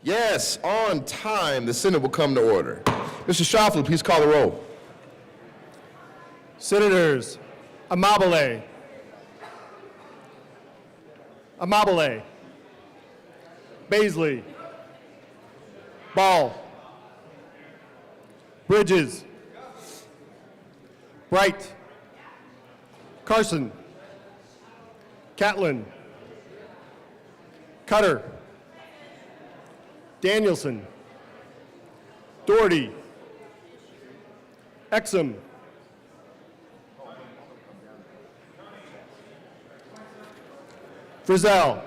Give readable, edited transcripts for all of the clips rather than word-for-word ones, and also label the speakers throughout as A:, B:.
A: Yes, on time. The Senate will come to order. Mr. Shoffley, please call the roll.
B: Senators Amabile, Baisley, Ball, Bridges, Bright, Carson, Catlin, Cutter, Danielson, Doherty, Exum, Frizzell,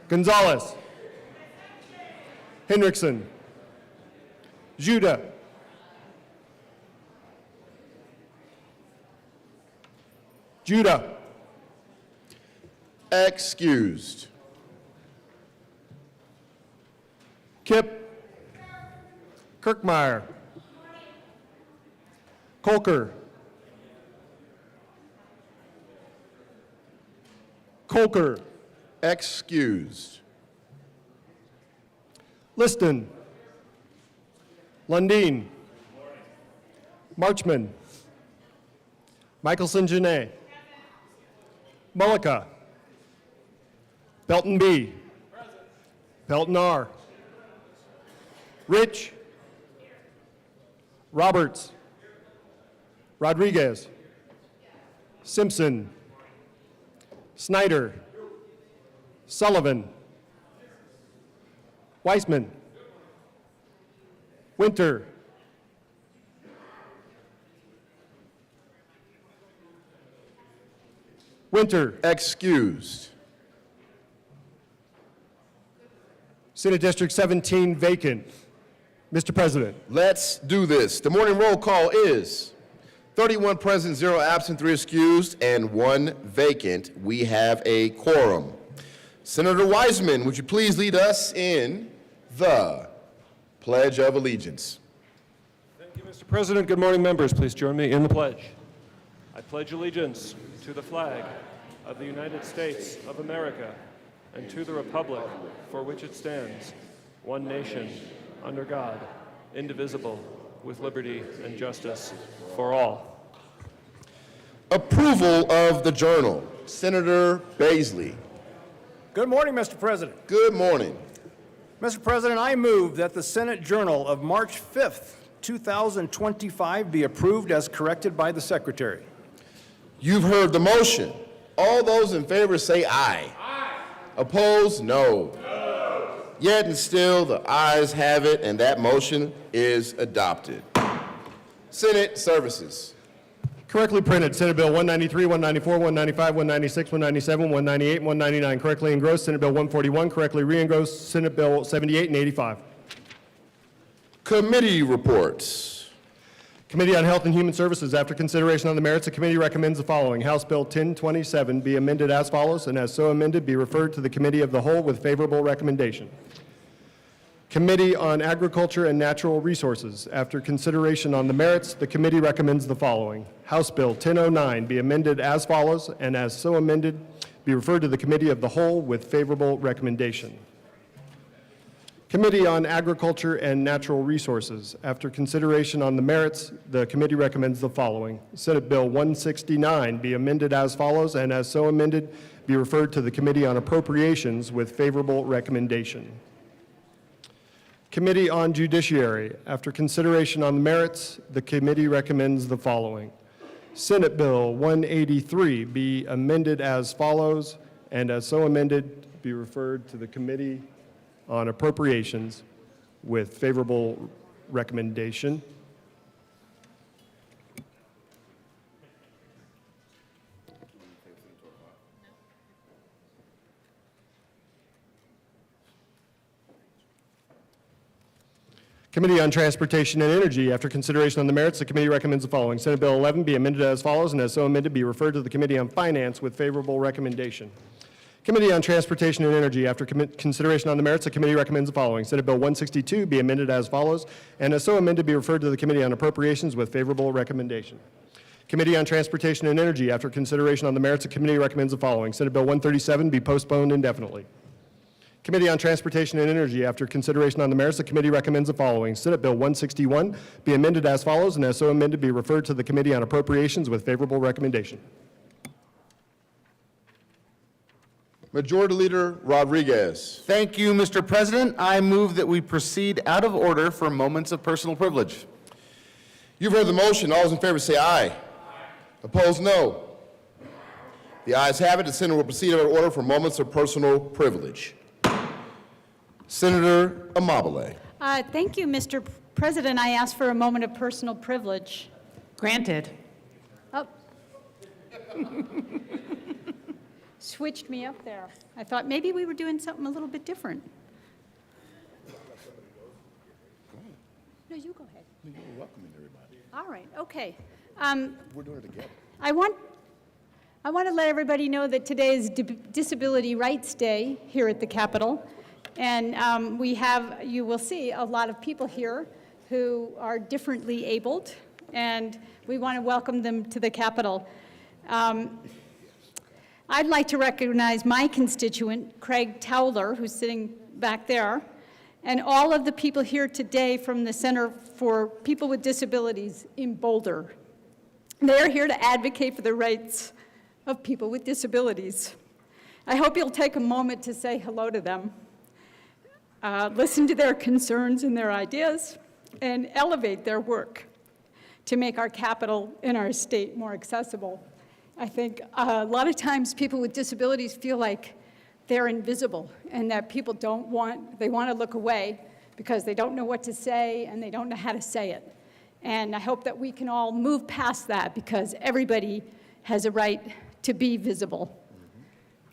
B: Gonzalez, Hendrickson, Judah,
A: Excused.
B: Kip, Kirkmeyer, Colker,
A: Excused.
B: Liston, Lundin, Marchman, Michelson Janae, Mullica, Belton B, Belton R, Rich, Roberts, Rodriguez, Simpson, Snyder, Sullivan, Weissman, Winter,
A: Excused.
B: Senate District 17 vacant. Mr. President.
A: Let's do this. The morning roll call is 31 present, 0 absent, 3 excused, and 1 vacant. We have a quorum. Senator Wiseman, would you please lead us in the Pledge of Allegiance?
C: Thank you, Mr. President. Good morning, members. Please join me in the pledge. I pledge allegiance to the flag of the United States of America and to the republic for which it stands, one nation, under God, indivisible, with liberty and justice for all.
A: Approval of the journal. Senator Baisley.
D: Good morning, Mr. President.
A: Good morning.
D: Mr. President, I move that the Senate Journal of March 5th, 2025 be approved as corrected by the Secretary.
A: You've heard the motion. All those in favor say aye. Aye. Opposed, no. No. Yet and still, the ayes have it, and that motion is adopted. Senate Services.
B: Correctly printed, Senate Bill 193, 194, 195, 196, 197, 198, and 199. Correctly engrossed, Senate Bill 141. Correctly re-engrossed, Senate Bill 78 and 85.
A: Committee reports.
B: Committee on Health and Human Services, after consideration on the merits, the committee recommends the following. House Bill 1027 be amended as follows, and as so amended, be referred to the Committee of the Whole with favorable recommendation. Committee on Agriculture and Natural Resources, after consideration on the merits, the committee recommends the following. House Bill 1009 be amended as follows, and as so amended, be referred to the Committee of the Whole with favorable recommendation. Committee on Agriculture and Natural Resources. After consideration on the merits, the committee recommends the following. Senate Bill 169 be amended as follows, and as so amended, be referred to the Committee on Appropriations with favorable recommendation. Committee on Judiciary. After consideration on the merits, the committee recommends the following. Senate Bill 183 be amended as follows, and as so amended, be referred to the Committee on Appropriations with favorable recommendation. Committee on Transportation and Energy. After consideration on the merits, the committee recommends the following. Senate Bill 11 be amended as follows, and as so amended, be referred to the Committee on Finance with favorable recommendation. Committee on Transportation and Energy. After consideration on the merits, the committee recommends the following. Senate Bill 162 be amended as follows, and as so amended, be referred to the Committee on Appropriations with favorable recommendation. Committee on Transportation and Energy. After consideration on the merits, the committee recommends the following. Senate Bill 137 be postponed indefinitely. Committee on Transportation and Energy, after consideration on the merits, the committee recommends the following. Senate Bill 161 be amended as follows, and as so amended, be referred to the Committee on Appropriations with favorable recommendation.
A: Majority Leader Rodriguez.
E: Thank you, Mr. President. I move that we proceed out of order for moments of personal privilege.
A: You've heard the motion. All those in favor say aye. Opposed, no. The ayes have it. The Senate will proceed out of order for moments of personal privilege. Senator Amabile.
F: Thank you, Mr. President. I ask for a moment of personal privilege.
G: Granted.
F: Oh. Switched me up there. I thought maybe we were doing something a little bit different. No, you go ahead.
A: You're welcoming everybody.
F: All right, okay.
A: We're doing it together.
F: I want to let everybody know that today is Disability Rights Day here at the Capitol. And you will see a lot of people here who are differently abled, and we want to welcome them to the Capitol. I'd like to recognize my constituent, Craig Towler, who's sitting back there, and all of the people here today from the Center for People with Disabilities in Boulder. They're here to advocate for the rights of people with disabilities. I hope you'll take a moment to say hello to them, listen to their concerns and their ideas, and elevate their work to make our Capitol and our state more accessible. I think a lot of times people with disabilities feel like they're invisible and that people want to look away because they don't know what to say and they don't know how to say it. And I hope that we can all move past that because everybody has a right to be visible.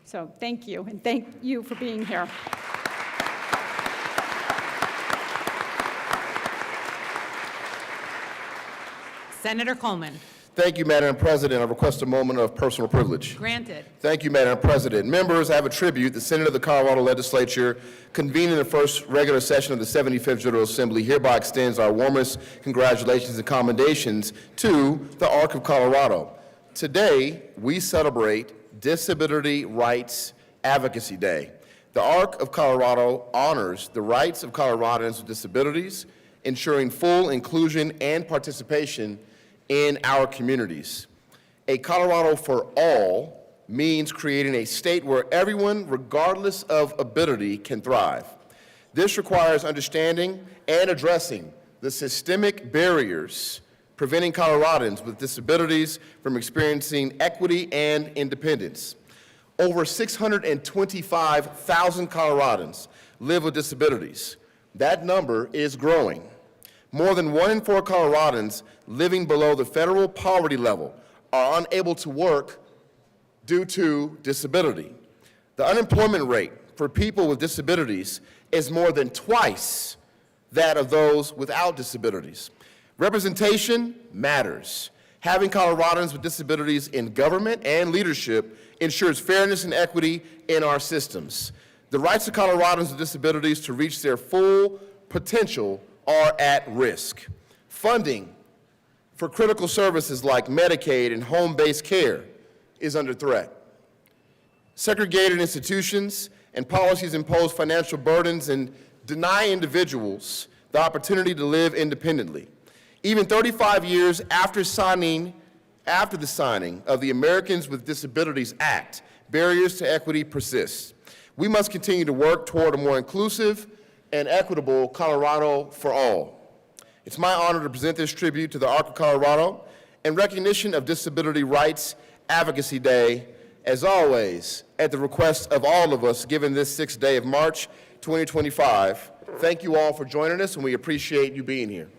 F: So thank you, and thank you for being here.
G: Senator Coleman.
A: Thank you, Madam President. I request a moment of personal privilege.
G: Granted.
A: Thank you, Madam President. Members, I have a tribute. The Senate of the Colorado Legislature, convening the first regular session of the 75th General Assembly, hereby extends our warmest congratulations and commendations to the Arc of Colorado. Today, we celebrate Disability Rights Advocacy Day. The Arc of Colorado honors the rights of Coloradans with disabilities, ensuring full inclusion and participation in our communities. A Colorado for all means creating a state where everyone, regardless of ability, can thrive. This requires understanding and addressing the systemic barriers preventing Coloradans with disabilities from experiencing equity and independence. Over 625,000 Coloradans live with disabilities. That number is growing. More than 1 in 4 Coloradans living below the federal poverty level are unable to work due to disability. The unemployment rate for people with disabilities is more than twice that of those without disabilities. Representation matters. Having Coloradans with disabilities in government and leadership ensures fairness and equity in our systems. The rights of Coloradans with disabilities to reach their full potential are at risk. Funding for critical services like Medicaid and home-based care is under threat. Segregated institutions and policies impose financial burdens and deny individuals the opportunity to live independently. Even 35 years after the signing of the Americans with Disabilities Act, barriers to equity persist. We must continue to work toward a more inclusive and equitable Colorado for all. It's my honor to present this tribute to the Arc of Colorado in recognition of Disability Rights Advocacy Day, as always, at the request of all of us, given this 6th day of March 2025. Thank you all for joining us, and we appreciate you being here.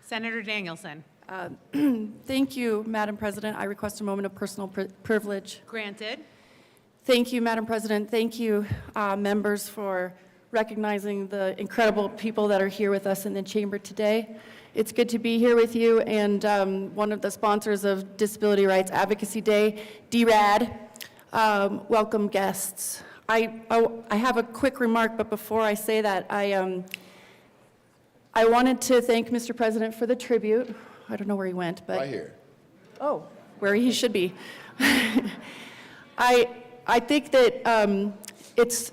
G: Senator Danielson.
H: Thank you, Madam President. I request a moment of personal privilege.
G: Granted.
H: Thank you, Madam President. Thank you, members, for recognizing the incredible people that are here with us in the chamber today. It's good to be here with you, and one of the sponsors of Disability Rights Advocacy Day, DRAD, welcome guests. I have a quick remark, but before I say that, I wanted to thank Mr. President for the tribute. I don't know where he went, but.
A: Right here.
H: Oh, where he should be. I think that it's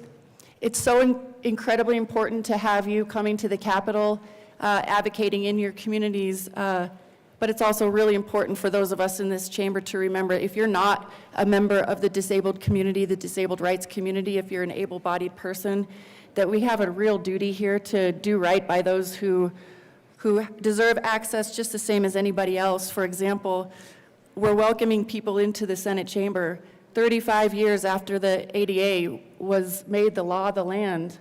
H: so incredibly important to have you coming to the Capitol, advocating in your communities, but it's also really important for those of us in this chamber to remember, if you're not a member of the disabled community, the disabled rights community, if you're an able-bodied person, that we have a real duty here to do right by those who deserve access just the same as anybody else. For example, we're welcoming people into the Senate chamber 35 years after the ADA was made the law of the land,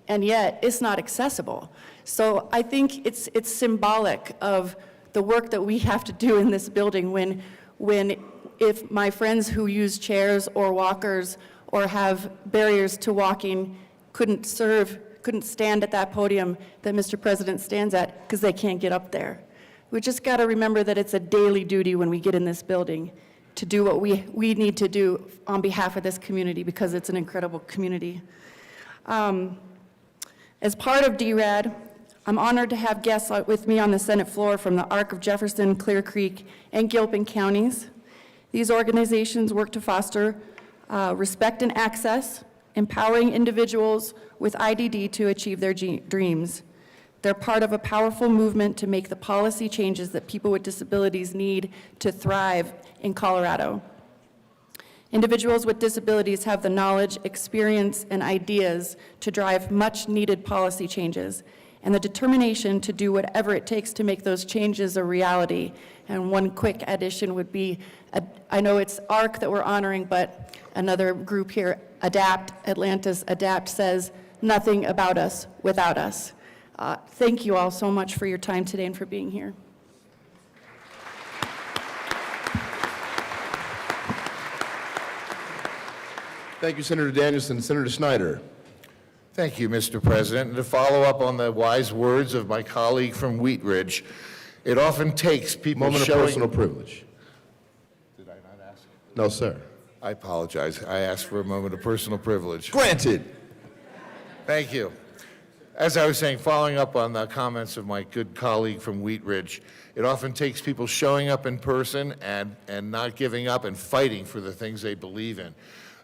H: and yet it's not accessible. So I think it's symbolic of the work that we have to do in this building if my friends who use chairs or walkers or have barriers to walking couldn't stand at that podium that Mr. President stands at because they can't get up there. We just got to remember that it's a daily duty when we get in this building to do what we need to do on behalf of this community, because it's an incredible community. As part of DRAD, I'm honored to have guests with me on the Senate floor from the Arc of Jefferson, Clear Creek, and Gilpin counties. These organizations work to foster respect and access, empowering individuals with IDD to achieve their dreams. They're part of a powerful movement to make the policy changes that people with disabilities need to thrive in Colorado. Individuals with disabilities have the knowledge, experience, and ideas to drive much-needed policy changes, and the determination to do whatever it takes to make those changes a reality. And one quick addition would be, I know it's ARC that we're honoring, but another group here, ADAPT, Atlantis ADAPT, says, "Nothing about us without us." Thank you all so much for your time today and for being here.
A: Thank you, Senator Danielson. Senator Snyder.
I: Thank you, Mr. President. And to follow up on the wise words of my colleague from Wheat Ridge, it often takes people
A: Moment of
I: showing...
A: personal privilege.
I: Did I not ask?
A: No, sir.
I: I apologize. I asked for a moment of personal privilege.
A: Granted.
I: Thank you. As I was saying, following up on the comments of my good colleague from Wheat Ridge, it often takes people showing up in person and not giving up and fighting for the things they believe in.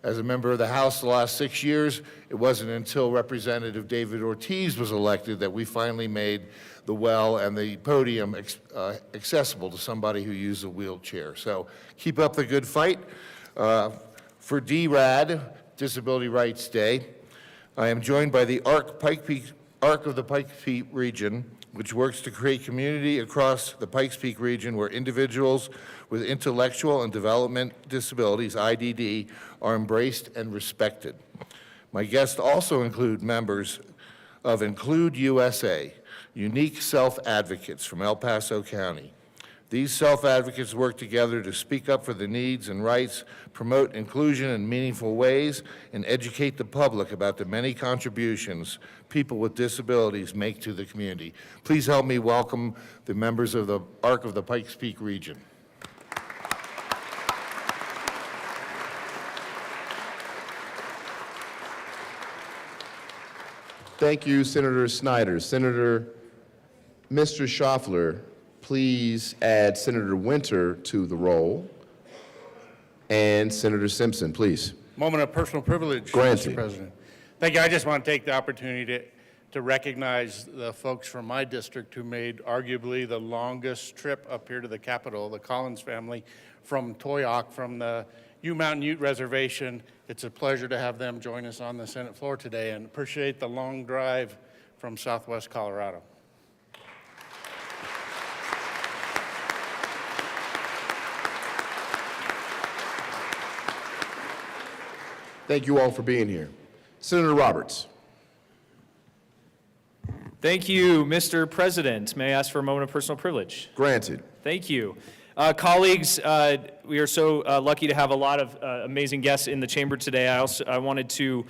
I: As a member of the House the last 6 years, it wasn't until Representative David Ortiz was elected that we finally made the well and the podium accessible to somebody who used a wheelchair. So keep up the good fight. For DRAD, Disability Rights Day, I am joined by the Arc of the Pikes Peak region, which works to create community across the Pikes Peak region where individuals with intellectual and development disabilities, IDD, are embraced and respected. My guests also include members of Include USA, unique self-advocates from El Paso County. These self-advocates work together to speak up for the needs and rights, promote inclusion in meaningful ways, and educate the public about the many contributions people with disabilities make to the community. Please help me welcome the members of the Arc of the Pikes Peak region.
A: Thank you, Senator Snyder. Senator, Mr. Schaffler, please add Senator Winter to the roll. And Senator Simpson, please.
J: Moment of personal privilege,
A: Granted.
J: Mr. President. Thank you. I just want to take the opportunity to recognize the folks from my district who made arguably the longest trip up here to the Capitol, the Collins family from Toyoak, from the U-Mountain Ute Reservation. It's a pleasure to have them join us on the Senate floor today, and appreciate the long drive from Southwest Colorado.
A: Thank you all for being here. Senator Roberts.
K: Thank you, Mr. President. May I ask for a moment of personal privilege?
A: Granted.
K: Thank you. Colleagues, we are so lucky to have a lot of amazing guests in the chamber today. I wanted to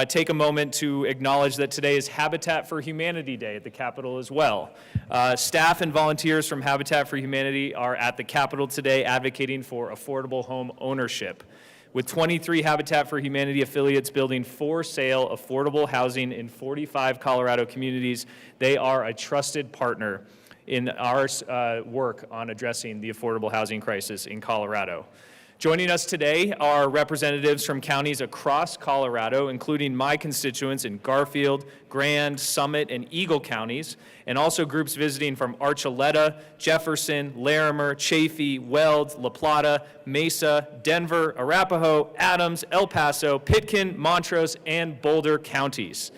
K: take a moment to acknowledge that today is Habitat for Humanity Day at the Capitol as well. Staff and volunteers from Habitat for Humanity are at the Capitol today advocating for affordable home ownership. With 23 Habitat for Humanity affiliates building for sale affordable housing in 45 Colorado communities, they are a trusted partner in our work on addressing the affordable housing crisis in Colorado. Joining us today are representatives from counties across Colorado, including my constituents in Garfield, Grand, Summit, and Eagle counties, and also groups visiting from Archuleta, Jefferson, Larimer, Chaffee, Weld, La Plata, Mesa, Denver, Arapahoe, Adams, El Paso, Pitkin, Montrose, and Boulder counties.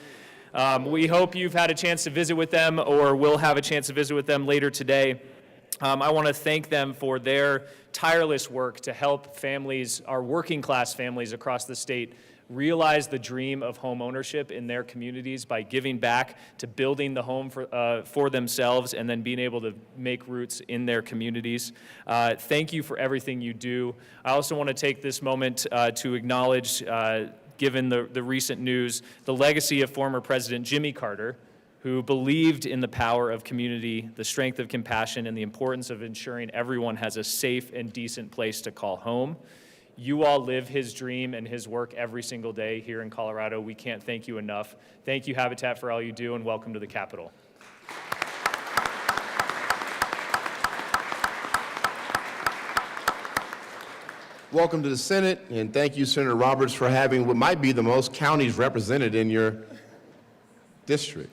K: We hope you've had a chance to visit with them or will have a chance to visit with them later today. I want to thank them for their tireless work to help families, our working class families across the state, realize the dream of home ownership in their communities by giving back to building the home for themselves and then being able to make roots in their communities. Thank you for everything you do. I also want to take this moment to acknowledge, given the recent news, the legacy of former President Jimmy Carter, who believed in the power of community, the strength of compassion, and the importance of ensuring everyone has a safe and decent place to call home. You all live his dream and his work every single day here in Colorado. We can't thank you enough. Thank you, Habitat, for all you do, and welcome to the Capitol.
A: Welcome to the Senate, and thank you, Senator Roberts, for having what might be the most counties represented in your district.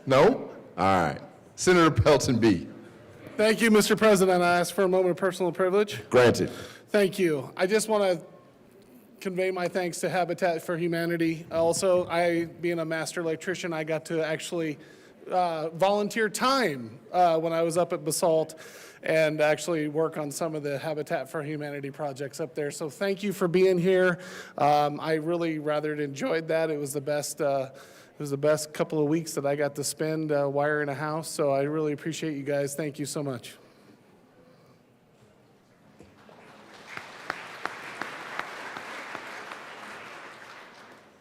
A: No? All right. Senator Pelton B.
L: Thank you, Mr. President. I ask for a moment of personal privilege.
A: Granted.
L: Thank you. I just want to convey my thanks to Habitat for Humanity. Also, being a master electrician, I got to actually volunteer time when I was up at Basalt and actually work on some of the Habitat for Humanity projects up there. So thank you for being here. I really rather enjoyed that. It was the best couple of weeks that I got to spend wiring a house, so I really appreciate you guys. Thank you so much.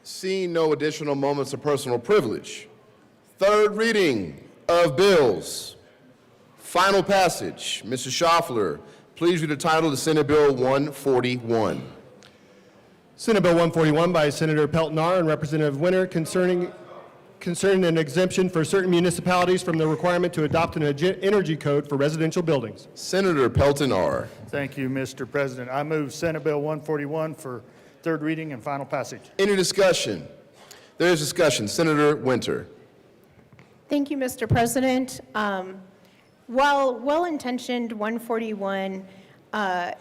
A: Seeing no additional moments of personal privilege, third reading of bills. Final passage. Mr. Schaffler, please read the title of Senate Bill 141.
B: Senate Bill 141 by Senator Pelton R. and Representative Winter concerning an exemption for certain municipalities from the requirement to adopt an energy code for residential buildings.
A: Senator Pelton R.
M: Thank you, Mr. President. I move Senate Bill 141 for third reading and final passage.
A: Any discussion? There is discussion. Senator Winter.
N: Thank you, Mr. President. While well-intentioned, 141 I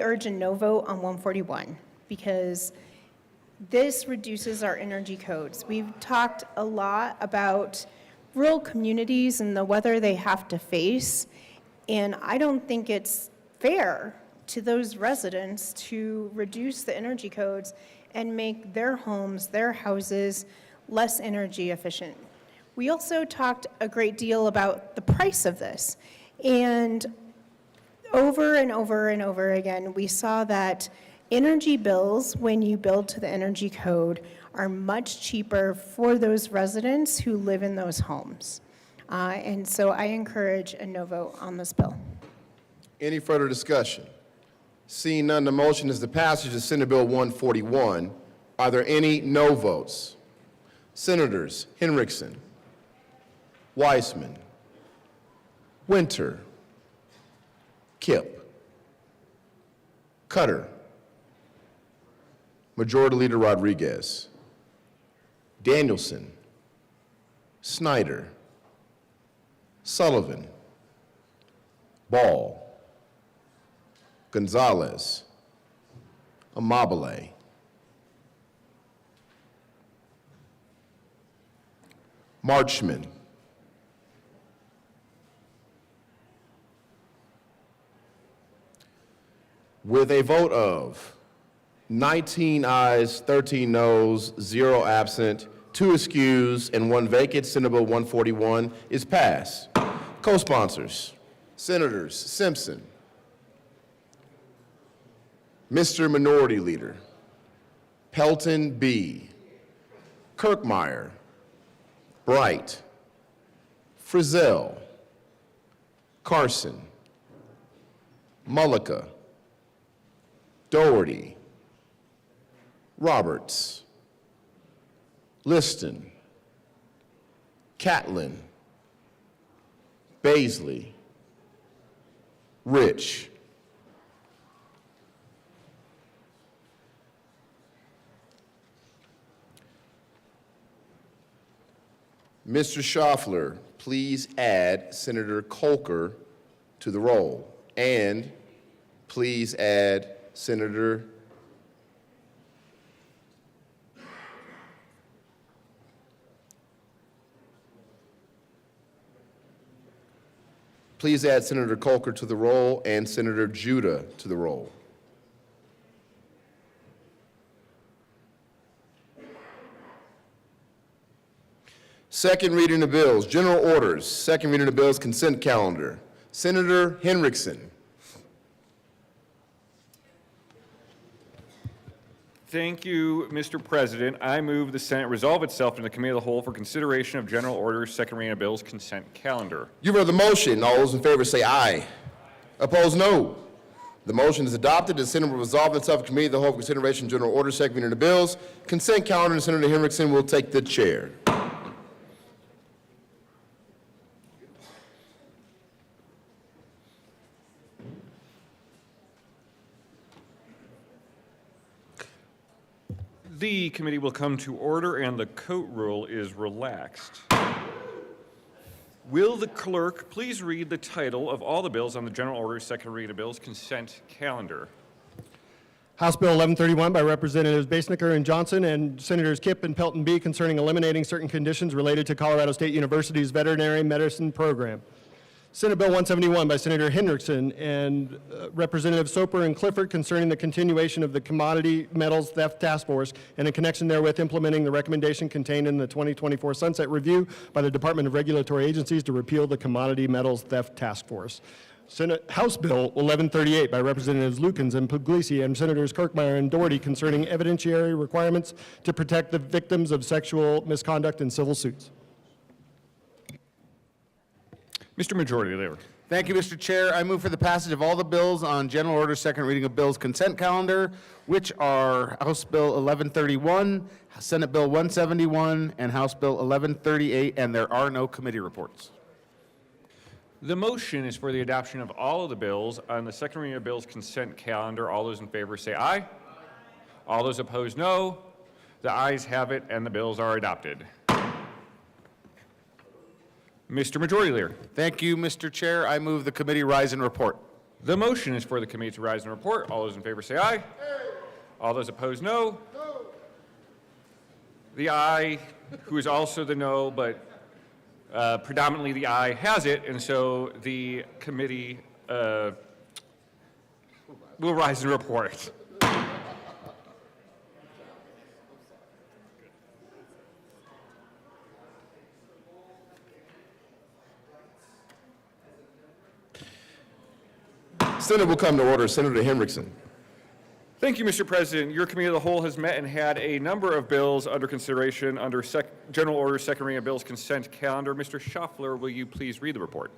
N: urge a no vote on 141 because this reduces our energy codes. We've talked a lot about rural communities and the weather they have to face, and I don't think it's fair to those residents to reduce the energy codes and make their homes, their houses, less energy efficient. We also talked a great deal about the price of this, and over and over and over again, we saw that energy bills, when you build to the energy code, are much cheaper for those residents who live in those homes. And so I encourage a no vote on this bill.
A: Any further discussion? Seeing none, the motion is the passage of Senate Bill 141. Are there any no votes? Senators Henriksen, Weissman, Winter, Kipp, Cutter, Majority Leader Rodriguez, Danielson, Snyder, Sullivan, Ball, Gonzalez, Amabile, Marchman, with a vote of 19 ayes, 13 noes, 0 absent, 2 excused, and 1 vacant, Senate Bill 141 is passed. Co-sponsors, Senators Simpson, Mr. Minority Leader, Pelton B., Kirkmeyer, Bright, Frizzell, Carson, Mullica, Doherty, Roberts, Liston, Catlin, Baisley, Rich. Mr. Schaffler, please add Senator Kolker to the roll. And please add Senator Kolker to the roll and Senator Judah to the roll. Second reading of bills, general orders. Second reading of bills, consent calendar. Senator Henriksen.
O: Thank you, Mr. President. I move the Senate resolve itself in the Committee of the Whole for consideration of general orders, second reading of bills, consent calendar.
A: You've heard the motion. All those in favor say aye. Opposed, no. The motion is adopted. The Senate will resolve itself in Committee of the Whole for consideration of general orders, second reading of bills, consent calendar, and Senator Henriksen will take the chair.
O: The committee will come to order and the coat rule is relaxed. Will the clerk please read the title of all the bills on the general orders, second reading of bills, consent calendar?
B: House Bill 1131 by Representatives Basnicker and Johnson and Senators Kipp and Pelton B concerning eliminating certain conditions related to Colorado State University's veterinary medicine program. Senate Bill 171 by Senator Hendrickson and Representatives Soper and Clifford concerning the continuation of the Commodity Metals Theft Task Force and in connection therewith implementing the recommendation contained in the 2024 Sunset Review by the Department of Regulatory Agencies to repeal the Commodity Metals Theft Task Force. House Bill 1138 by Representatives Lukens and Puglisi and Senators Kirkmeyer and Doherty concerning evidentiary requirements to protect the victims of sexual misconduct in civil suits.
O: Mr. Majority Leader.
E: Thank you, Mr. Chair. I move for the passage of all the bills on general order, second reading of bills consent calendar, which are House Bill 1131, Senate Bill 171, and House Bill 1138, and there are no committee reports.
O: The motion is for the adoption of all of the bills on the second reading of bills consent calendar. All those in favor say aye. All those opposed, no. The ayes have it, and the bills are adopted. Mr. Majority Leader.
E: Thank you, Mr. Chair. I move the committee rise and report.
O: The motion is for the committee to rise and report. All those in favor say aye. All those opposed, no. The aye, who is also the no, but predominantly the aye, has it, and so the committee will rise and report.
A: Senate will come to order. Senator Henriksen.
O: Thank you, Mr. President. Your Committee of the Whole has met and had a number of bills under consideration under General Order, second reading of bills consent calendar. Mr. Schaffler, will you please read the report?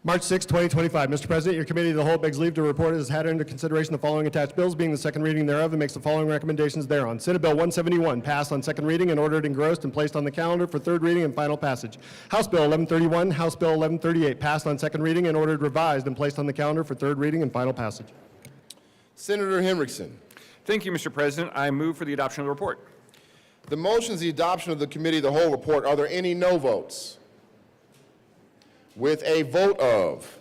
B: March 6, 2025. Mr. President, your Committee of the Whole begs leave to report has had under consideration the following attached bills, being the second reading thereof, and makes the following recommendations thereon. Senate Bill 171, passed on second reading and ordered engrossed and placed on the calendar for third reading and final passage. House Bill 1131, House Bill 1138, passed on second reading and ordered revised and placed on the calendar for third reading and final passage.
A: Senator Henriksen.
O: Thank you, Mr. President. I move for the adoption of the report.
A: The motion is the adoption of the Committee of the Whole report. Are there any no votes? With a vote of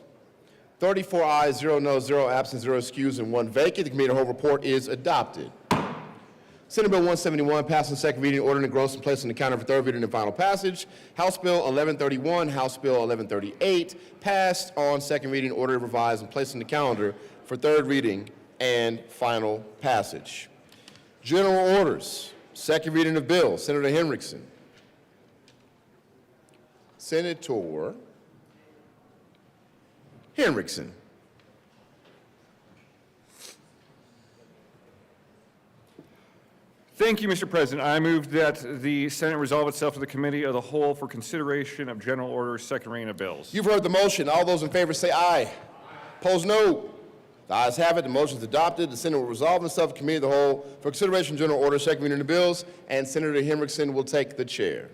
A: 34 ayes, 0 noes, 0 absent, 0 excused, and 1 vacant, the Committee of the Whole report is adopted. Senate Bill 171 passed on second reading, ordered engrossed and placed on the calendar for third reading and final passage. House Bill 1131, House Bill 1138 passed on second reading, ordered revised, and placed on the calendar for third reading and final passage. General orders, second reading of bills. Senator Henriksen. Senator Henriksen.
O: Thank you, Mr. President. I move that the Senate resolve itself to the Committee of the Whole for consideration of General Order, second reading of bills.
A: You've heard the motion. All those in favor say aye. Opposed, no. The ayes have it. The motion is adopted. The Senate will resolve itself in committee of the whole for consideration general order, second reading of the bills, and Senator Henriksen will take the chair.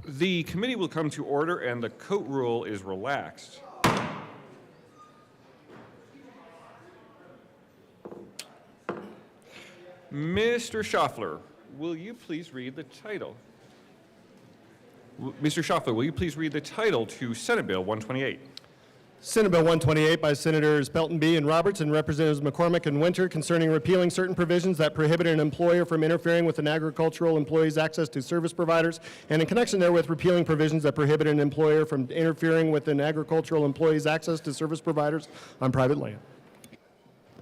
O: The committee will come to order and the coat rule is relaxed. Mr. Schaffler, will you please read the title? Mr. Schaffler, will you please read the title to Senate Bill 128?
B: Senate Bill 128 by Senators Pelton B. and Roberts and Representatives McCormick and Winter concerning repealing certain provisions that prohibit an employer from interfering with an agricultural employee's access to service providers, and in connection therewith repealing provisions that prohibit an employer from interfering with an agricultural employee's access to service providers on private land.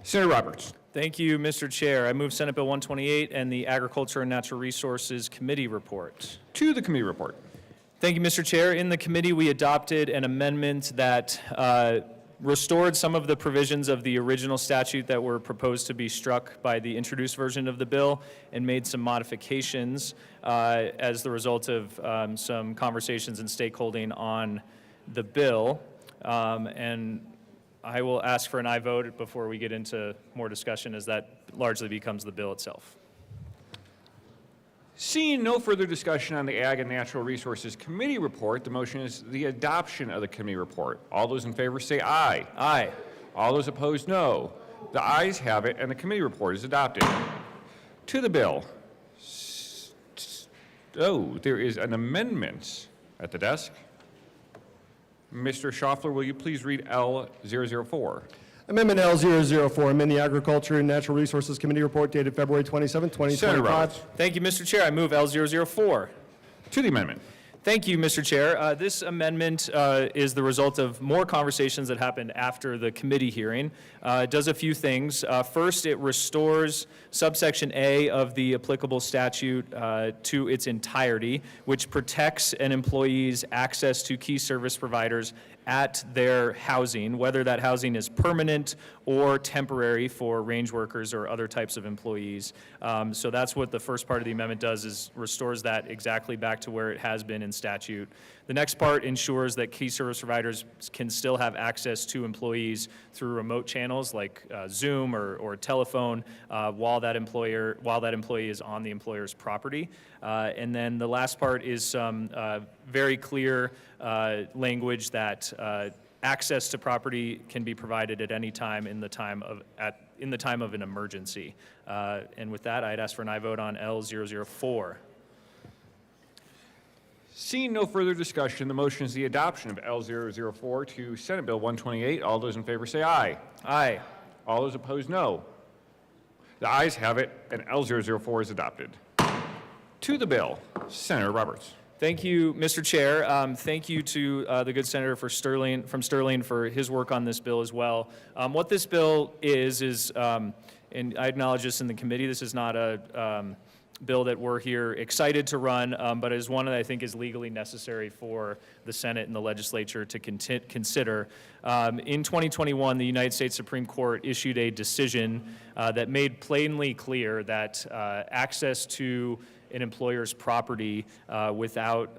O: Senator Roberts.
K: Thank you, Mr. Chair. I move Senate Bill 128 and the Agriculture and Natural Resources Committee report.
O: To the committee report.
K: Thank you, Mr. Chair. In the committee, we adopted an amendment that restored some of the provisions of the original statute that were proposed to be struck by the introduced version of the bill and made some modifications as the result of some conversations and stakeholding on the bill. And I will ask for an aye vote before we get into more discussion, as that largely becomes the bill itself.
O: Seeing no further discussion on the Ag and Natural Resources Committee report, the motion is the adoption of the committee report. All those in favor say aye.
K: Aye.
O: All those opposed, no. The ayes have it, and the committee report is adopted. To the bill. Oh, there is an amendment at the desk. Mr. Schaffler, will you please read L004?
B: Amendment L004, amend the Agriculture and Natural Resources Committee report dated February 27,
O: Senator
B: 2025.
O: Roberts.
K: Thank you, Mr. Chair. I move L004.
O: To the amendment.
K: Thank you, Mr. Chair. This amendment is the result of more conversations that happened after the committee hearing. It does a few things. First, it restores subsection A of the applicable statute to its entirety, which protects an employee's access to key service providers at their housing, whether that housing is permanent or temporary for range workers or other types of employees. So that's what the first part of the amendment does, is restores that exactly back to where it has been in statute. The next part ensures that key service providers can still have access to employees through remote channels like Zoom or telephone while that employee is on the employer's property. And then the last part is some very clear language that access to property can be provided at any time in the time of an emergency. And with that, I'd ask for an aye vote on L004.
O: Seeing no further discussion, the motion is the adoption of L004 to Senate Bill 128. All those in favor say aye.
K: Aye.
O: All those opposed, no. The ayes have it, and L004 is adopted. To the bill, Senator Roberts.
K: Thank you, Mr. Chair. Thank you to the good senator from Sterling for his work on this bill as well. What this bill is, and I acknowledge this in the committee, this is not a bill that we're here excited to run, but is one that I think is legally necessary for the Senate and the legislature to consider. In 2021, the United States Supreme Court issued a decision that made plainly clear that access to an employer's property without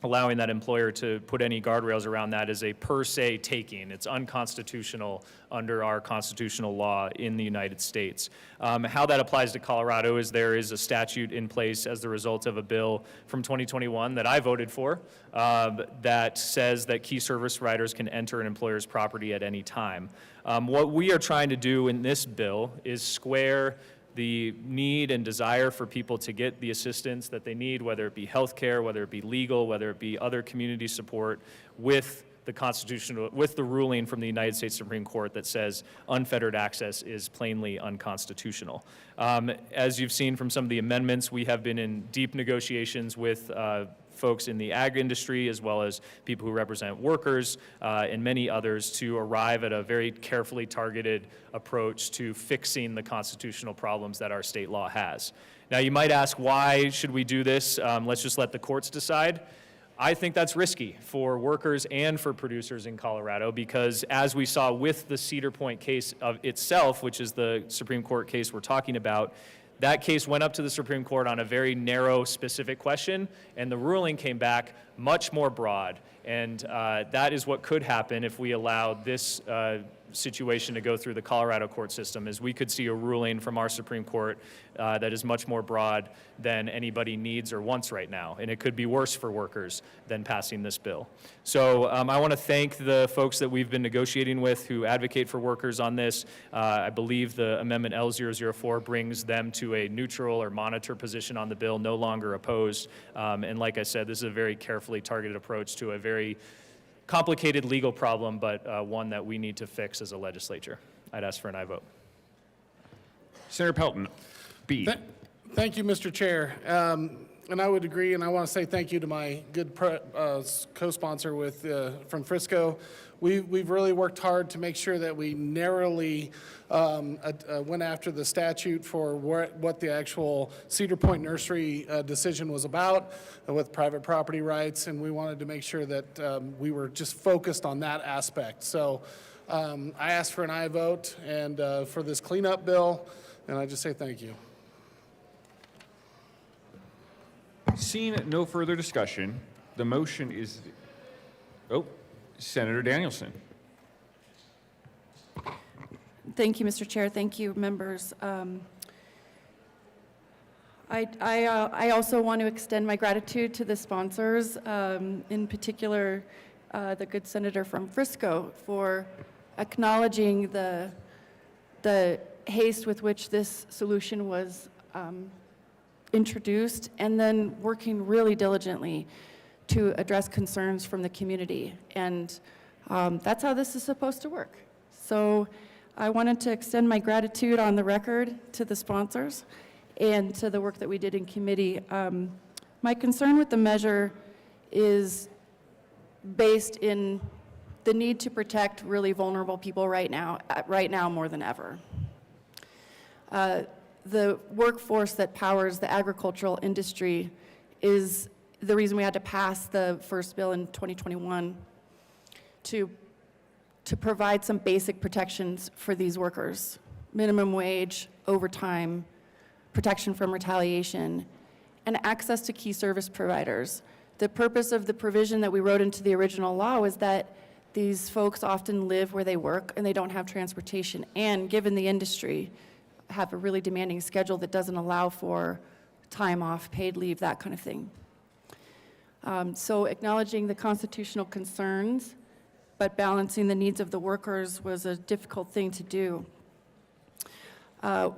K: allowing that employer to put any guardrails around that is a per se taking. It's unconstitutional under our constitutional law in the United States. How that applies to Colorado is there is a statute in place as the result of a bill from 2021 that I voted for that says that key service providers can enter an employer's property at any time. What we are trying to do in this bill is square the need and desire for people to get the assistance that they need, whether it be healthcare, whether it be legal, whether it be other community support, with the ruling from the United States Supreme Court that says unfettered access is plainly unconstitutional. As you've seen from some of the amendments, we have been in deep negotiations with folks in the ag industry, as well as people who represent workers, and many others, to arrive at a very carefully targeted approach to fixing the constitutional problems that our state law has. Now, you might ask, why should we do this? Let's just let the courts decide. I think that's risky for workers and for producers in Colorado, because as we saw with the Cedar Point case of itself, which is the Supreme Court case we're talking about, that case went up to the Supreme Court on a very narrow, specific question, and the ruling came back much more broad. And that is what could happen if we allowed this situation to go through the Colorado court system, is we could see a ruling from our Supreme Court that is much more broad than anybody needs or wants right now. And it could be worse for workers than passing this bill. So I want to thank the folks that we've been negotiating with who advocate for workers on this. I believe the amendment L004 brings them to a neutral or monitor position on the bill, no longer opposed. And like I said, this is a very carefully targeted approach to a very complicated legal problem, but one that we need to fix as a legislature. I'd ask for an aye vote.
O: Senator Pelton, B.
L: Thank you, Mr. Chair. And I would agree, and I want to say thank you to my good co-sponsor from Frisco. We've really worked hard to make sure that we narrowly went after the statute for what the actual Cedar Point Nursery decision was about with private property rights, and we wanted to make sure that we were just focused on that aspect. So I asked for an aye vote and for this cleanup bill, and I just say thank you.
O: Seeing no further discussion, the motion is, Senator Danielson.
H: Thank you, Mr. Chair. Thank you, members. I also want to extend my gratitude to the sponsors, in particular the good senator from Frisco, for acknowledging the haste with which this solution was introduced, and then working really diligently to address concerns from the community. And that's how this is supposed to work. So I wanted to extend my gratitude on the record to the sponsors and to the work that we did in committee. My concern with the measure is based in the need to protect really vulnerable people right now more than ever. The workforce that powers the agricultural industry is the reason we had to pass the first bill in 2021 to provide some basic protections for these workers: minimum wage, overtime, protection from retaliation, and access to key service providers. The purpose of the provision that we wrote into the original law was that these folks often live where they work and they don't have transportation, and given the industry, have a really demanding schedule that doesn't allow for time off, paid leave, that kind of thing. So acknowledging the constitutional concerns, but balancing the needs of the workers was a difficult thing to do. I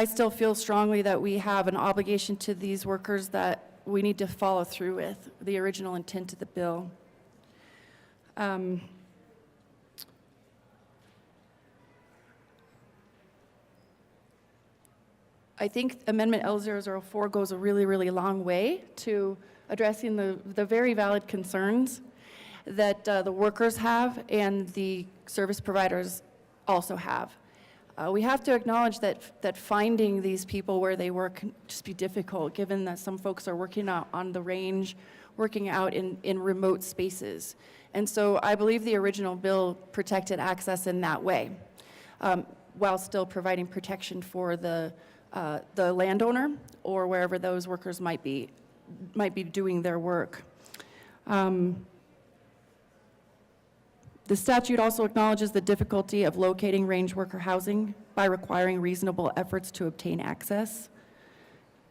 H: still feel strongly that we have an obligation to these workers that we need to follow through with the original intent of the bill. I think Amendment L004 goes a really, really long way to addressing the very valid concerns that the workers have and the service providers also have. We have to acknowledge that finding these people where they work can just be difficult, given that some folks are working out on the range, working out in remote spaces. And so I believe the original bill protected access in that way, while still providing protection for the landowner or wherever those workers might be doing their work. The statute also acknowledges the difficulty of locating range worker housing by requiring reasonable efforts to obtain access.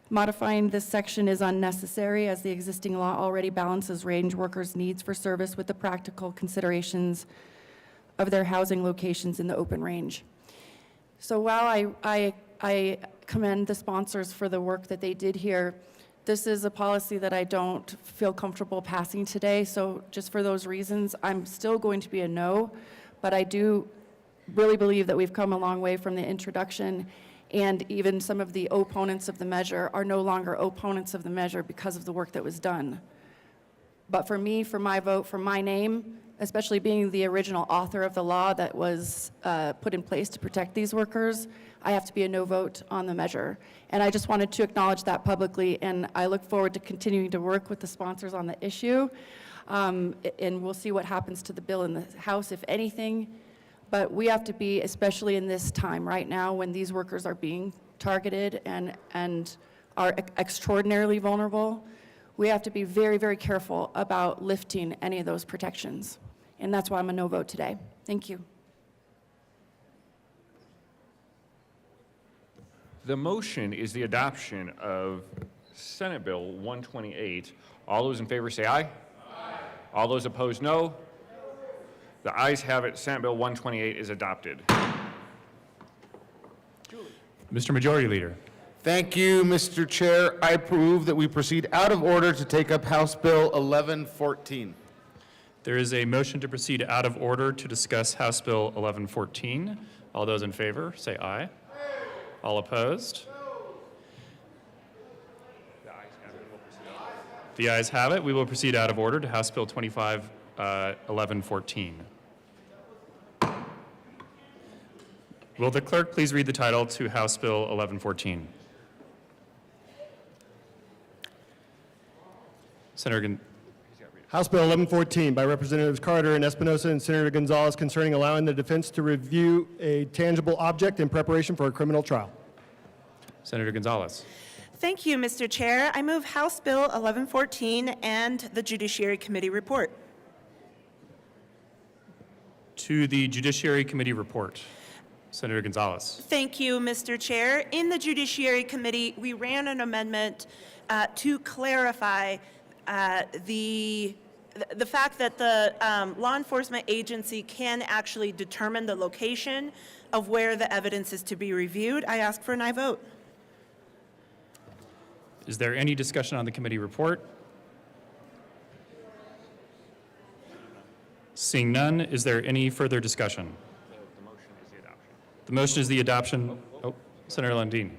H: Modifying this section is unnecessary, as the existing law already balances range workers' needs for service with the practical considerations of their housing locations in the open range. So while I commend the sponsors for the work that they did here, this is a policy that I don't feel comfortable passing today. So just for those reasons, I'm still going to be a no, but I do really believe that we've come a long way from the introduction, and even some of the opponents of the measure are no longer opponents of the measure because of the work that was done. But for me, for my vote, for my name, especially being the original author of the law that was put in place to protect these workers, I have to be a no vote on the measure. And I just wanted to acknowledge that publicly, and I look forward to continuing to work with the sponsors on the issue. And we'll see what happens to the bill in the House, if anything. But we have to be, especially in this time right now when these workers are being targeted and are extraordinarily vulnerable, we have to be very, very careful about lifting any of those protections. And that's why I'm a no vote today. Thank you.
O: The motion is the adoption of Senate Bill 128. All those in favor say aye. Aye. All those opposed, no. The ayes have it. Senate Bill 128 is adopted.
P: Mr. Majority Leader.
E: Thank you, Mr. Chair. I approve that we proceed out of order to take up House Bill 1114.
P: There is a motion to proceed out of order to discuss House Bill 1114. All those in favor, say aye. Aye. All opposed? The ayes have it. We will proceed out of order to House Bill 1114. Will the clerk please read the title to House Bill 1114? Senator
B: House Bill 1114 by Representatives Carter and Espinosa and Senator Gonzalez concerning allowing the defense to review a tangible object in preparation for a criminal trial.
P: Senator Gonzalez.
Q: Thank you, Mr. Chair. I move House Bill 1114 and the Judiciary Committee report.
P: To the Judiciary Committee report. Senator Gonzalez.
Q: Thank you, Mr. Chair. In the Judiciary Committee, we ran an amendment to clarify the fact that the law enforcement agency can actually determine the location of where the evidence is to be reviewed. I ask for an aye vote.
P: Is there any discussion on the committee report? Seeing none, is there any further discussion? The motion is the adoption. Oh, Senator Lundin.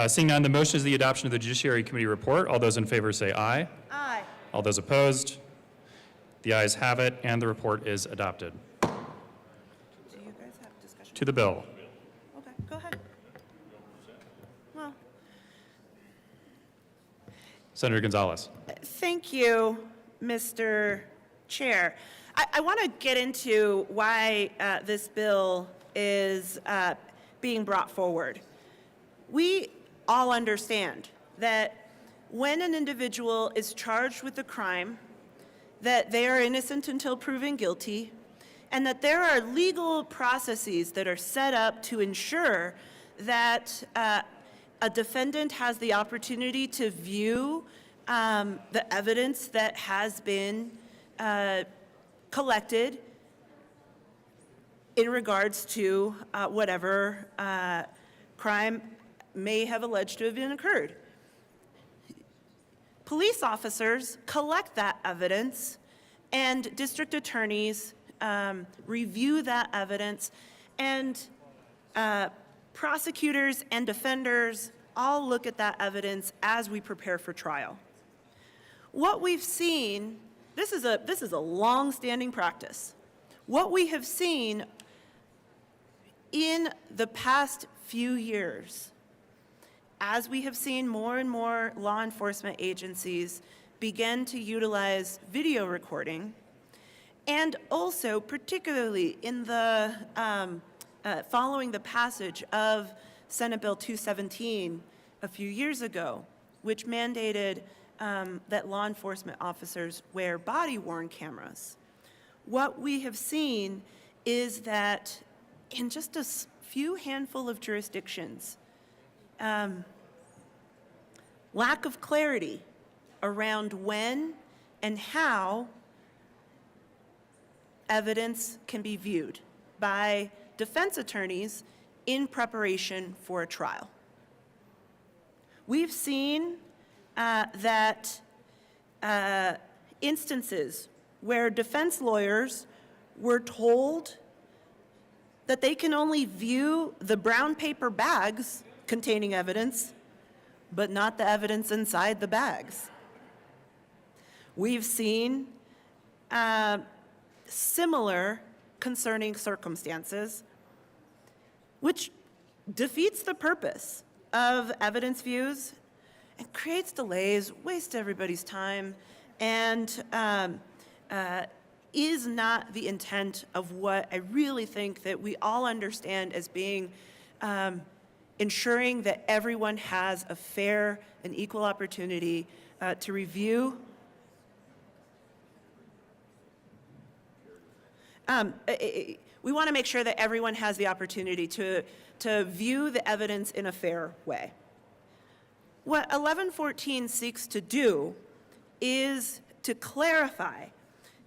P: Seeing none, the motion is the adoption of the Judiciary Committee report. All those in favor say aye.
Q: Aye.
P: All those opposed? The ayes have it, and the report is adopted.
Q: Do you guys have discussion?
P: To the bill.
Q: Okay, go ahead. Well,
P: Senator Gonzalez.
Q: thank you, Mr. Chair. I want to get into why this bill is being brought forward. We all understand that when an individual is charged with a crime, that they are innocent until proven guilty, and that there are legal processes that are set up to ensure that a defendant has the opportunity to view the evidence that has been collected in regards to whatever crime may have alleged to have been occurred. Police officers collect that evidence, and district attorneys review that evidence, and prosecutors and defenders all look at that evidence as we prepare for trial. What we've seen, this is a long-standing practice. What we have seen in the past few years, as we have seen more and more law enforcement agencies begin to utilize video recording, and also particularly in the following the passage of Senate Bill 217 a few years ago, which mandated that law enforcement officers wear body-worn cameras. What we have seen is that in just a few handful of jurisdictions, lack of clarity around when and how evidence can be viewed by defense attorneys in preparation for a trial. We've seen that instances where defense lawyers were told that they can only view the brown paper bags containing evidence, but not the evidence inside the bags. we've seen similar concerning circumstances, which defeats the purpose of evidence views and creates delays, wastes everybody's time, and is not the intent of what I really think that we all understand as being ensuring that everyone has a fair and equal opportunity to review. We want to make sure that everyone has the opportunity to view the evidence in a fair way. What 1114 seeks to do is to clarify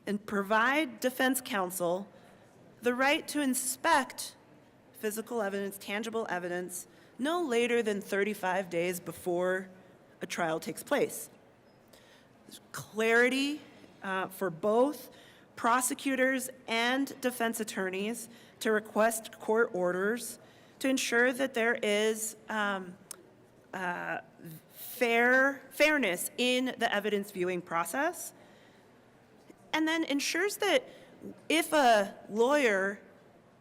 Q: and provide defense counsel the right to inspect physical evidence, tangible evidence, no later than 35 days before a trial takes place. There's clarity for both prosecutors and defense attorneys to request court orders to ensure that there is fairness in the evidence viewing process, and then ensures that if a lawyer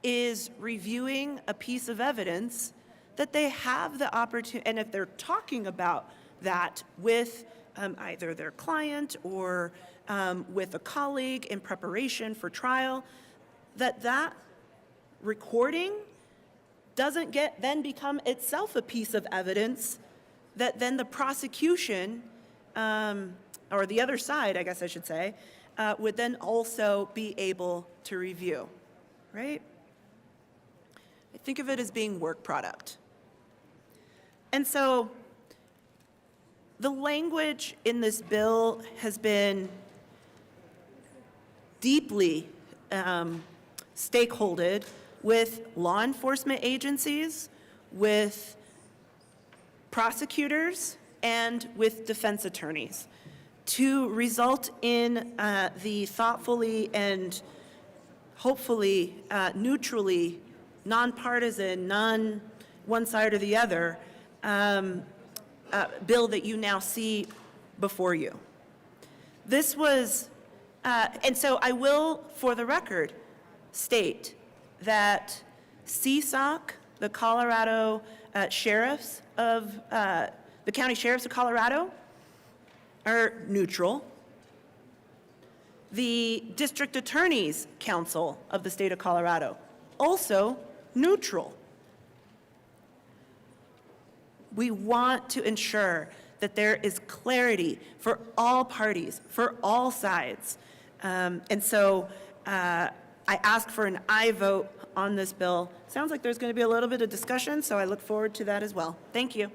Q: is reviewing a piece of evidence, that they have the opportunity, and if they're talking about that with either their client or with a colleague in preparation for trial, that recording doesn't then become itself a piece of evidence that then the prosecution, or the other side, I guess I should say, would then also be able to review, right? I think of it as being work product. And so the language in this bill has been deeply stakeholdered with law enforcement agencies, with prosecutors, and with defense attorneys to result in the thoughtfully and hopefully neutrally, nonpartisan, non-one side or the other bill that you now see before you. This was, and so I will, for the record, state that CSOC, the Colorado sheriffs of, the county sheriffs of Colorado are neutral. The District Attorney's Council of the state of Colorado, also neutral. We want to ensure that there is clarity for all parties, for all sides. And so I ask for an aye vote on this bill. Sounds like there's going to be a little bit of discussion, so I look forward to that as well. Thank you.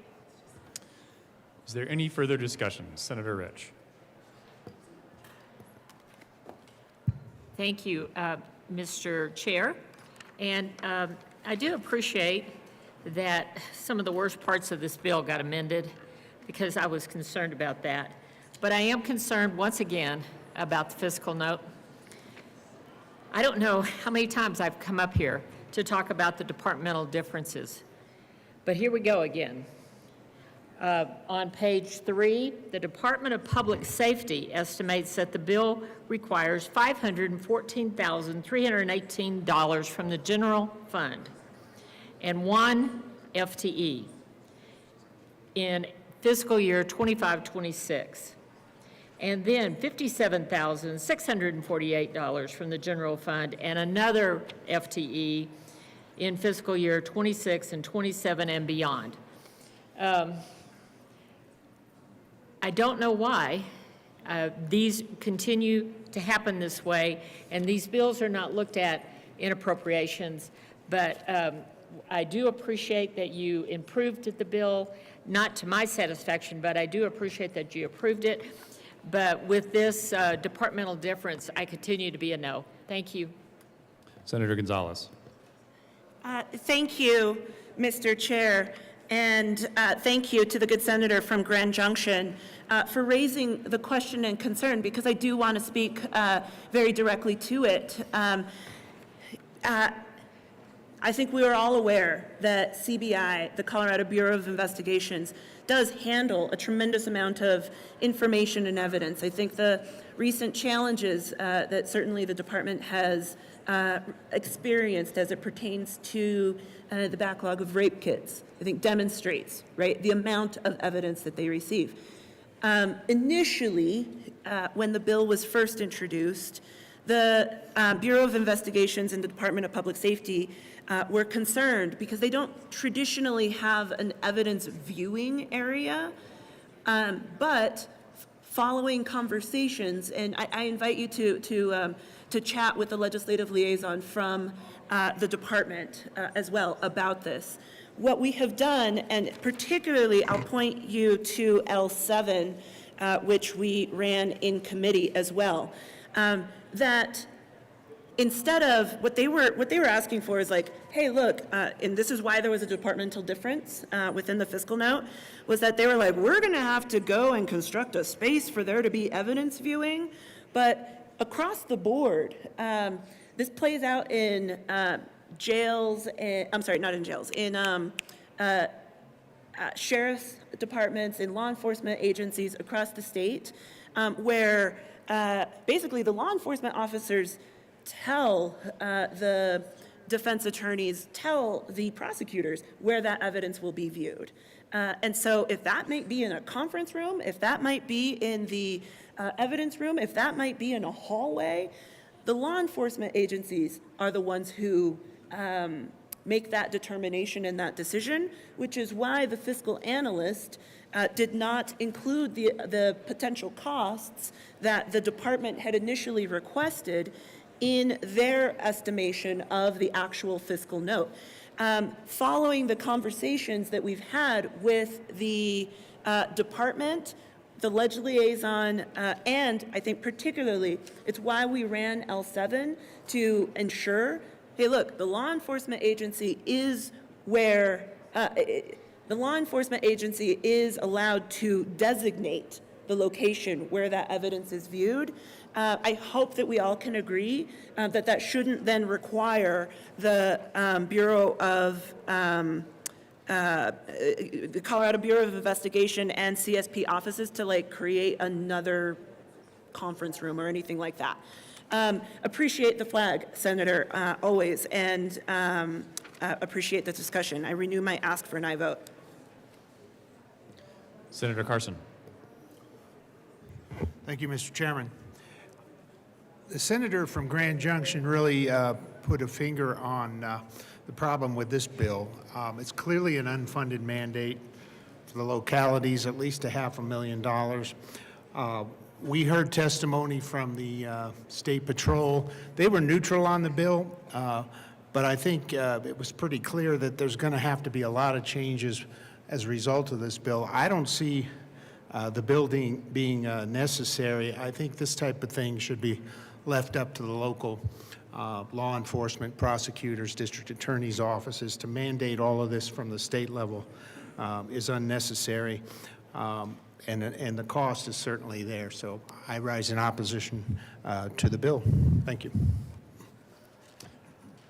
P: Is there any further discussion? Senator Rich.
R: Thank you, Mr. Chair. And I do appreciate that some of the worst parts of this bill got amended because I was concerned about that. But I am concerned once again about the fiscal note. I don't know how many times I've come up here to talk about the departmental differences, but here we go again. On page 3, the Department of Public Safety estimates that the bill requires $514,318 from the general fund and 1 FTE in fiscal year 25-26, and then $57,648 from the general fund and another FTE in fiscal year 26 and 27 and beyond. I don't know why these continue to happen this way, and these bills are not looked at in appropriations, but I do appreciate that you improved the bill, not to my satisfaction, but I do appreciate that you approved it. But with this departmental difference, I continue to be a no. Thank you.
P: Senator Gonzalez.
Q: Thank you, Mr. Chair. And thank you to the good senator from Grand Junction for raising the question and concern, because I do want to speak very directly to it. I think we are all aware that CBI, the Colorado Bureau of Investigations, does handle a tremendous amount of information and evidence. I think the recent challenges that certainly the department has experienced as it pertains to the backlog of rape kits, I think demonstrates, right, the amount of evidence that they receive. Initially, when the bill was first introduced, the Bureau of Investigations and the Department of Public Safety were concerned because they don't traditionally have an evidence viewing area, but following conversations, and I invite you to chat with the legislative liaison from the department as well about this. What we have done, and particularly I'll point you to L7, which we ran in committee as well, that instead of what they were asking for is like, hey, look, and this is why there was a departmental difference within the fiscal note, was that they were like, we're going to have to go and construct a space for there to be evidence viewing, but across the board, this plays out in jails, I'm sorry, not in jails, in sheriff's departments, in law enforcement agencies across the state, where basically the law enforcement officers tell the defense attorneys, tell the prosecutors where that evidence will be viewed. And so if that might be in a conference room, if that might be in the evidence room, if that might be in a hallway, the law enforcement agencies are the ones who make that determination and that decision, which is why the fiscal analyst did not include the potential costs that the department had initially requested in their estimation of the actual fiscal note. Following the conversations that we've had with the department, the ledge liaison, and I think particularly, it's why we ran L7 to ensure, hey, look, the law enforcement agency is where, the law enforcement agency is allowed to designate the location where that evidence is viewed. I hope that we all can agree that that shouldn't then require the Bureau of the Colorado Bureau of Investigation and CSP offices to like create another conference room or anything like that. Appreciate the flag, Senator, always, and appreciate the discussion. I renew my ask for an aye vote.
P: Senator Carson.
S: Thank you, Mr. Chairman. The senator from Grand Junction really put a finger on the problem with this bill. It's clearly an unfunded mandate for the localities, at least $500,000. We heard testimony from the State Patrol. They were neutral on the bill, but I think it was pretty clear that there's going to have to be a lot of changes as a result of this bill. I don't see the bill being necessary. I think this type of thing should be left up to the local law enforcement, prosecutors, district attorneys' offices. To mandate all of this from the state level is unnecessary, and the cost is certainly there. So I rise in opposition to the bill. Thank you.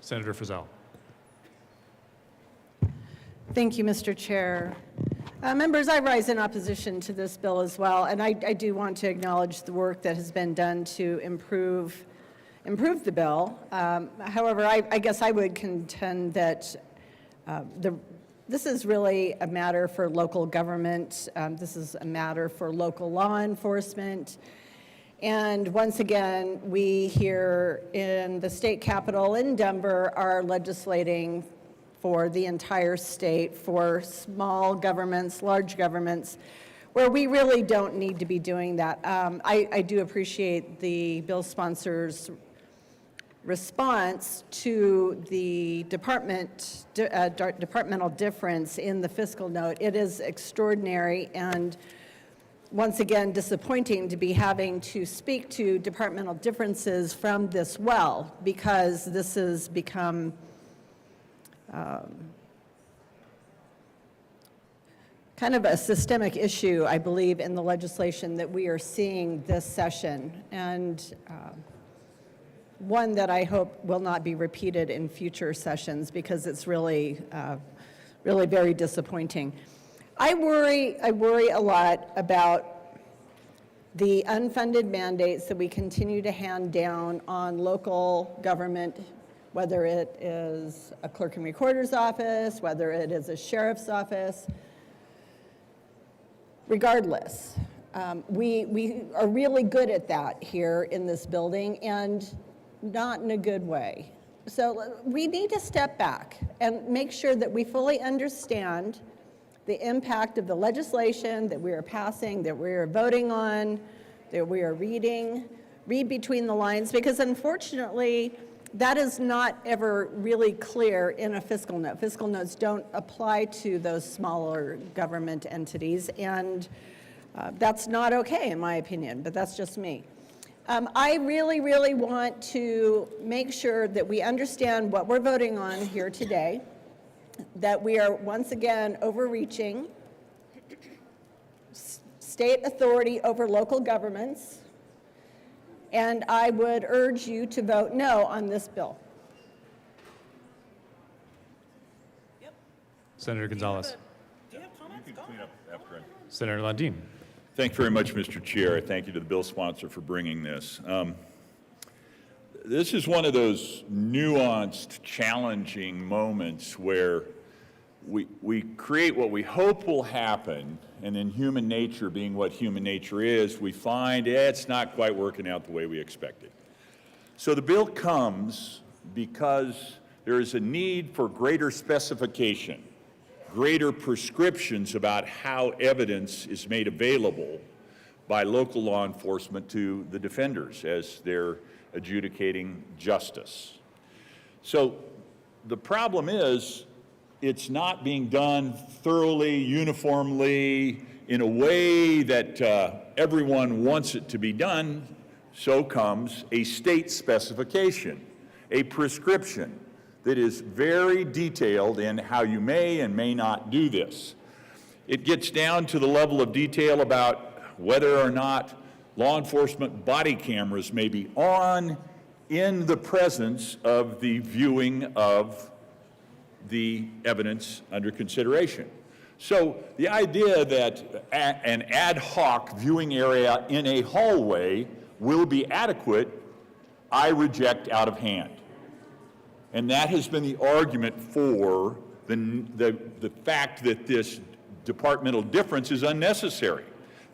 P: Senator Frizzell.
N: Thank you, Mr. Chair. Members, I rise in opposition to this bill as well, and I do want to acknowledge the work that has been done to improve the bill. However, I guess I would contend that this is really a matter for local government. This is a matter for local law enforcement. And once again, we here in the state capitol in Denver are legislating for the entire state, for small governments, large governments, where we really don't need to be doing that. I do appreciate the bill sponsor's response to the departmental difference in the fiscal note. It is extraordinary and once again disappointing to be having to speak to departmental differences from this well, because this has become kind of a systemic issue, I believe, in the legislation that we are seeing this session. And
T: one that I hope will not be repeated in future sessions because it's really, really very disappointing. I worry a lot about the unfunded mandates that we continue to hand down on local government, whether it is a clerk and recorder's office, whether it is a sheriff's office. Regardless, we are really good at that here in this building, and not in a good way. So we need to step back and make sure that we fully understand the impact of the legislation that we are passing, that we are voting on, that we are reading, read between the lines, because unfortunately, that is not ever really clear in a fiscal note. Fiscal notes don't apply to those smaller government entities, and that's not okay in my opinion, but that's just me. I really, really want to make sure that we understand what we're voting on here today, that we are once again overreaching state authority over local governments, and I would urge you to vote no on this bill.
P: Senator Gonzalez.
U: You can clean up after him.
P: Senator Lundin.
U: Thank you very much, Mr. Chair. Thank you to the bill sponsor for bringing this. This is one of those nuanced, challenging moments where we create what we hope will happen, and in human nature being what human nature is, we find it's not quite working out the way we expected. So the bill comes because there is a need for greater specification, greater prescriptions about how evidence is made available by local law enforcement to the defenders as they're adjudicating justice. So the problem is it's not being done thoroughly, uniformly, in a way that everyone wants it to be done. So comes a state specification, a prescription that is very detailed in how you may and may not do this. It gets down to the level of detail about whether or not law enforcement body cameras may be on in the presence of the viewing of the evidence under consideration. So the idea that an ad hoc viewing area in a hallway will be adequate, I reject out of hand. And that has been the argument for the fact that this departmental difference is unnecessary.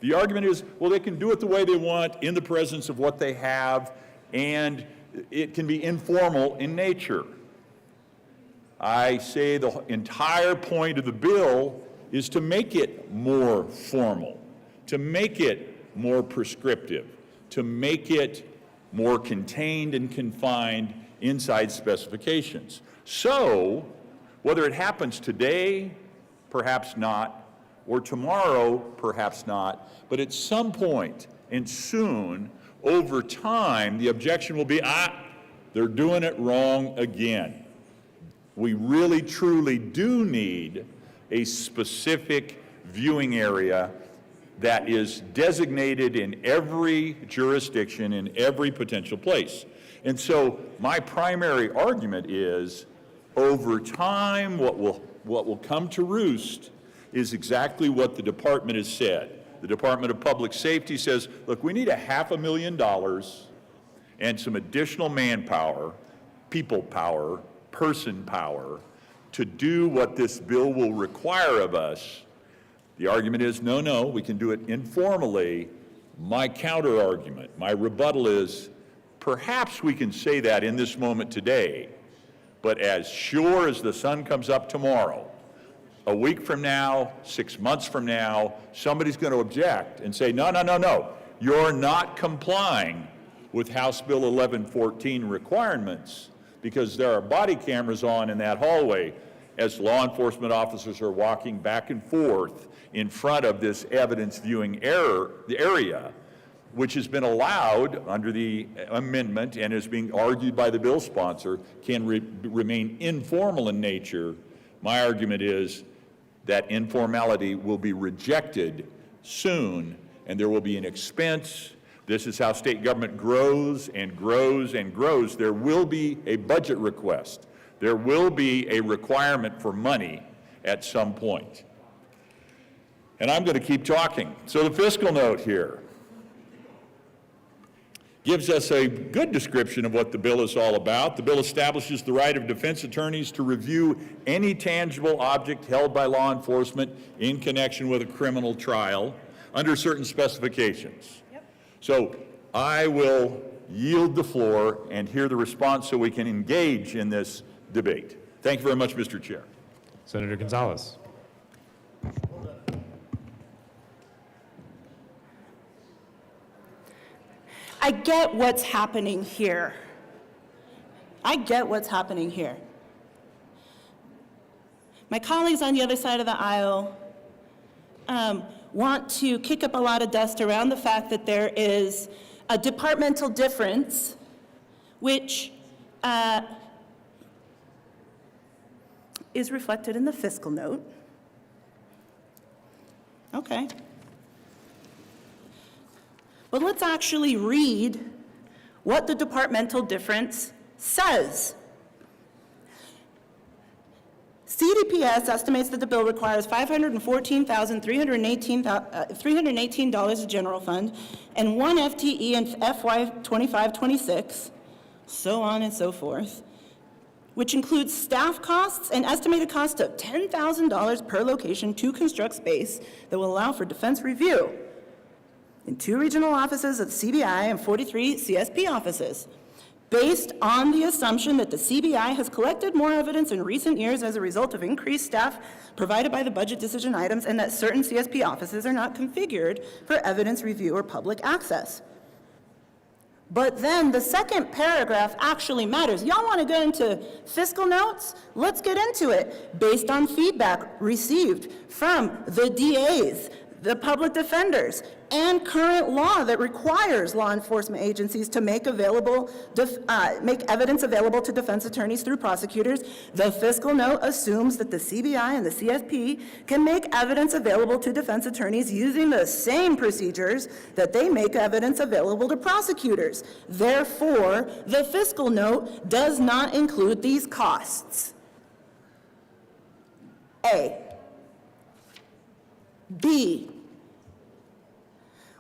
U: The argument is, well, they can do it the way they want in the presence of what they have, and it can be informal in nature. I say the entire point of the bill is to make it more formal, to make it more prescriptive, to make it more contained and confined inside specifications. So, whether it happens today, perhaps not, or tomorrow, perhaps not, but at some point and soon, over time, the objection will be, they're doing it wrong again. We really, truly do need a specific viewing area that is designated in every jurisdiction, in every potential place. And so my primary argument is, over time, what will come to roost is exactly what the department has said. The Department of Public Safety says, look, we need $500,000 and some additional manpower, people power, person power, to do what this bill will require of us. The argument is, no, we can do it informally. My counter argument, my rebuttal is, perhaps we can say that in this moment today, but as sure as the sun comes up tomorrow, a week from now, 6 months from now, somebody's going to object and say, no, you're not complying with House Bill 1114 requirements because there are body cameras on in that hallway as law enforcement officers are walking back and forth in front of this evidence viewing area, which has been allowed under the amendment and is being argued by the bill sponsor, can remain informal in nature. My argument is that informality will be rejected soon, and there will be an expense This is how state government grows and grows and grows. There will be a budget request. There will be a requirement for money at some point. And I'm going to keep talking. So the fiscal note here gives us a good description of what the bill is all about. The bill establishes the right of defense attorneys to review any tangible object held by law enforcement in connection with a criminal trial under certain specifications. So I will yield the floor and hear the response so we can engage in this debate. Thank you very much, Mr. Chair.
P: Senator Gonzalez.
Q: I get what's happening here. I get what's happening here. My colleagues on the other side of the aisle want to kick up a lot of dust around the fact that there is a departmental difference which is reflected in the fiscal note. Okay. But let's actually read what the departmental difference says. CDPS estimates that the bill requires $514,318 of general fund and 1 FTE in FY 25-26, so on and so forth, which includes staff costs and estimated cost of $10,000 per location to construct space that will allow for defense review in 2 regional offices of the CBI and 43 CSP offices, based on the assumption that the CBI has collected more evidence in recent years as a result of increased staff provided by the budget decision items, and that certain CSP offices are not configured for evidence review or public access. But then the second paragraph actually matters. Y'all want to go into fiscal notes? Let's get into it. Based on feedback received from the DAs, the public defenders, and current law that requires law enforcement agencies to make evidence available to defense attorneys through prosecutors, the fiscal note assumes that the CBI and the CSP can make evidence available to defense attorneys using the same procedures that they make evidence available to prosecutors. Therefore, the fiscal note does not include these costs. A. B.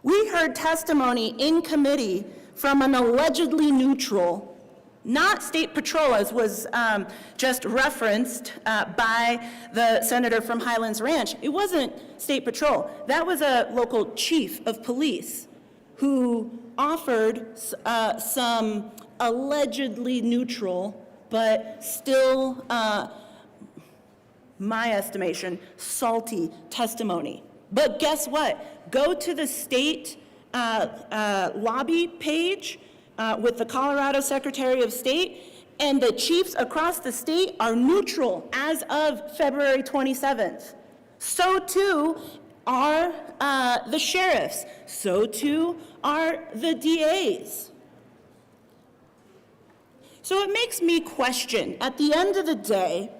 Q: We heard testimony in committee from an allegedly neutral, not State Patrol, as was just referenced by the senator from Highlands Ranch. It wasn't State Patrol. That was a local chief of police who offered some allegedly neutral, but still, my estimation, salty testimony. But guess what? Go to the state lobby page with the Colorado Secretary of State, and the chiefs across the state are neutral as of February 27th. So too are the sheriffs. So too are the DAs. So it makes me question, at the end of the day,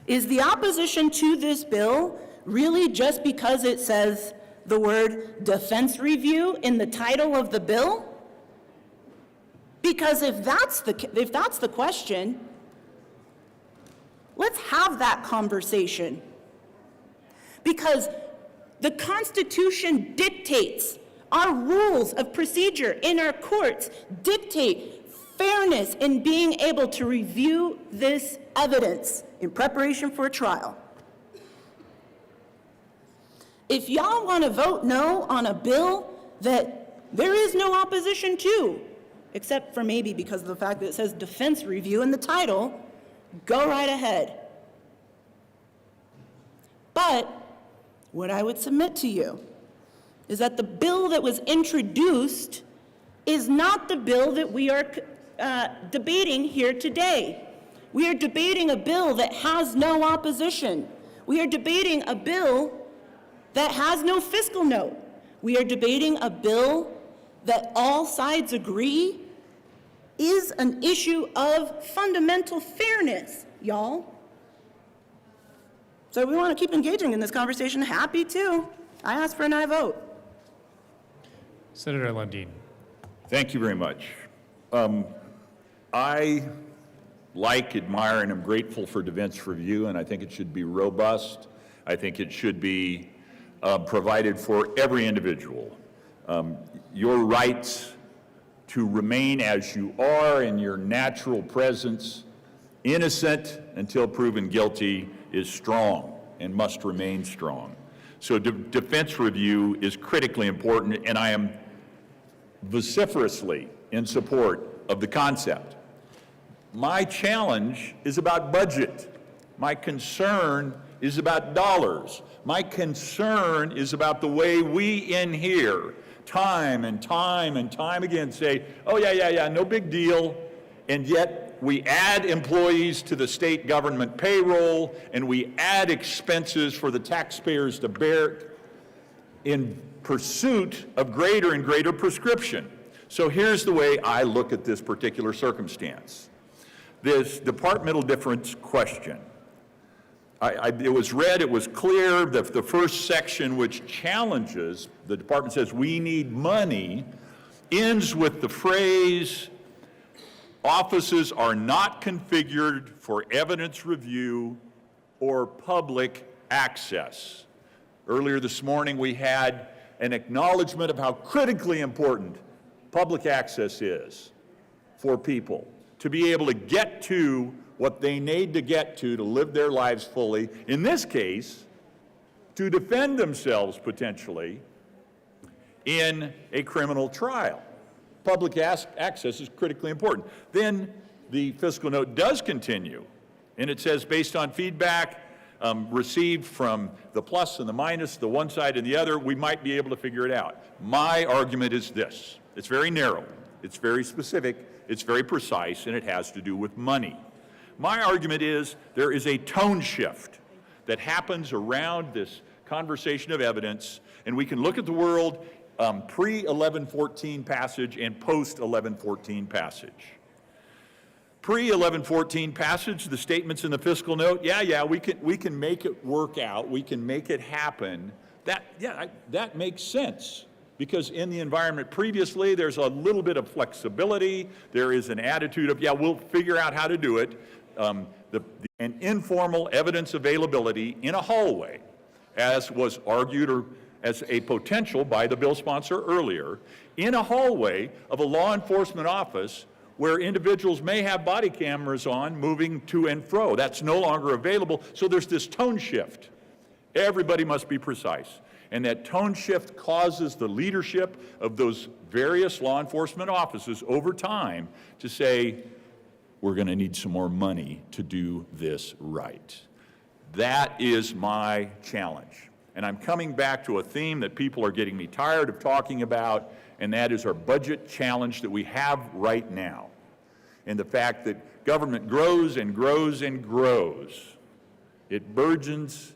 Q: is the opposition to this bill really just because it says the word defense review in the title of the bill? Because if that's the question, let's have that conversation. Because the Constitution dictates, our rules of procedure in our courts dictate fairness in being able to review this evidence in preparation for a trial. If y'all want to vote no on a bill that there is no opposition to, except for maybe because of the fact that it says defense review in the title, go right ahead. But what I would submit to you is that the bill that was introduced is not the bill that we are debating here today. We are debating a bill that has no opposition. We are debating a bill that has no fiscal note. We are debating a bill that all sides agree is an issue of fundamental fairness, y'all. So we want to keep engaging in this conversation. Happy to. I asked for an aye vote.
P: Senator Lundin.
U: Thank you very much. I like, admire, and am grateful for defense review, and I think it should be robust. I think it should be provided for every individual. Your rights to remain as you are in your natural presence, innocent until proven guilty, is strong and must remain strong. So defense review is critically important, and I am vociferously in support of the concept. My challenge is about budget. My concern is about dollars. My concern is about the way we in here, time and time and time again, say, oh yeah, no big deal, and yet we add employees to the state government payroll, and we add expenses for the taxpayers to bear in pursuit of greater and greater prescription. So here's the way I look at this particular circumstance. This departmental difference question. It was read, it was clear that the first section, which challenges, the department says we need money, ends with the phrase, offices are not configured for evidence review or public access. Earlier this morning, we had an acknowledgement of how critically important public access is for people to be able to get to what they need to get to live their lives fully, in this case, to defend themselves potentially in a criminal trial. Public access is critically important. Then the fiscal note does continue, and it says, based on feedback received from the plus and the minus, the one side and the other, we might be able to figure it out. My argument is this. It's very narrow, it's very specific, it's very precise, and it has to do with money. My argument is there is a tone shift that happens around this conversation of evidence, and we can look at the world pre-1114 passage and post-1114 passage. Pre-1114 passage, the statements in the fiscal note, we can make it work out, we can make it happen. That makes sense, because in the environment previously, there's a little bit of flexibility, there is an attitude of, we'll figure out how to do it. An informal evidence availability in a hallway, as was argued or as a potential by the bill sponsor earlier, in a hallway of a law enforcement office where individuals may have body cameras on moving to and fro. That's no longer available, so there's this tone shift. Everybody must be precise. And that tone shift causes the leadership of those various law enforcement offices over time to say, we're going to need some more money to do this right. That is my challenge. And I'm coming back to a theme that people are getting me tired of talking about, and that is our budget challenge that we have right now. And the fact that government grows and grows and grows. It burgeons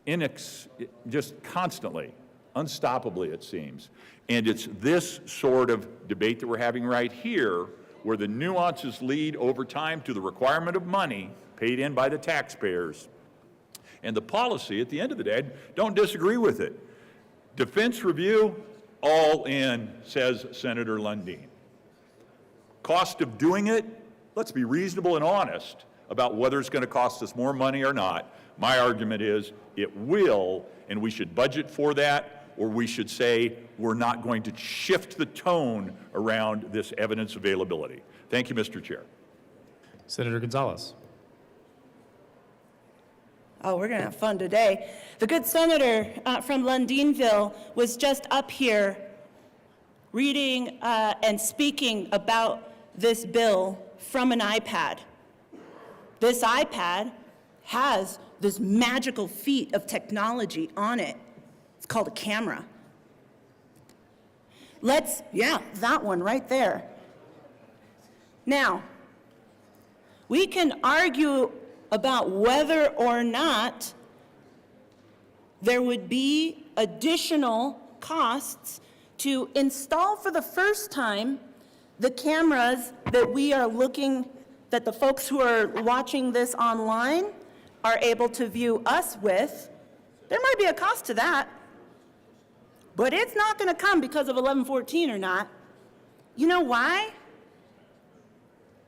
U: just constantly, unstoppably it seems. And it's this sort of debate that we're having right here, where the nuances lead over time to the requirement of money paid in by the taxpayers. And the policy, at the end of the day, don't disagree with it. Defense review, all in, says Senator Lundin. Cost of doing it, let's be reasonable and honest about whether it's going to cost us more money or not. My argument is it will, and we should budget for that, or we should say we're not going to shift the tone around this evidence availability. Thank you, Mr. Chair.
P: Senator Gonzalez.
C: Oh, we're going to have fun today. The good senator from Lundinville was just up here reading and speaking about this bill from an iPad. This iPad has this magical feat of technology on it. It's called a camera. That one right there. Now, we can argue about whether or not there would be additional costs to install for the first time the cameras that we are looking, that the folks who are watching this online are able to view us with. There might be a cost to that. But it's not going to come because of 1114 or not. You know why?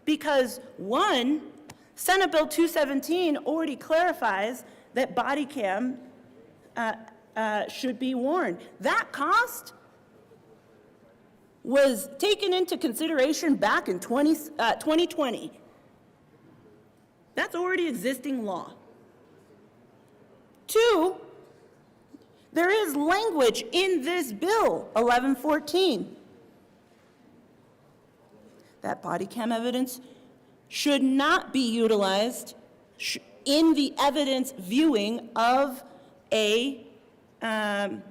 C: Because one, Senate Bill 217 already clarifies that body cam should be worn. That cost was taken into consideration back in 2020. That's already existing law. Two, there is language in this bill, 1114, that body cam evidence should not be utilized in the evidence viewing of in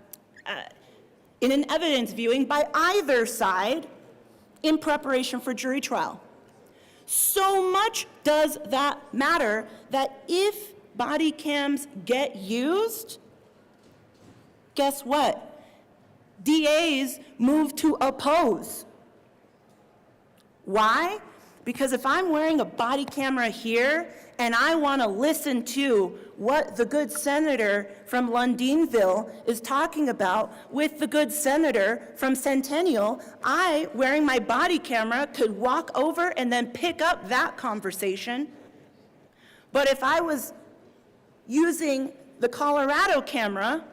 C: an evidence viewing by either side in preparation for jury trial. So much does that matter that if body cams get used, guess what? DAs move to oppose. Why? Because if I'm wearing a body camera here and I want to listen to what the good senator from Lundeenville is talking about with the good senator from Centennial, I, wearing my body camera, could walk over and then pick up that conversation. But if I was using the Colorado camera,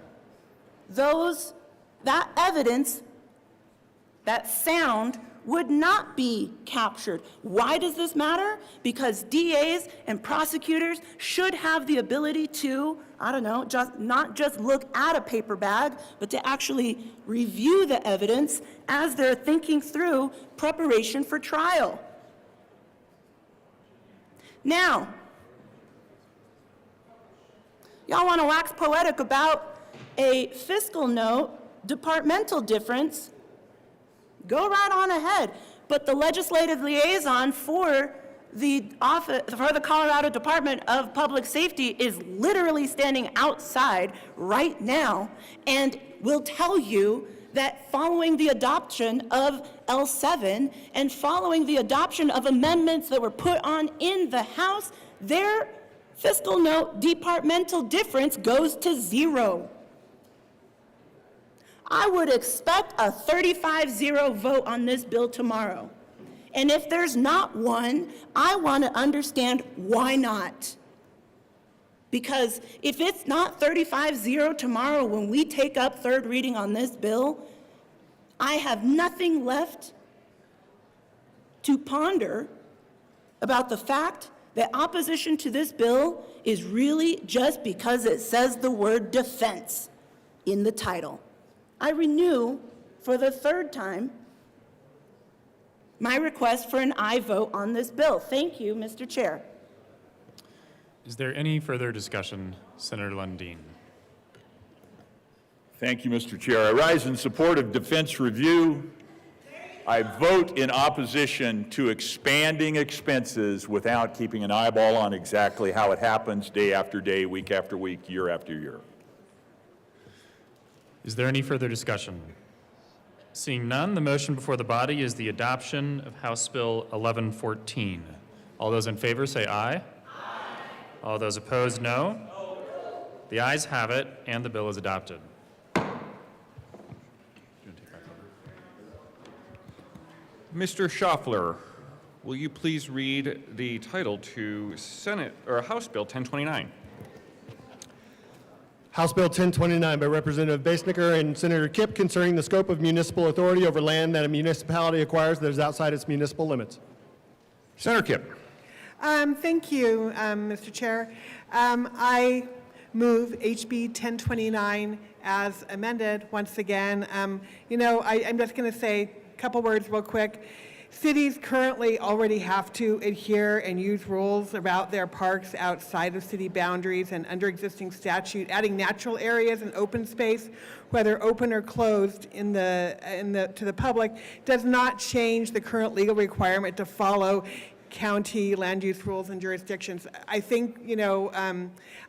C: that evidence, that sound, would not be captured. Why does this matter? Because DAs and prosecutors should have the ability to, I don't know, not just look at a paper bag, but to actually review the evidence as they're thinking through preparation for trial. Now, y'all want to wax poetic about a fiscal note, departmental difference, go right on ahead. But the legislative liaison for the Colorado Department of Public Safety is literally standing outside right now and will tell you that following the adoption of L7 and following the adoption of amendments that were put on in the House, their fiscal note departmental difference goes to 0. I would expect a 35-0 vote on this bill tomorrow. And if there's not one, I want to understand why not. Because if it's not 35-0 tomorrow when we take up third reading on this bill, I have nothing left to ponder about the fact that opposition to this bill is really just because it says the word defense in the title. I renew for the third time my request for an aye vote on this bill. Thank you, Mr. Chair.
P: Is there any further discussion? Senator Lundeen.
U: Thank you, Mr. Chair. I rise in support of defense review. I vote in opposition to expanding expenses without keeping an eyeball on exactly how it happens day after day, week after week, year after year.
P: Is there any further discussion? Seeing none, the motion before the body is the adoption of House Bill 1114. All those in favor say aye. Aye. All those opposed, no. No. The ayes have it, and the bill is adopted.
O: Mr. Schaffler, will you please read the title to House Bill 1029?
B: House Bill 1029 by Representative Basnicker and Senator Kipp concerning the scope of municipal authority over land that a municipality acquires that is outside its municipal limits.
O: Senator Kipp.
D: Thank you, Mr. Chair. I move HB 1029 as amended once again. I'm just going to say a couple words real quick. Cities currently already have to adhere and use rules about their parks outside of city boundaries, and under existing statute, adding natural areas and open space, whether open or closed to the public, does not change the current legal requirement to follow county land use rules and jurisdictions. I think,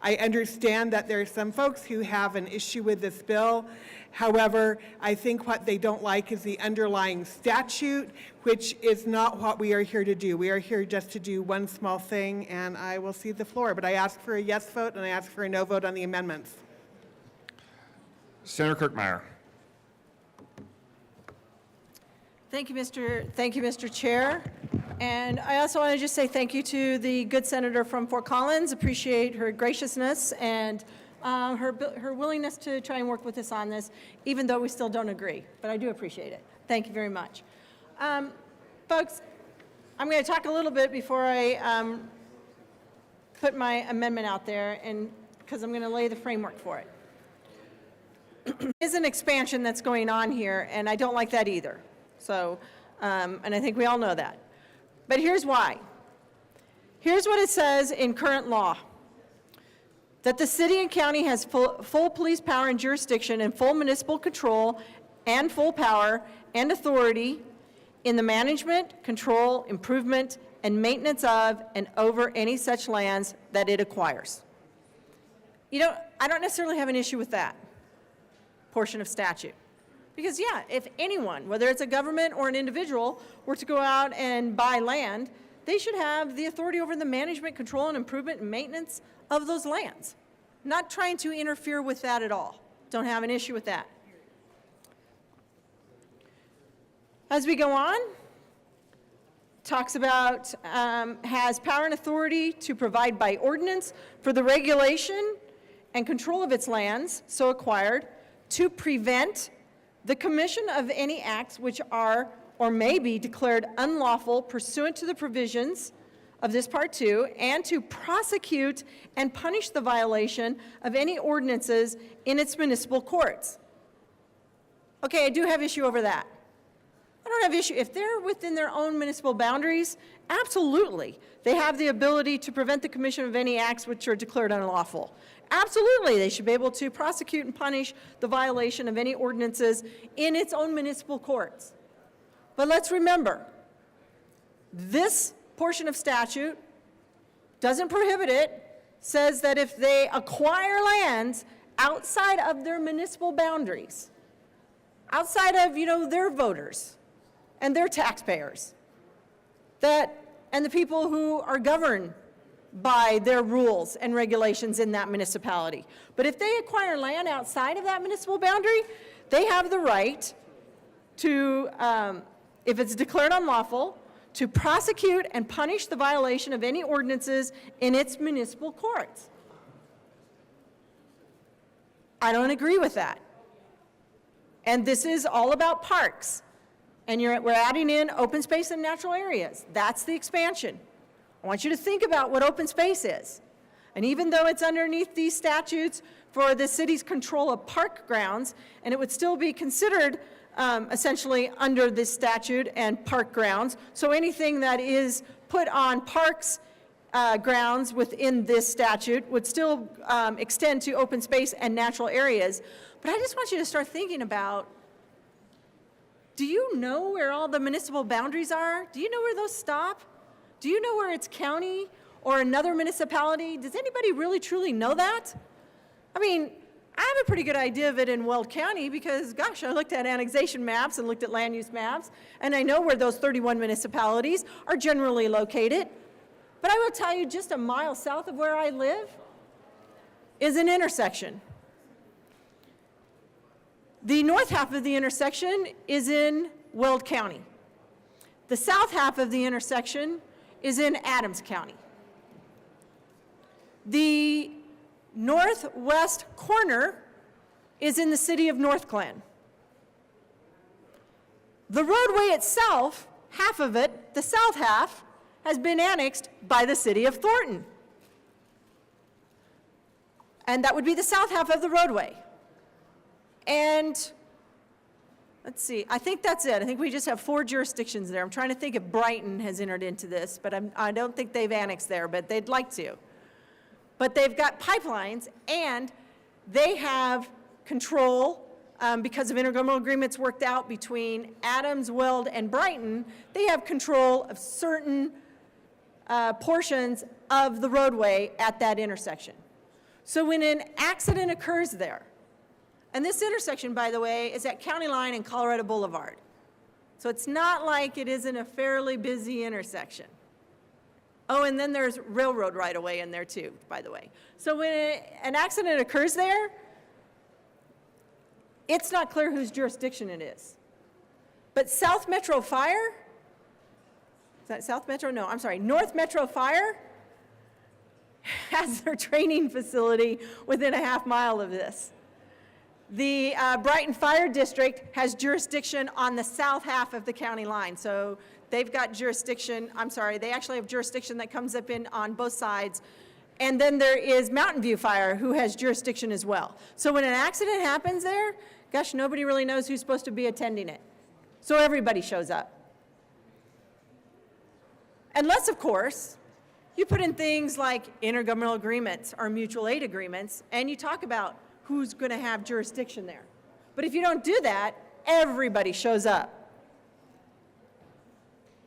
D: I understand that there are some folks who have an issue with this bill. However, I think what they don't like is the underlying statute, which is not what we are here to do. We are here just to do one small thing, and I will cede the floor. But I ask for a yes vote, and I ask for a no vote on the amendments.
O: Senator Kirkmeyer.
T: Thank you, Mr. Chair. And I also want to just say thank you to the good senator from Fort Collins. Appreciate her graciousness and her willingness to try and work with us on this, even though we still don't agree. But I do appreciate it. Thank you very much. Folks, I'm going to talk a little bit before I put my amendment out there, and because I'm going to lay the framework for it. There is an expansion that's going on here, and I don't like that either. So, and I think we all know that. But here's why. Here's what it says in current law. That the city and county has full police power and jurisdiction and full municipal control and full power and authority in the management, control, improvement, and maintenance of and over any such lands that it acquires. You know, I don't necessarily have an issue with that portion of statute. Because yeah, if anyone, whether it's a government or an individual, were to go out and buy land, they should have the authority over the management, control, and improvement and maintenance of those lands. Not trying to interfere with that at all. Don't have an issue with that. As we go on, talks about has power and authority to provide by ordinance for the regulation and control of its lands so acquired, to prevent the commission of any acts which are or may be declared unlawful pursuant to the provisions of this Part 2, and to prosecute and punish the violation of any ordinances in its municipal courts. Okay, I do have issue over that. I don't have issue. If they're within their own municipal boundaries, absolutely. They have the ability to prevent the commission of any acts which are declared unlawful. Absolutely, they should be able to prosecute and punish the violation of any ordinances in its own municipal courts. But let's remember, this portion of statute doesn't prohibit it, says that if they acquire lands outside of their municipal boundaries, outside of, their voters and their taxpayers, and the people who are governed by their rules and regulations in that municipality. But if they acquire land outside of that municipal boundary, they have the right to, if it's declared unlawful, to prosecute and punish the violation of any ordinances in its municipal courts. I don't agree with that. And this is all about parks. And we're adding in open space and natural areas. That's the expansion. I want you to think about what open space is. And even though it's underneath these statutes for the city's control of park grounds, and it would still be considered essentially under this statute and park grounds, so anything that is put on parks grounds within this statute would still extend to open space and natural areas. But I just want you to start thinking about, do you know where all the municipal boundaries are? Do you know where those stop? Do you know where it's county or another municipality? Does anybody really truly know that? I mean, I have a pretty good idea of it in Weld County because, gosh, I looked at annexation maps and looked at land use maps, and I know where those 31 municipalities are generally located. But I will tell you, just a mile south of where I live is an intersection. The north half of the intersection is in Weld County. The south half of the intersection is in Adams County. The northwest corner is in the city of North Glen. The roadway itself, half of it, the south half, has been annexed by the city of Thornton. And that would be the south half of the roadway. And let's see, I think that's it. I think we just have 4 jurisdictions there. I'm trying to think if Brighton has entered into this, but I don't think they've annexed there, but they'd like to. But they've got pipelines, and they have control, because of intergovernmental agreements worked out between Adams, Weld, and Brighton, they have control of certain portions of the roadway at that intersection. So when an accident occurs there, and this intersection, by the way, is at County Line and Colorado Boulevard. So it's not like it isn't a fairly busy intersection. Oh, and then there's railroad right-of-way in there too, by the way. So when an accident occurs there, it's not clear whose jurisdiction it is.
F: But South Metro Fire, is that South Metro? No, I'm sorry, North Metro Fire has their training facility within a half mile of this. The Brighton Fire District has jurisdiction on the south half of the county line. So they've got jurisdiction, I'm sorry, they actually have jurisdiction that comes up in on both sides. And then there is Mountain View Fire, who has jurisdiction as well. So when an accident happens there, gosh, nobody really knows who's supposed to be attending it. So everybody shows up. Unless, of course, you put in things like intergovernmental agreements or mutual aid agreements, and you talk about who's going to have jurisdiction there. But if you don't do that, everybody shows up.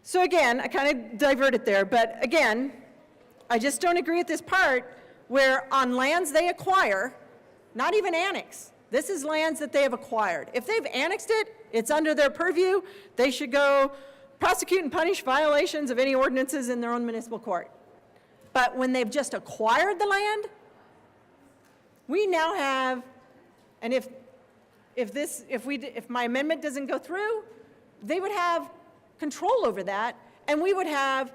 F: So again, I kind of diverted there, but again, I just don't agree with this part where on lands they acquire, not even annex. This is lands that they have acquired. If they've annexed it, it's under their purview. They should go prosecute and punish violations of any ordinances in their own municipal court. But when they've just acquired the land, we now have, and if my amendment doesn't go through, they would have control over that, and we would have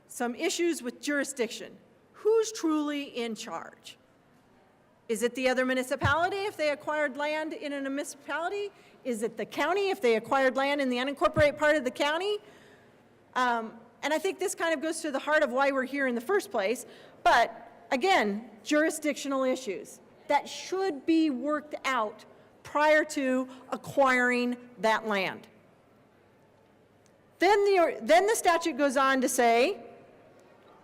F: some issues with jurisdiction. Who's truly in charge? Is it the other municipality if they acquired land in a municipality? Is it the county if they acquired land in the unincorporated part of the county? And I think this kind of goes to the heart of why we're here in the first place. But again, jurisdictional issues that should be worked out prior to acquiring that land. Then the statute goes on to say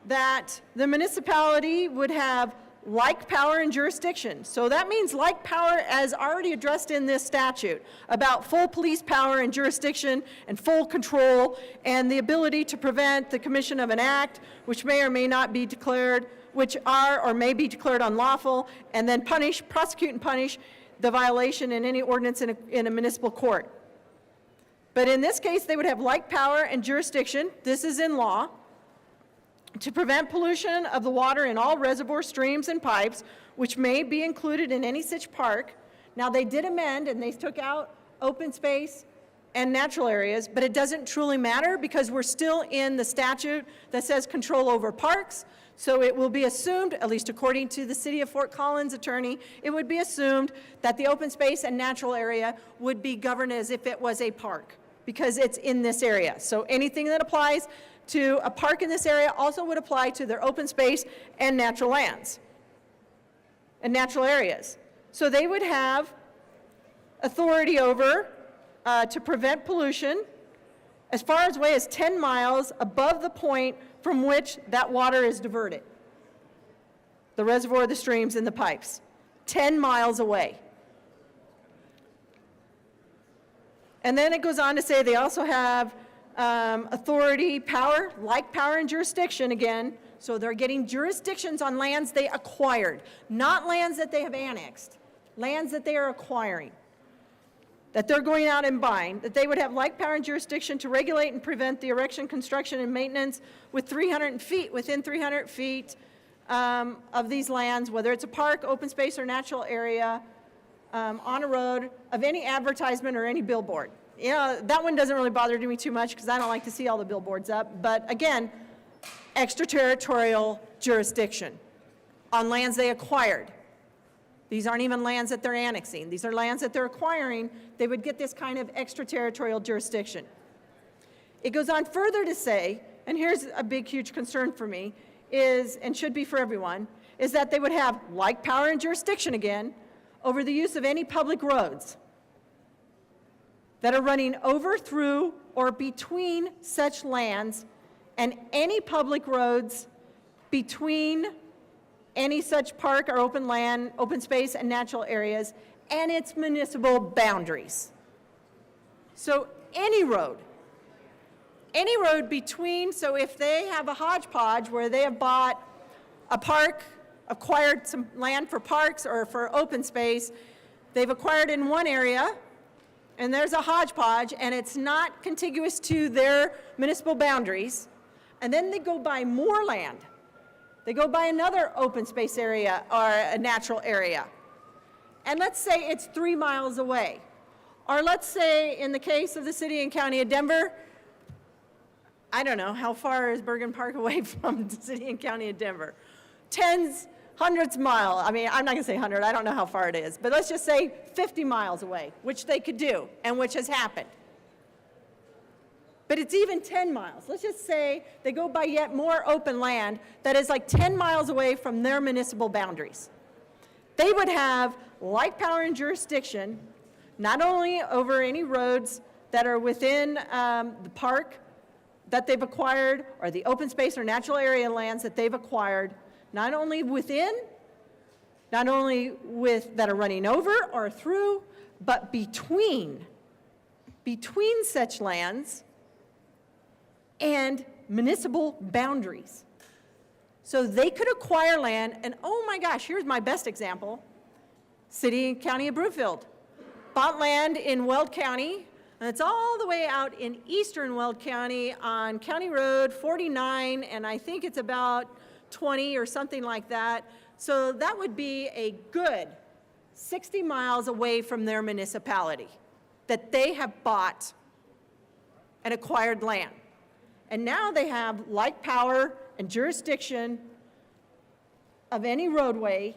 F: that the municipality would have like power and jurisdiction. So that means like power as already addressed in this statute about full police power and jurisdiction and full control and the ability to prevent the commission of an act which may or may not be declared, which are or may be declared unlawful, and then prosecute and punish the violation in any ordinance in a municipal court. But in this case, they would have like power and jurisdiction, this is in law, to prevent pollution of the water in all reservoirs, streams, and pipes, which may be included in any such park. Now, they did amend, and they took out open space and natural areas, but it doesn't truly matter because we're still in the statute that says control over parks. So it will be assumed, at least according to the City of Fort Collins attorney, it would be assumed that the open space and natural area would be governed as if it was a park because it's in this area. So anything that applies to a park in this area also would apply to their open space and natural lands and natural areas. So they would have authority over to prevent pollution as far away as 10 miles above the point from which that water is diverted. The reservoir, the streams, and the pipes. 10 miles away. And then it goes on to say they also have authority, power, like power and jurisdiction again. So they're getting jurisdictions on lands they acquired, not lands that they have annexed, lands that they are acquiring, that they're going out and buying, that they would have like power and jurisdiction to regulate and prevent the erection, construction, and maintenance within 300 feet of these lands, whether it's a park, open space, or natural area, on a road, of any advertisement or any billboard. You know, that one doesn't really bother me too much because I don't like to see all the billboards up. But again, extraterritorial jurisdiction on lands they acquired. These aren't even lands that they're annexing. These are lands that they're acquiring. They would get this kind of extraterritorial jurisdiction. It goes on further to say, and here's a big, huge concern for me, is, and should be for everyone, is that they would have like power and jurisdiction again over the use of any public roads that are running over, through, or between such lands, and any public roads between any such park or open land, open space, and natural areas, and its municipal boundaries. So any road between, so if they have a hodgepodge where they have bought a park, acquired some land for parks or for open space, they've acquired in one area, and there's a hodgepodge, and it's not contiguous to their municipal boundaries, and then they go buy more land. They go buy another open space area or a natural area. And let's say it's 3 miles away. Or let's say, in the case of the city and county of Denver, I don't know, how far is Bergen Park away from the city and county of Denver? Tens, hundreds of miles. I mean, I'm not going to say 100. I don't know how far it is. But let's just say 50 miles away, which they could do and which has happened. But it's even 10 miles. Let's just say they go by yet more open land that is like 10 miles away from their municipal boundaries. They would have like power and jurisdiction, not only over any roads that are within the park that they've acquired, or the open space or natural area lands that they've acquired, not only within, not only with that are running over or through, but between such lands and municipal boundaries. So they could acquire land, and oh my gosh, here's my best example. City and County of Broomfield bought land in Weld County, and it's all the way out in eastern Weld County on County Road 49, and I think it's about 20 or something like that. So that would be a good 60 miles away from their municipality that they have bought and acquired land. And now they have like power and jurisdiction of any roadway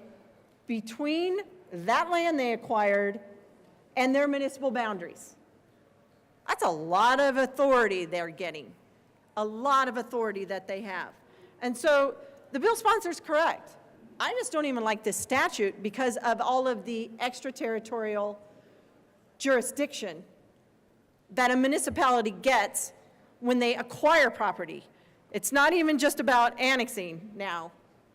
F: between that land they acquired and their municipal boundaries. That's a lot of authority they're getting, a lot of authority that they have. And so the bill sponsor is correct. I just don't even like this statute because of all of the extraterritorial jurisdiction that a municipality gets when they acquire property. It's not even just about annexing now.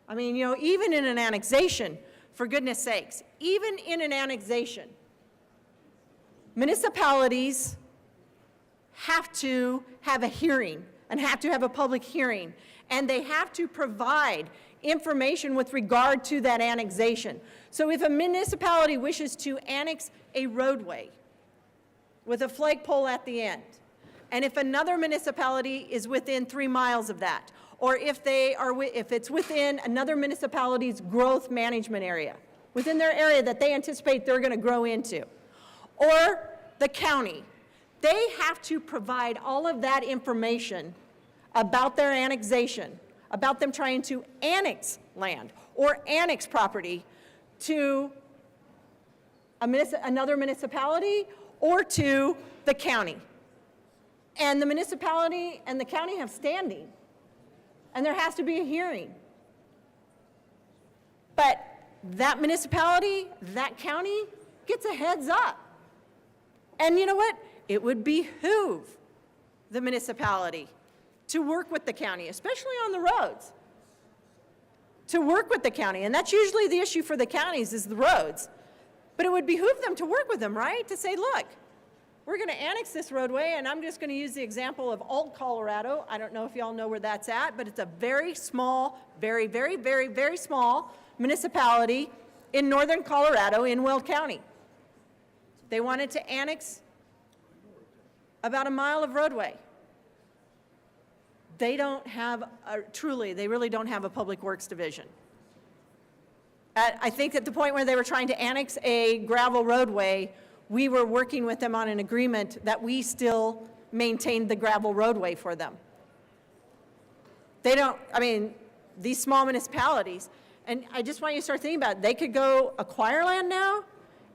F: I mean, you know, even in an annexation, for goodness sakes, even in an annexation, municipalities have to have a hearing and have to have a public hearing, and they have to provide information with regard to that annexation. So if a municipality wishes to annex a roadway with a flagpole at the end, and if another municipality is within 3 miles of that, or if it's within another municipality's growth management area, within their area that they anticipate they're going to grow into, or the county, they have to provide all of that information about their annexation, about them trying to annex land or annex property to another municipality or to the county. And the municipality and the county have standing, and there has to be a hearing. But that municipality, that county, gets a heads up. And you know what? It would behoove the municipality to work with the county, especially on the roads, to work with the county. And that's usually the issue for the counties is the roads. But it would behoove them to work with them, right? To say, look, we're going to annex this roadway, and I'm just going to use the example of Alt Colorado. I don't know if y'all know where that's at, but it's a very small, very, very, very, very small municipality in northern Colorado in Weld County. They wanted to annex about a mile of roadway. They don't have, they really don't have a public works division. I think at the point where they were trying to annex a gravel roadway, we were working with them on an agreement that we still maintained the gravel roadway for them. They don't, I mean, these small municipalities, and I just want you to start thinking about it, they could go acquire land now,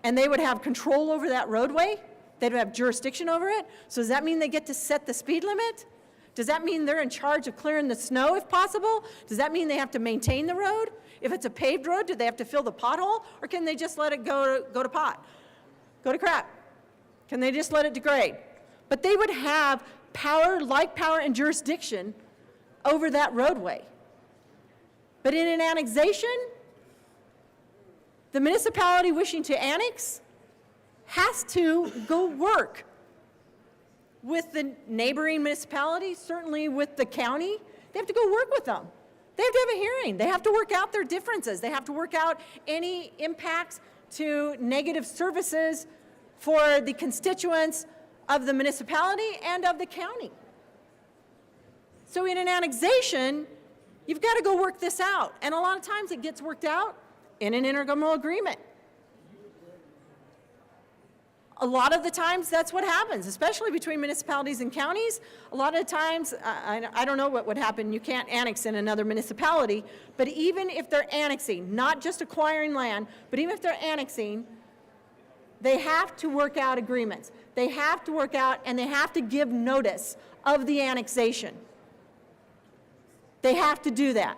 F: and they would have control over that roadway. They'd have jurisdiction over it. So does that mean they get to set the speed limit? Does that mean they're in charge of clearing the snow if possible? Does that mean they have to maintain the road? If it's a paved road, do they have to fill the pothole? Or can they just let it go to pot? Go to crap? Can they just let it degrade? But they would have power, like power and jurisdiction over that roadway. But in an annexation, the municipality wishing to annex has to go work with the neighboring municipalities, certainly with the county. They have to go work with them. They have to have a hearing. They have to work out their differences. They have to work out any impacts to negative services for the constituents of the municipality and of the county. So in an annexation, you've got to go work this out. And a lot of times it gets worked out in an intergovernmental agreement. A lot of the times, that's what happens, especially between municipalities and counties. A lot of the times, I don't know what would happen. You can't annex in another municipality. But even if they're annexing, not just acquiring land, but even if they're annexing, they have to work out agreements. They have to work out, and they have to give notice of the annexation. They have to do that.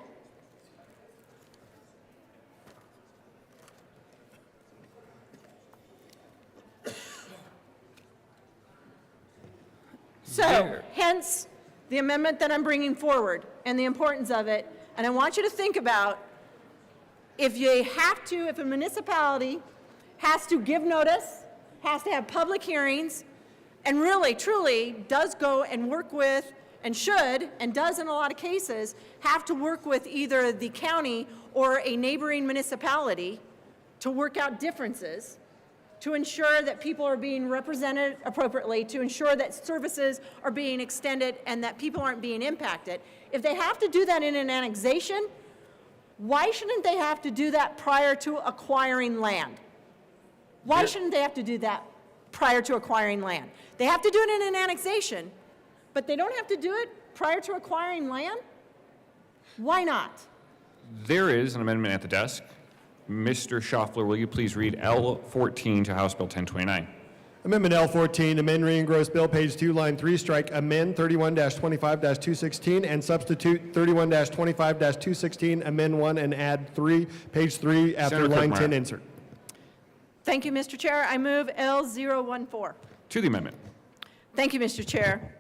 F: So, hence, the amendment that I'm bringing forward and the importance of it. And I want you to think about if a municipality has to give notice, has to have public hearings, and really, truly does go and work with, and should, and does in a lot of cases, have to work with either the county or a neighboring municipality to work out differences, to ensure that people are being represented appropriately, to ensure that services are being extended and that people aren't being impacted. If they have to do that in an annexation, why shouldn't they have to do that prior to acquiring land? Why shouldn't they have to do that prior to acquiring land? They have to do it in an annexation, but they don't have to do it prior to acquiring land? Why not?
O: There is an amendment at the desk. Mr. Schaffler, will you please read L14 to House Bill 1029?
B: Amendment L14, amend re-engross bill, page 2, line 3, strike amend 31-25-216 and substitute 31-25-216, amend 1 and add 3, page 3, after
O: Senator
B: line
O: Cookmeyer.
B: 10 insert.
F: Thank you, Mr. Chair. I move L014.
O: To the amendment.
F: Thank you, Mr. Chair.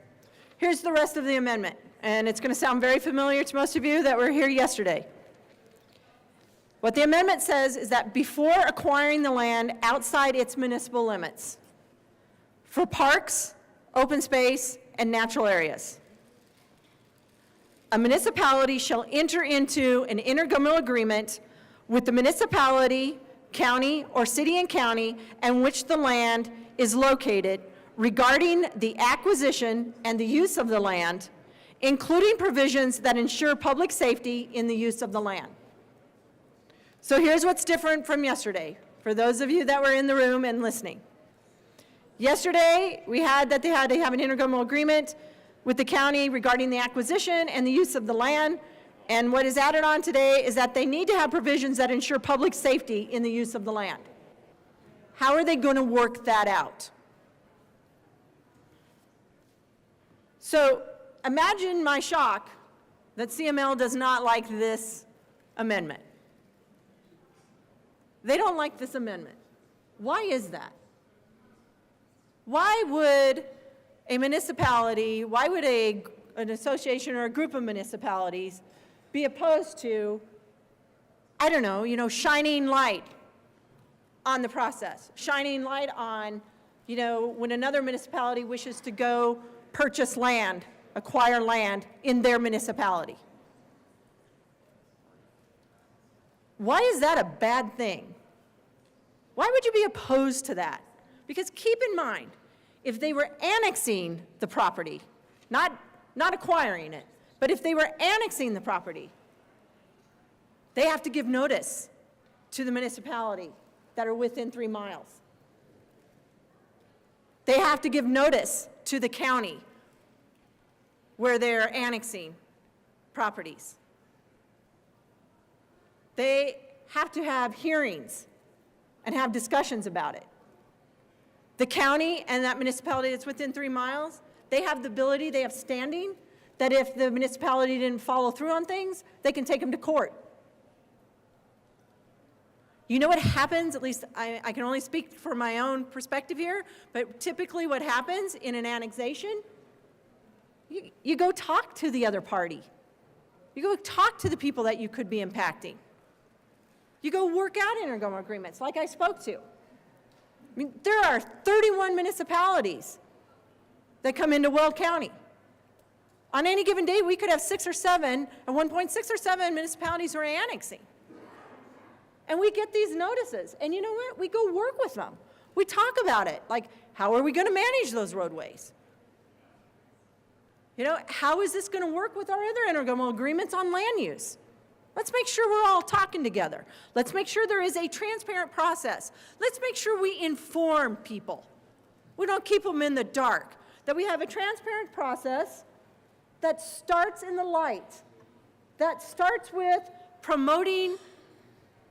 F: Here's the rest of the amendment, and it's going to sound very familiar to most of you that were here yesterday. What the amendment says is that before acquiring the land outside its municipal limits, for parks, open space, and natural areas, a municipality shall enter into an intergovernmental agreement with the municipality, county, or city and county in which the land is located regarding the acquisition and the use of the land, including provisions that ensure public safety in the use of the land. So here's what's different from yesterday, for those of you that were in the room and listening. Yesterday, we had that they had to have an intergovernmental agreement with the county regarding the acquisition and the use of the land. And what is added on today is that they need to have provisions that ensure public safety in the use of the land. How are they going to work that out? So imagine my shock that CML does not like this amendment. They don't like this amendment. Why is that? Why would a municipality, why would an association or a group of municipalities be opposed to, I don't know, shining light on the process, shining light on, when another municipality wishes to go purchase land, acquire land in their municipality? Why is that a bad thing? Why would you be opposed to that? Because keep in mind, if they were annexing the property, not acquiring it, but if they were annexing the property, they have to give notice to the municipality that are within 3 miles. They have to give notice to the county where they're annexing properties. They have to have hearings and have discussions about it. The county and that municipality that's within 3 miles, they have the ability, they have standing, that if the municipality didn't follow through on things, they can take them to court. You know what happens, at least I can only speak from my own perspective here, but typically what happens in an annexation, you go talk to the other party. You go talk to the people that you could be impacting. You go work out intergovernmental agreements like I spoke to. I mean, there are 31 municipalities that come into Weld County. On any given day, we could have 6 or 7, at one point 6 or 7 municipalities who are annexing. And we get these notices, and you know what? We go work with them. We talk about it, like how are we going to manage those roadways? How is this going to work with our other intergovernmental agreements on land use? Let's make sure we're all talking together. Let's make sure there is a transparent process. Let's make sure we inform people We don't keep them in the dark. That we have a transparent process that starts in the light, that starts with promoting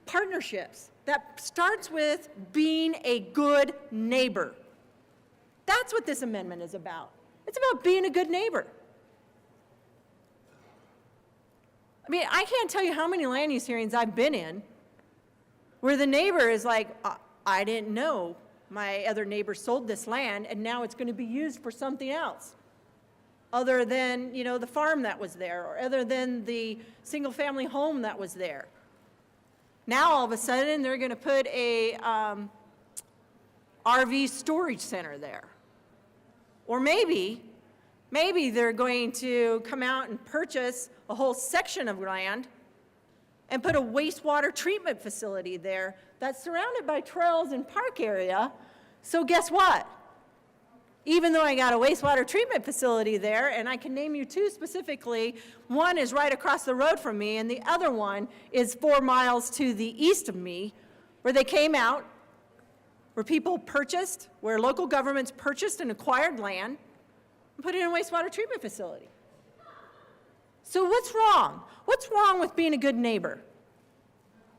F: partnerships, that starts with being a good neighbor. That's what this amendment is about. It's about being a good neighbor. I mean, I can't tell you how many land use hearings I've been in where the neighbor is like, I didn't know my other neighbor sold this land and now it's going to be used for something else other than, you know, the farm that was there or other than the single family home that was there. Now all of a sudden they're going to put a RV storage center there. Or maybe they're going to come out and purchase a whole section of land and put a wastewater treatment facility there that's surrounded by trails and park area. So guess what? Even though I got a wastewater treatment facility there, and I can name you two specifically, one is right across the road from me, and the other one is 4 miles to the east of me, where they came out, where people purchased, where local governments purchased and acquired land and put it in a wastewater treatment facility. So what's wrong? What's wrong with being a good neighbor?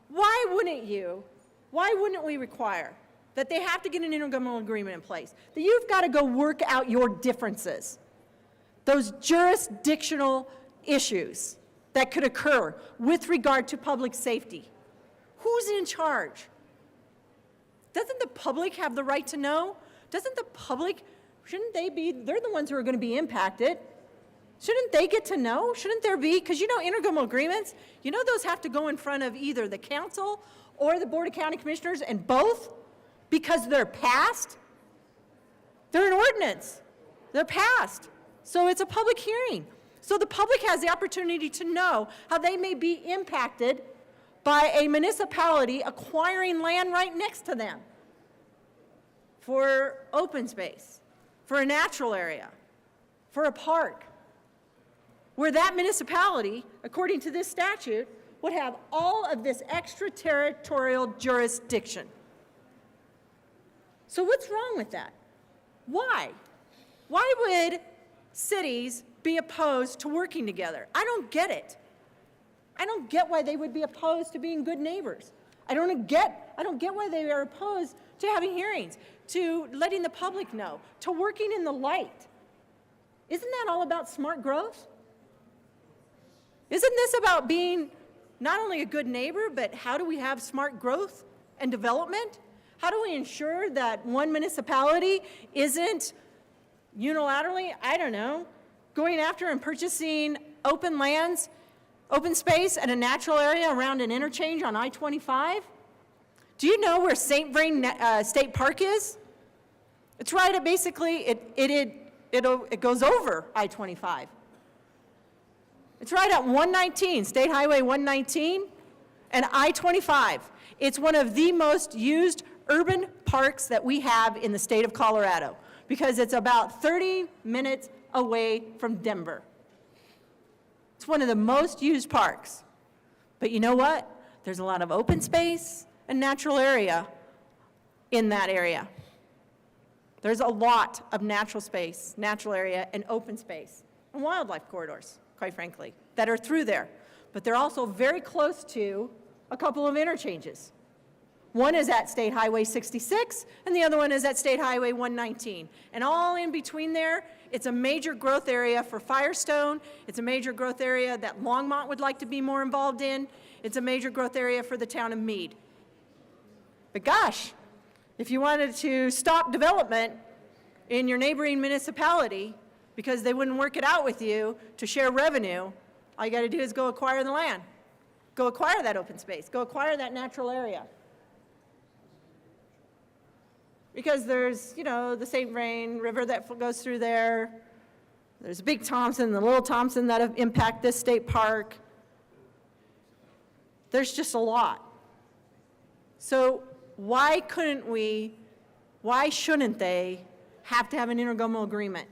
F: Why wouldn't we require that they have to get an intergovernmental agreement in place, that you've got to go work out your differences, those jurisdictional issues that could occur with regard to public safety? Who's in charge? Doesn't the public have the right to know? Doesn't the public, shouldn't they be, they're the ones who are going to be impacted. Shouldn't they get to know? Shouldn't there be, because you know intergovernmental agreements, you know those have to go in front of either the council or the Board of County Commissioners, and both, because they're passed. They're an ordinance. They're passed. So it's a public hearing. So the public has the opportunity to know how they may be impacted by a municipality acquiring land right next to them for open space, for a natural area, for a park, where that municipality, according to this statute, would have all of this extraterritorial jurisdiction. So what's wrong with that? Why? Why would cities be opposed to working together? I don't get it. I don't get why they would be opposed to being good neighbors. I don't get why they are opposed to having hearings, to letting the public know, to working in the light. Isn't that all about smart growth? Isn't this about being not only a good neighbor, but how do we have smart growth and development? How do we ensure that one municipality isn't unilaterally, I don't know, going after and purchasing open lands, open space at a natural area around an interchange on I-25? Do you know where St. Vrain State Park is? It's right at basically, it goes over I-25. It's right at 119, State Highway 119 and I-25. It's one of the most used urban parks that we have in the state of Colorado because it's about 30 minutes away from Denver. It's one of the most used parks. But you know what? There's a lot of open space and natural area in that area. There's a lot of natural space, natural area, and open space, and wildlife corridors, quite frankly, that are through there. But they're also very close to a couple of interchanges. One is at State Highway 66, and the other one is at State Highway 119. And all in between there, it's a major growth area for Firestone. It's a major growth area that Longmont would like to be more involved in. It's a major growth area for the town of Meade. But gosh, if you wanted to stop development in your neighboring municipality because they wouldn't work it out with you to share revenue, all you got to do is go acquire the land. Go acquire that open space. Go acquire that natural area. Because there's, you know, the St. Vrain River that goes through there. There's Big Thompson, the Little Thompson that impact this state park. There's just a lot. So why shouldn't they have to have an intergovernmental agreement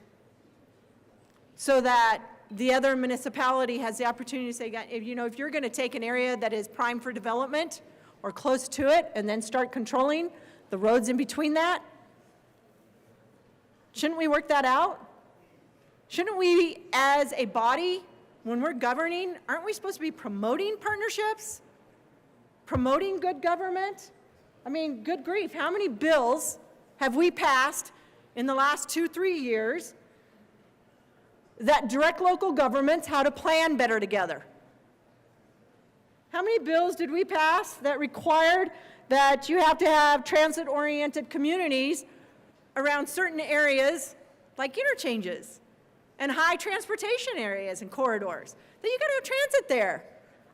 F: so that the other municipality has the opportunity to say, you know, if you're going to take an area that is prime for development or close to it and then start controlling the roads in between that, Shouldn't we work that out? Shouldn't we, as a body, when we're governing, aren't we supposed to be promoting partnerships? Promoting good government? I mean, good grief, how many bills have we passed in the last 2-3 years that direct local governments how to plan better together? How many bills did we pass that required that you have to have transit-oriented communities around certain areas like interchanges and high transportation areas and corridors? That you got to have transit there.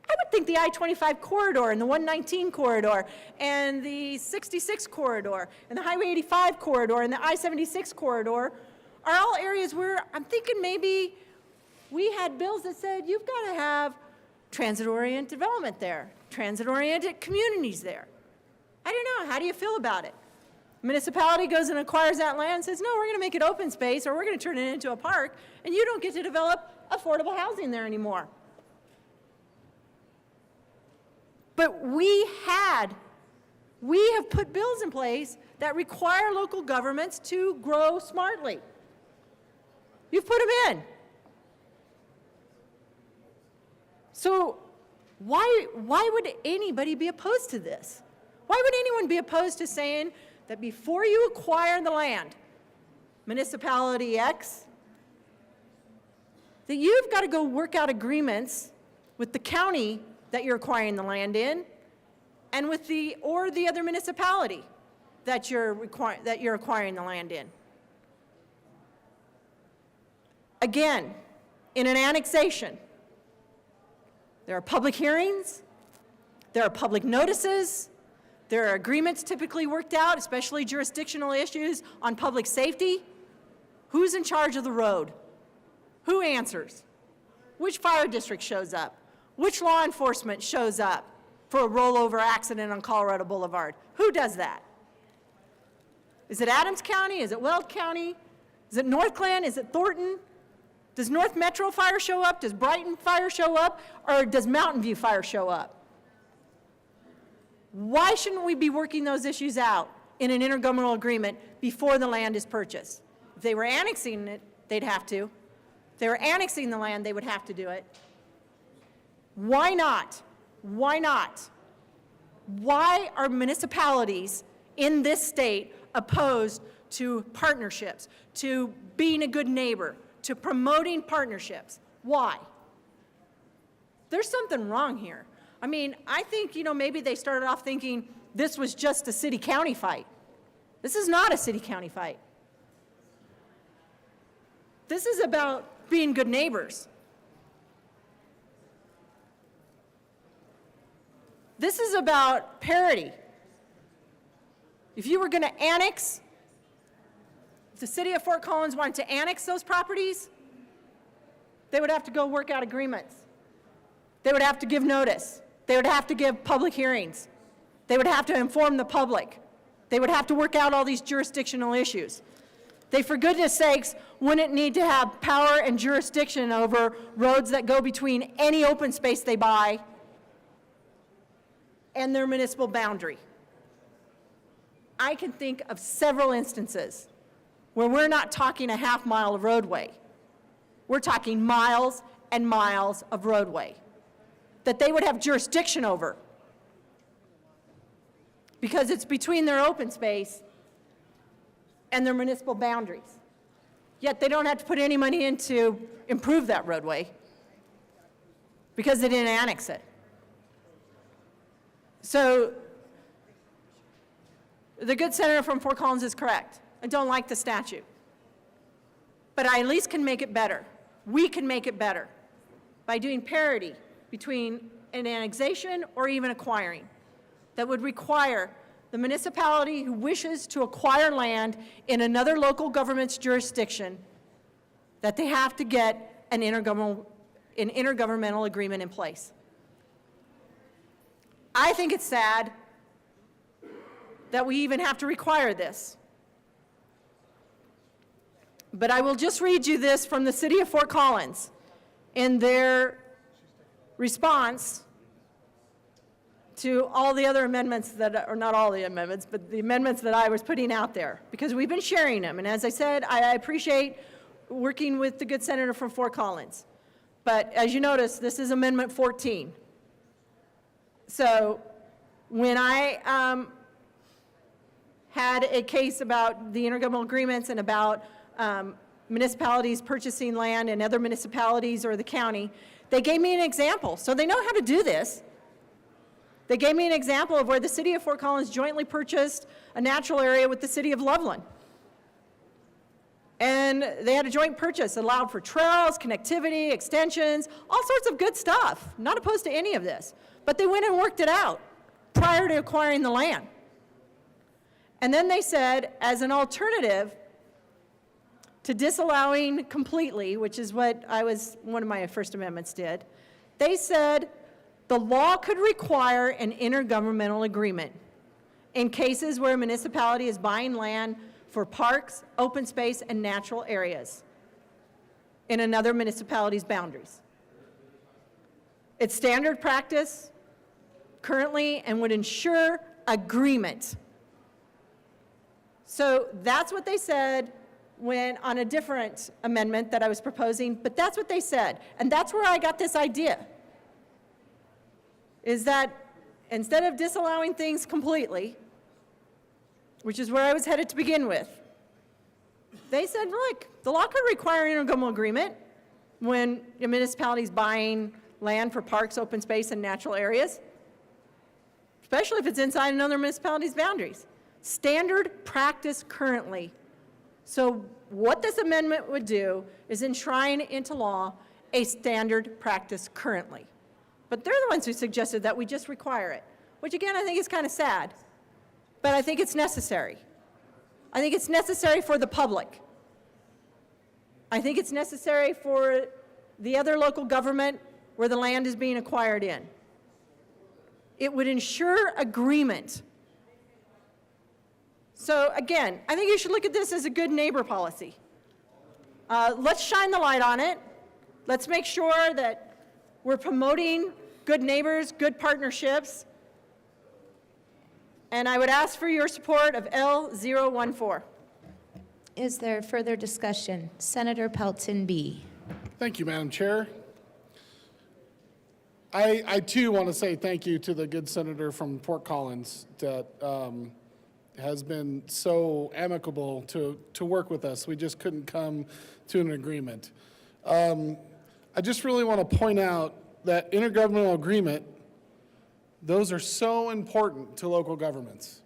F: I would think the I-25 corridor and the 119 corridor and the 66 corridor and the Highway 85 corridor and the I-76 corridor are all areas where I'm thinking maybe we had bills that said you've got to have transit-oriented development there, transit-oriented communities there. I don't know, how do you feel about it? Municipality goes and acquires that land and says, no, we're going to make it open space or we're going to turn it into a park and you don't get to develop affordable housing there anymore. But we have put bills in place that require local governments to grow smartly. You've put them in. So why would anybody be opposed to this? Why would anyone be opposed to saying that before you acquire the land, municipality X, that you've got to go work out agreements with the county that you're acquiring the land in and with the other municipality that you're acquiring the land in? Again, in an annexation, there are public hearings, there are public notices, there are agreements typically worked out, especially jurisdictional issues on public safety. Who's in charge of the road? Who answers? Which fire district shows up? Which law enforcement shows up for a rollover accident on Colorado Boulevard? Who does that? Is it Adams County? Is it Weld County? Is it Northland? Is it Thornton? Does North Metro Fire show up? Does Brighton Fire show up? Or does Mountain View Fire show up? Why shouldn't we be working those issues out in an intergovernmental agreement before the land is purchased? If they were annexing it, they'd have to. If they were annexing the land, they would have to do it. Why not? Why not? Why are municipalities in this state opposed to partnerships, to being a good neighbor, to promoting partnerships? Why? There's something wrong here. I mean, I think, maybe they started off thinking this was just a city-county fight. This is not a city-county fight. This is about being good neighbors. This is about parity. If you were going to annex, if the city of Fort Collins wanted to annex those properties, they would have to go work out agreements. They would have to give notice. They would have to give public hearings. They would have to inform the public. They would have to work out all these jurisdictional issues. They, for goodness sakes, wouldn't need to have power and jurisdiction over roads that go between any open space they buy and their municipal boundary. I can think of several instances where we're not talking a half mile of roadway. We're talking miles and miles of roadway that they would have jurisdiction over because it's between their open space and their municipal boundaries. Yet they don't have to put any money in to improve that roadway because they didn't annex it. So the good senator from Fort Collins is correct. I don't like the statute. But I at least can make it better. We can make it better by doing parity between an annexation or even acquiring that would require the municipality who wishes to acquire land in another local government's jurisdiction that they have to get an intergovernmental agreement in place. I think it's sad that we even have to require this. But I will just read you this from the city of Fort Collins in their response to all the other amendments that, or not all the amendments, but the amendments that I was putting out there, because we've been sharing them. And as I said, I appreciate working with the good senator from Fort Collins. But as you notice, this is Amendment 14. So when I had a case about the intergovernmental agreements and about municipalities purchasing land and other municipalities or the county, they gave me an example. So they know how to do this. They gave me an example of where the city of Fort Collins jointly purchased a natural area with the city of Loveland. And they had a joint purchase that allowed for trails, connectivity, extensions, all sorts of good stuff. Not opposed to any of this. But they went and worked it out prior to acquiring the land. And then they said, as an alternative to disallowing completely, which is what one of my first amendments did, they said the law could require an intergovernmental agreement in cases where a municipality is buying land for parks, open space, and natural areas in another municipality's boundaries. It's standard practice currently and would ensure agreement. So that's what they said when on a different amendment that I was proposing, but that's what they said. And that's where I got this idea, is that instead of disallowing things completely, which is where I was headed to begin with, they said, look, the law could require an intergovernmental agreement when a municipality is buying land for parks, open space, and natural areas, especially if it's inside another municipality's boundaries. Standard practice currently. So what this amendment would do is enshrine into law a standard practice currently. But they're the ones who suggested that we just require it, which again, I think is kind of sad, but I think it's necessary. I think it's necessary for the public. I think it's necessary for the other local government where the land is being acquired in. It would ensure agreement. So again, I think you should look at this as a good neighbor policy. Let's shine the light on it. Let's make sure that we're promoting good neighbors, good partnerships. And I would ask for your support of L014.
G: Is there further discussion? Senator Pelton B.
L: Thank you, Madam Chair. I too want to say thank you to the good senator from Fort Collins that has been so amicable to work with us. We just couldn't come to an agreement. I just really want to point out that intergovernmental agreement, those are so important to local governments.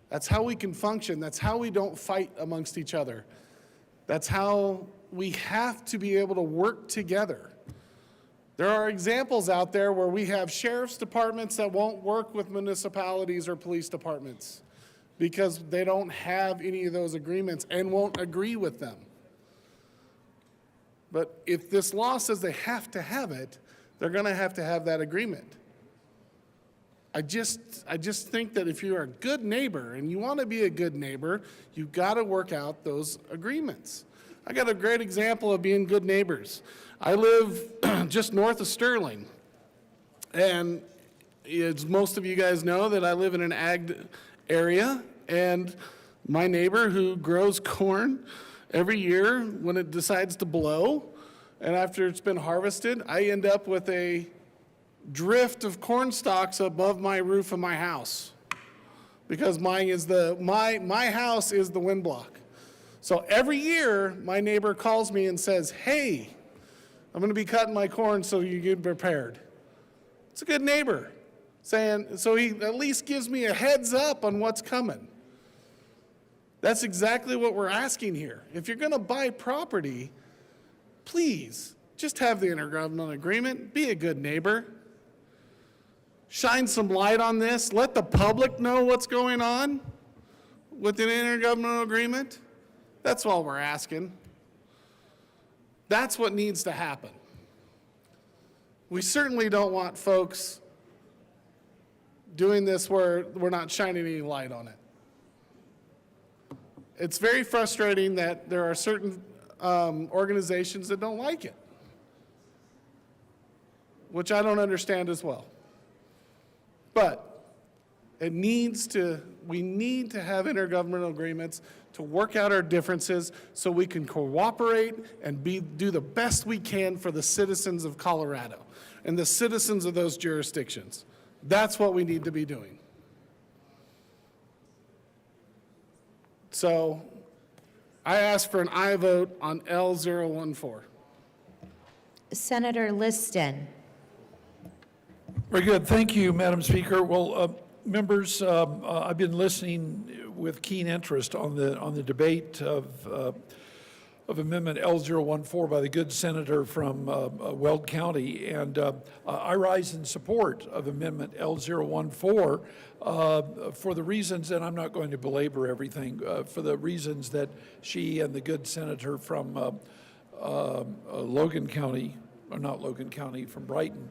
L: That's how we can function. That's how we don't fight amongst each other. That's how we have to be able to work together. There are examples out there where we have sheriff's departments that won't work with municipalities or police departments because they don't have any of those agreements and won't agree with them. But if this law says they have to have it, they're going to have that agreement. I just think that if you're a good neighbor and you want to be a good neighbor, you've got to work out those agreements. I got a great example of being good neighbors. I live just north of Sterling, and as most of you guys know that I live in an ag area, and my neighbor who grows corn every year when it decides to blow, and after it's been harvested, I end up with a drift of corn stalks above my roof of my house because mine is my house is the wind block. So every year, my neighbor calls me and says, hey, I'm going to be cutting my corn so you get prepared. It's a good neighbor saying, so he at least gives me a heads up on what's coming. That's exactly what we're asking here. If you're going to buy property, please just have the intergovernmental agreement, be a good neighbor. Shine some light on this. Let the public know what's going on with an intergovernmental agreement. That's all we're asking. That's what needs to happen. We certainly don't want folks doing this where we're not shining any light on it. It's very frustrating that there are certain organizations that don't like it, which I don't understand as well. But we need to have intergovernmental agreements to work out our differences so we can cooperate and do the best we can for the citizens of Colorado and the citizens of those jurisdictions. That's what we need to be doing. So I ask for an aye vote on L014.
G: Senator Liston.
I: Very good. Thank you, Madam Speaker. Well, members, I've been listening with keen interest on the debate of Amendment L014 by the good senator from Weld County, and I rise in support of Amendment L014 for the reasons, and I'm not going to belabor everything, for the reasons that she and the good senator from Logan County, or not Logan County, from Brighton,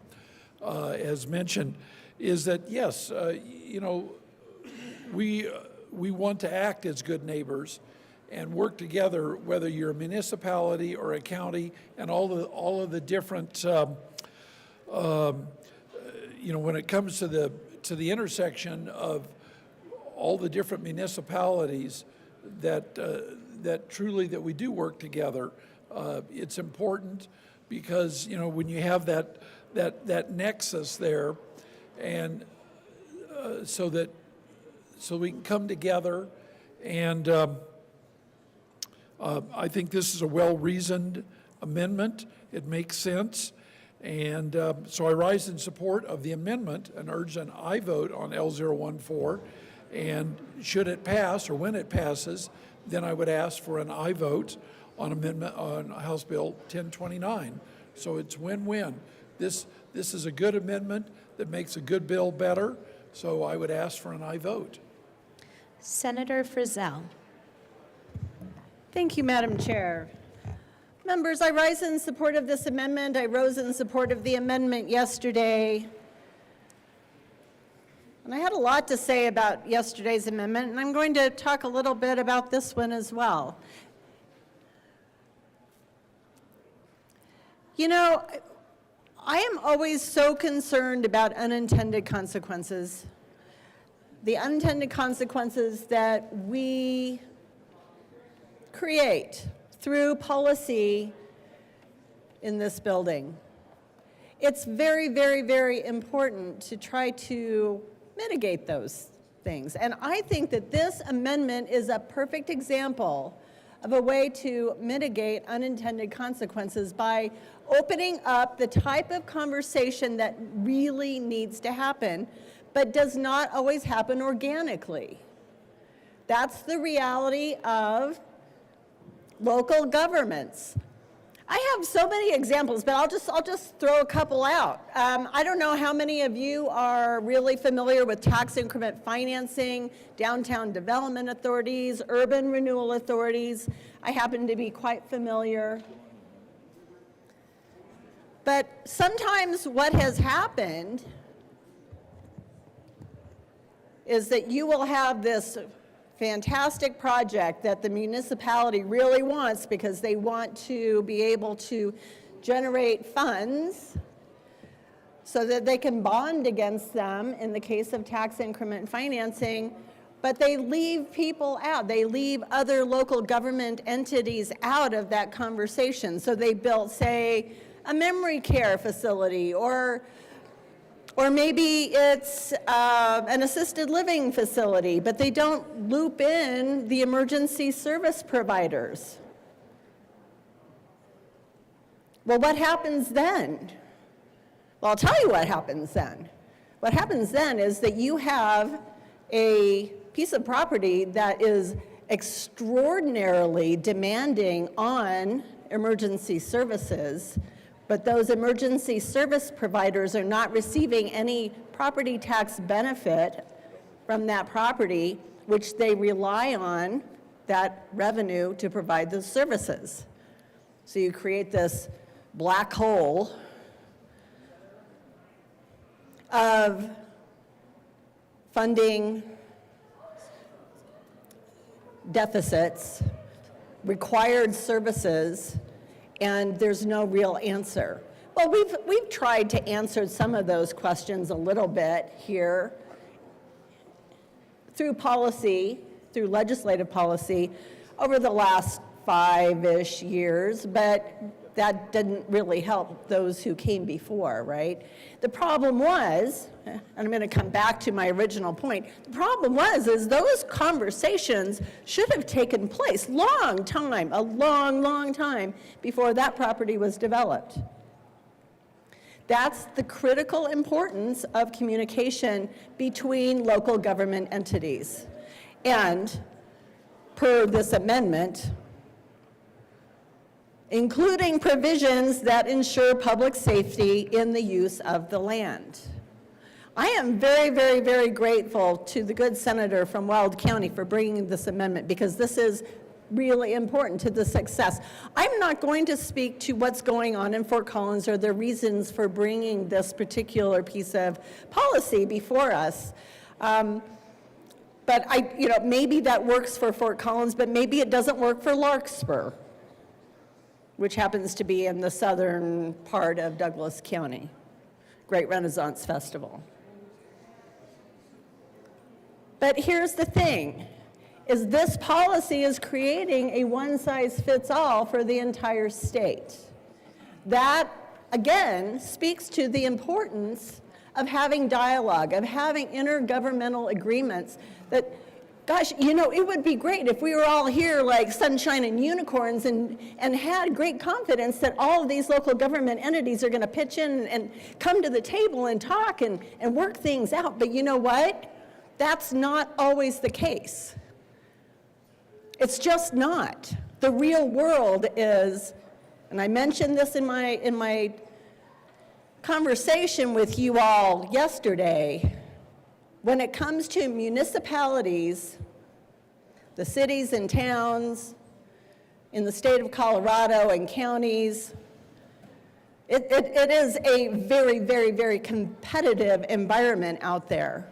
I: has mentioned, is that yes, you know, we want to act as good neighbors and work together, whether you're a municipality or a county, and all of the different, you know, when it comes to the intersection of all the different municipalities that truly that we do work together. It's important because, you know, when you have that nexus there, and so we can come together, and I think this is a well-reasoned amendment. It makes sense, and so I rise in support of the amendment and urge an aye vote on L014. And should it pass, or when it passes, then I would ask for an aye vote on amendment on House Bill 1029. So it's win-win. This is a good amendment that makes a good bill better, so I would ask for an aye vote.
G: Senator Frizzell.
T: Thank you, Madam Chair. Members, I rise in support of this amendment. I rose in support of the amendment yesterday. And I had a lot to say about yesterday's amendment, and I'm going to talk a little bit about this one as well. You know, I am always so concerned about unintended consequences. The unintended consequences that we create through policy in this building. It's very, very, very important to try to mitigate those things. And I think that this amendment is a perfect example of a way to mitigate unintended consequences by opening up the type of conversation that really needs to happen, but does not always happen organically. That's the reality of local governments. I have so many examples, but I'll just throw a couple out. I don't know how many of you are really familiar with tax increment financing, downtown development authorities, urban renewal authorities. I happen to be quite familiar. But sometimes what has happened is that you will have this fantastic project that the municipality really wants because they want to be able to generate funds so that they can bond against them in the case of tax increment financing, but they leave people out. They leave other local government entities out of that conversation. So they built, say, a memory care facility, or maybe it's an assisted living facility, but they don't loop in the emergency service providers. Well, what happens then? Well, I'll tell you what happens then. What happens then is that you have a piece of property that is extraordinarily demanding on emergency services, but those emergency service providers are not receiving any property tax benefit from that property, which they rely on that revenue to provide those services. So you create this black hole of funding deficits, required services, and there's no real answer. Well, we've tried to answer some of those questions a little bit here through policy, through legislative policy, over the last 5-ish years, but that didn't really help those who came before, right? The problem was, and I'm going to come back to my original point, the problem is those conversations should have taken place a long time before that property was developed. That's the critical importance of communication between local government entities. And per this amendment, including provisions that ensure public safety in the use of the land. I am very, very, very grateful to the good senator from Weld County for bringing this amendment, because this is really important to the success. I'm not going to speak to what's going on in Fort Collins or the reasons for bringing this particular piece of policy before us. But maybe that works for Fort Collins, but maybe it doesn't work for Larkspur, which happens to be in the southern part of Douglas County. Great Renaissance Festival. But here's the thing, is this policy is creating a one-size-fits-all for the entire state. That, again, speaks to the importance of having dialogue, of having intergovernmental agreements that, gosh, it would be great if we were all here like sunshine and unicorns and had great confidence that all of these local government entities are going to pitch in and come to the table and talk and work things out. But you know what? That's not always the case. It's just not. The real world is, and I mentioned this in my conversation with you all yesterday, when it comes to municipalities, the cities and towns in the state of Colorado and counties, it is a very, very, very competitive environment out there.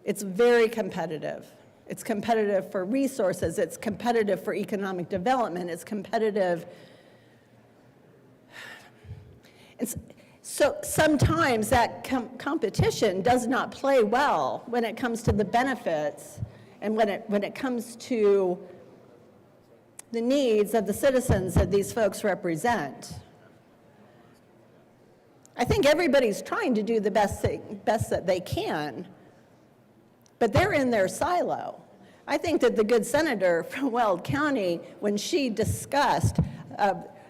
T: It's very competitive. It's competitive for resources, it's competitive for economic development, it's competitive. So sometimes that competition does not play well when it comes to the benefits and when it comes to the needs of the citizens that these folks represent. I think everybody's trying to do the best that they can, but they're in their silo. I think that the good senator from Weld County, when she discussed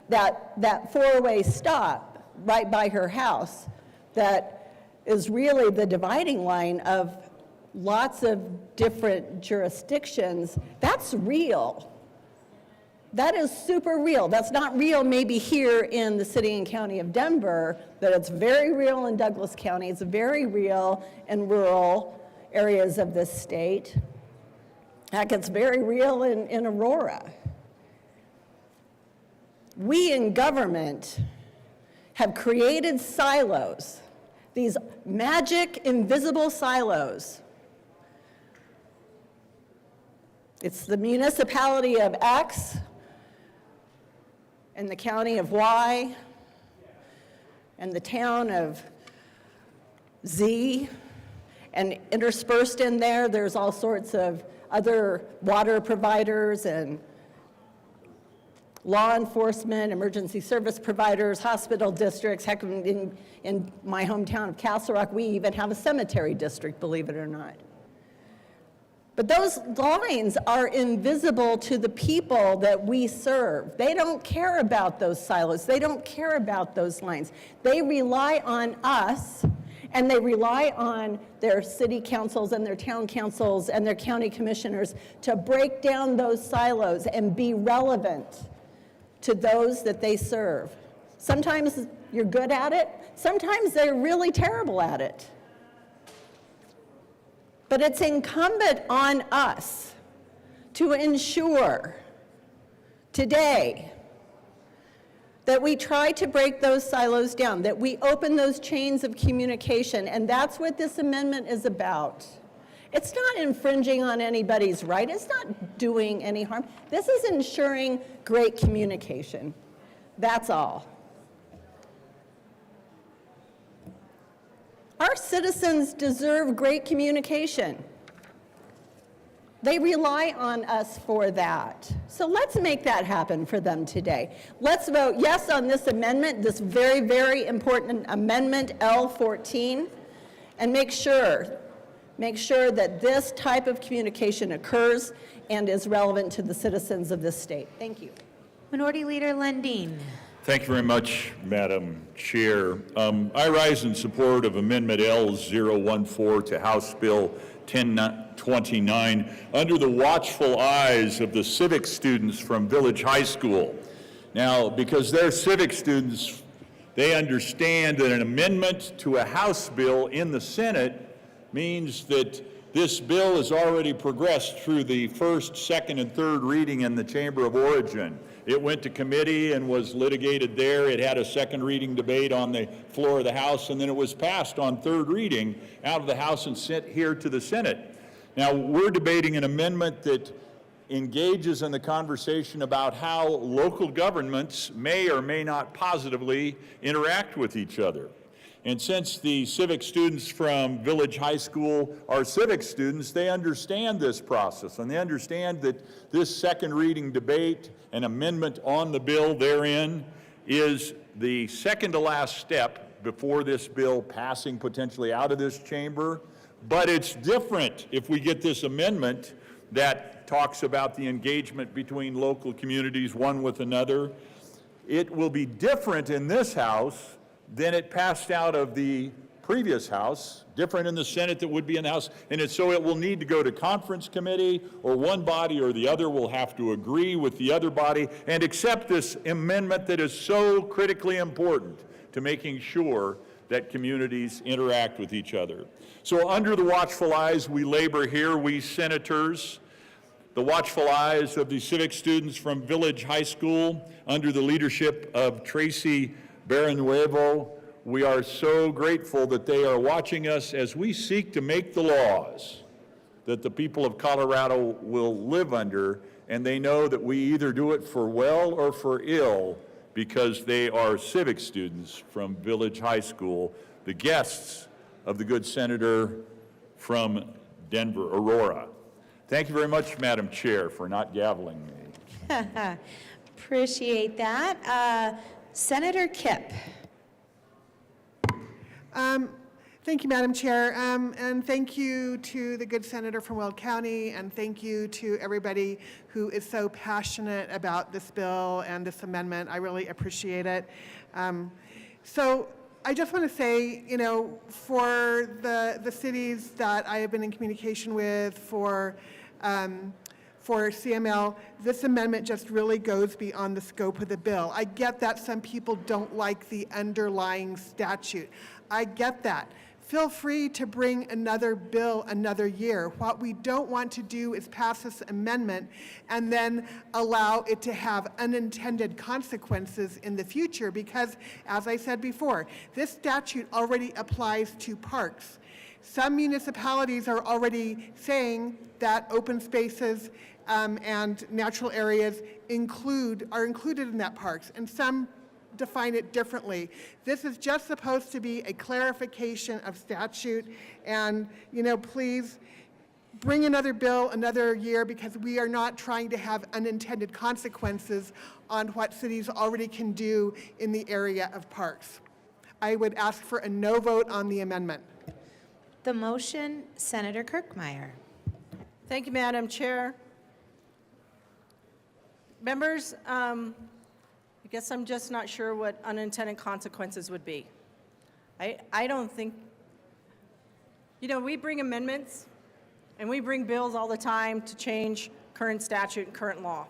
T: that four-way stop right by her house, that is really the dividing line of lots of different jurisdictions, that's real. That is super real. That's not real maybe here in the city and county of Denver, but it's very real in Douglas County. It's very real in rural areas of this state. Heck, it's very real in Aurora. We in government have created silos, these magic invisible silos. It's the municipality of X and the county of Y and the town of Z, and interspersed in there, there's all sorts of other water providers and law enforcement, emergency service providers, hospital districts. Heck, in my hometown of Castle Rock, we even have a cemetery district, believe it or not. But those lines are invisible to the people that we serve. They don't care about those silos. They don't care about those lines. They rely on us, and they rely on their city councils and their town councils and their county commissioners to break down those silos and be relevant to those that they serve. Sometimes you're good at it, sometimes they're really terrible at it. But it's incumbent on us to ensure today that we try to break those silos down, that we open those chains of communication, and that's what this amendment is about. It's not infringing on anybody's right. It's not doing any harm. This is ensuring great communication. That's all. Our citizens deserve great communication. They rely on us for that. So let's make that happen for them today. Let's vote yes on this amendment, this very, very important amendment L14, and make sure that this type of communication occurs and is relevant to the citizens of this state. Thank you.
G: Minority Leader Lundin.
U: Thank you very much, Madam Chair. I rise in support of Amendment L014 to House Bill 1029 under the watchful eyes of the civic students from Village High School. Now, because they're civic students, they understand that an amendment to a House bill in the Senate means that this bill has already progressed through the first, second, and third reading in the Chamber of Origin. It went to committee and was litigated there. It had a second reading debate on the floor of the House, and then it was passed on third reading out of the House and sent here to the Senate. Now, we're debating an amendment that engages in the conversation about how local governments may or may not positively interact with each other. And since the civic students from Village High School are civic students, they understand this process, and they understand that this second reading debate and amendment on the bill therein is the second to last step before this bill passing potentially out of this chamber. But it's different if we get this amendment that talks about the engagement between local communities, one with another. It will be different in this House than it passed out of the previous House, different in the Senate that would be in the House, and so it will need to go to conference committee, or one body or the other will have to agree with the other body and accept this amendment that is so critically important to making sure that communities interact with each other. So under the watchful eyes we labor here, we senators, the watchful eyes of the civic students from Village High School under the leadership of Tracy Barrenuevo, we are so grateful that they are watching us as we seek to make the laws that the people of Colorado will live under, and they know that we either do it for well or for ill because they are civic students from Village High School, the guests of the good senator from Denver, Aurora. Thank you very much, Madam Chair, for not gaveling me.
G: Appreciate that. Senator Kipp.
D: Thank you, Madam Chair, and thank you to the good senator from Weld County, and thank you to everybody who is so passionate about this bill and this amendment. I really appreciate it. So I just want to say, you know, for the cities that I have been in communication with, for CML, this amendment just really goes beyond the scope of the bill. I get that some people don't like the underlying statute. I get that. Feel free to bring another bill another year. What we don't want to do is pass this amendment and then allow it to have unintended consequences in the future because, as I said before, this statute already applies to parks. Some municipalities are already saying that open spaces and natural areas are included in that parks, and some define it differently. This is just supposed to be a clarification of statute, and, you know, please bring another bill another year because we are not trying to have unintended consequences on what cities already can do in the area of parks. I would ask for a no vote on the amendment.
G: The motion, Senator Kirkmeyer.
F: Thank you, Madam Chair. Members, I guess I'm just not sure what unintended consequences would be. I don't think, you know, we bring amendments and we bring bills all the time to change current statute and current law.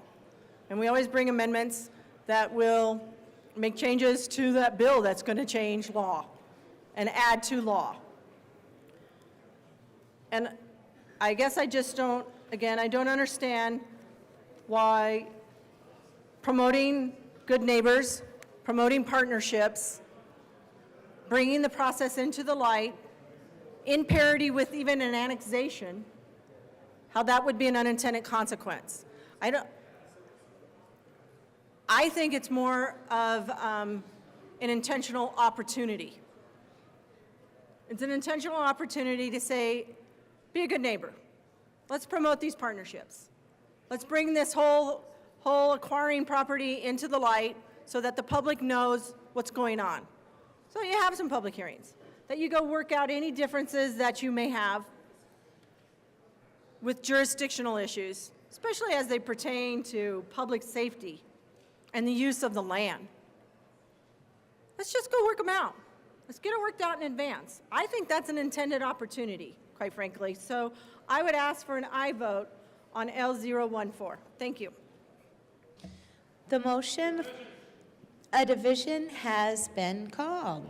F: And we always bring amendments that will make changes to that bill that's going to change law and add to law. And I guess I just don't, again, I don't understand why promoting good neighbors, promoting partnerships, bringing the process into the light, in parity with even an annexation, how that would be an unintended consequence. I think it's more of an intentional opportunity. It's an intentional opportunity to say, be a good neighbor. Let's promote these partnerships. Let's bring this whole acquiring property into the light so that the public knows what's going on. So you have some public hearings, that you go work out any differences that you may have with jurisdictional issues, especially as they pertain to public safety and the use of the land. Let's just go work them out. Let's get it worked out in advance. I think that's an intended opportunity, quite frankly. So I would ask for an aye vote on L014. Thank you.
G: The motion, a division has been called.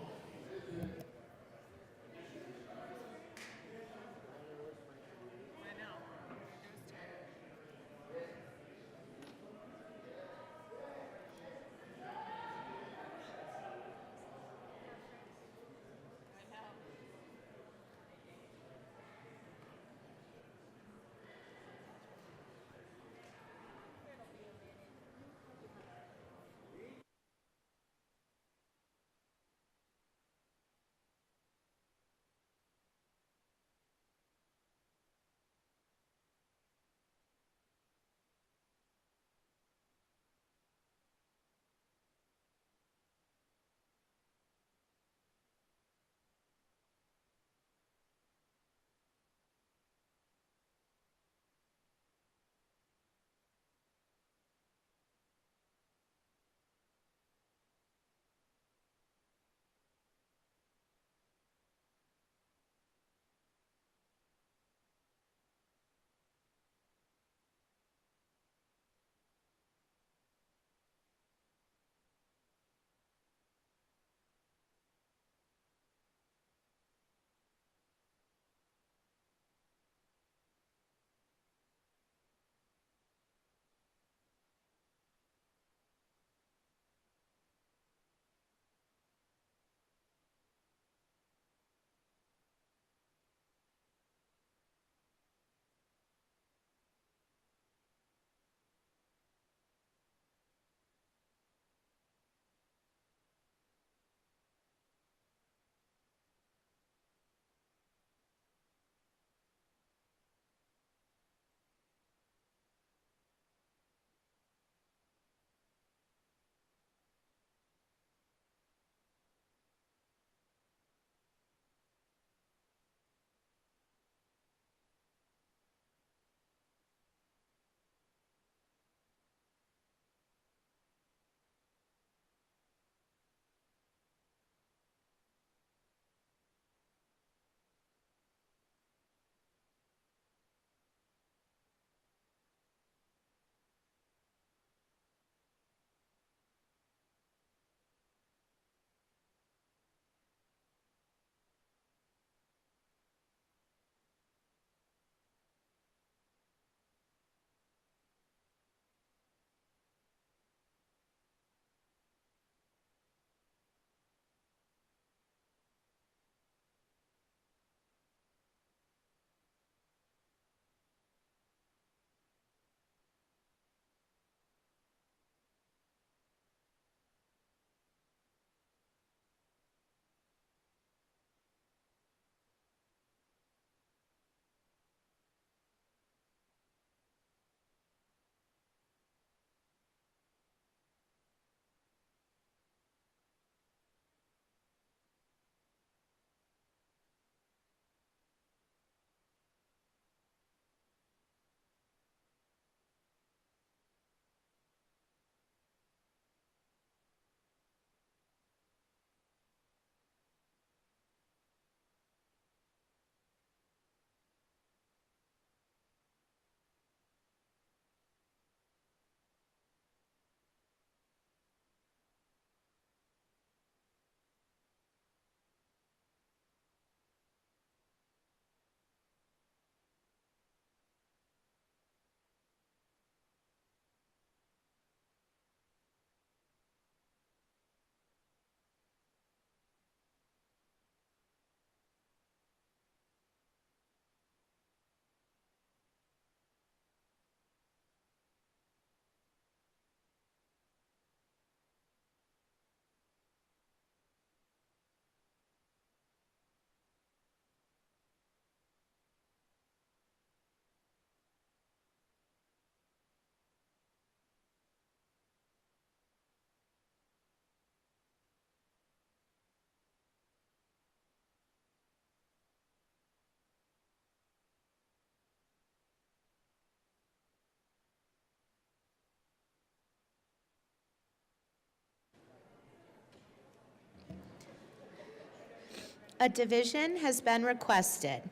G: a division has been requested.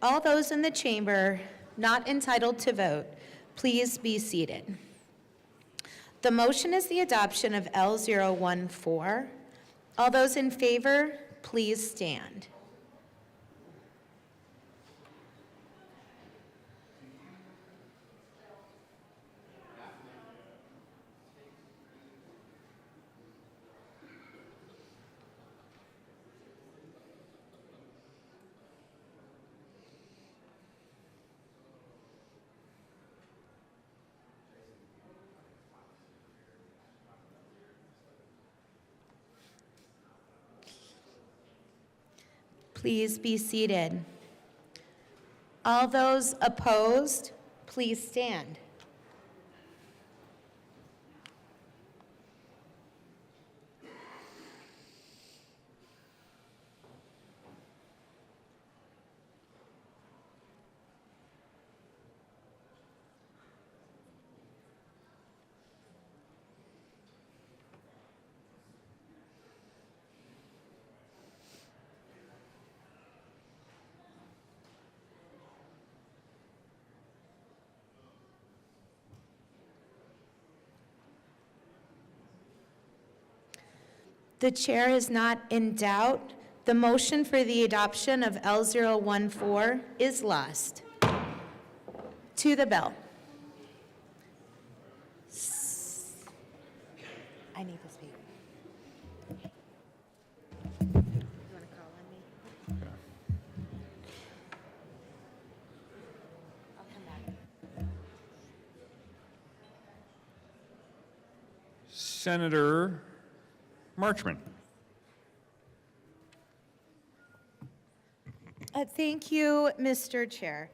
G: All those in the chamber not entitled to vote, please be seated. The motion is the adoption of L014. All those in favor, please stand. Please be seated. All those opposed, please stand. The chair is not in doubt. The motion for the adoption of L014 is lost. To the bill. I need to speak. You want to call on me? I'll come back.
O: Senator Marchman.
G: Thank you, Mr. Chair.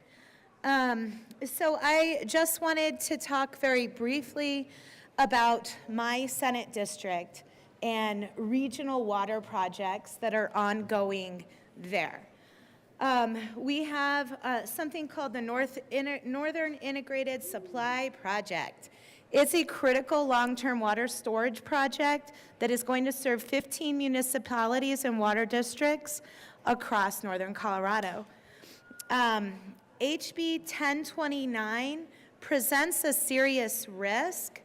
G: So I just wanted to talk very briefly about my Senate district and regional water projects that are ongoing there. We have something called the Northern Integrated Supply Project. It's a critical long-term water storage project that is going to serve 15 municipalities and water districts across northern Colorado. HB 1029 presents a serious risk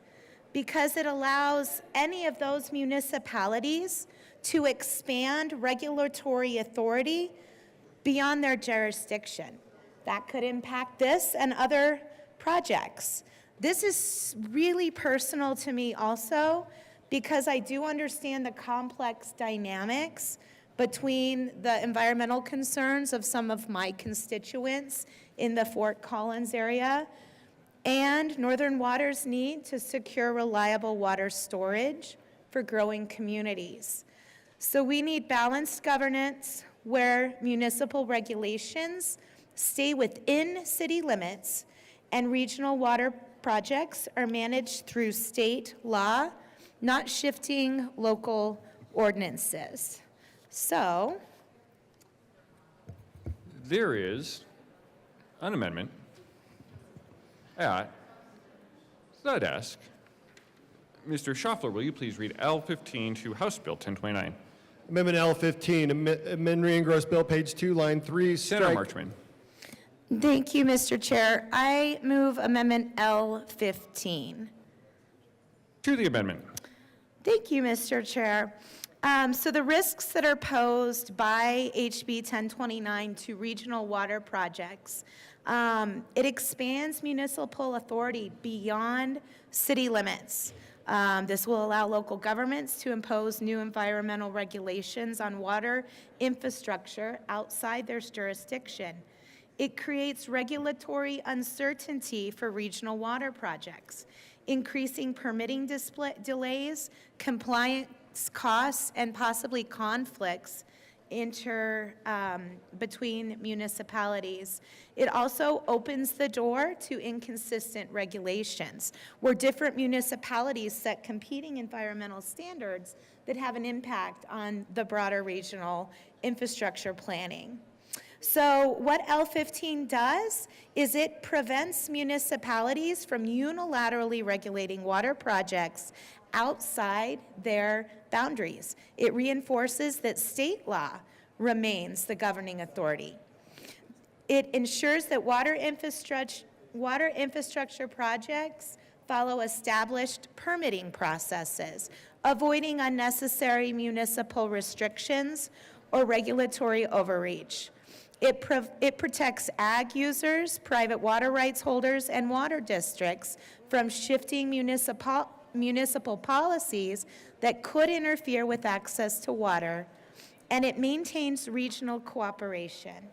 G: because it allows any of those municipalities to expand regulatory authority beyond their jurisdiction. That could impact this and other projects. This is really personal to me also because I do understand the complex dynamics between the environmental concerns of some of my constituents in the Fort Collins area and Northern Water's need to secure reliable water storage for growing communities. So we need balanced governance where municipal regulations stay within city limits and regional water projects are managed through state law, not shifting local ordinances. So,
O: There is an amendment at the desk. Mr. Schaffler, will you please read L15 to House Bill 1029?
B: Amendment L15, amend re-engross bill, page 2, line 3.
O: Senator Marchman.
G: thank you, Mr. Chair. I move Amendment L15.
O: To the amendment.
G: Thank you, Mr. Chair. So the risks that are posed by HB 1029 to regional water projects, it expands municipal authority beyond city limits. This will allow local governments to impose new environmental regulations on water infrastructure outside their jurisdiction. It creates regulatory uncertainty for regional water projects, increasing permitting delays, compliance costs, and possibly conflicts between municipalities. It also opens the door to inconsistent regulations, where different municipalities set competing environmental standards that have an impact on the broader regional infrastructure planning. So what L15 does is it prevents municipalities from unilaterally regulating water projects outside their boundaries. It reinforces that state law remains the governing authority. It ensures that water infrastructure projects follow established permitting processes, avoiding unnecessary municipal restrictions or regulatory overreach. It protects ag users, private water rights holders, and water districts from shifting municipal policies that could interfere with access to water, and it maintains regional cooperation.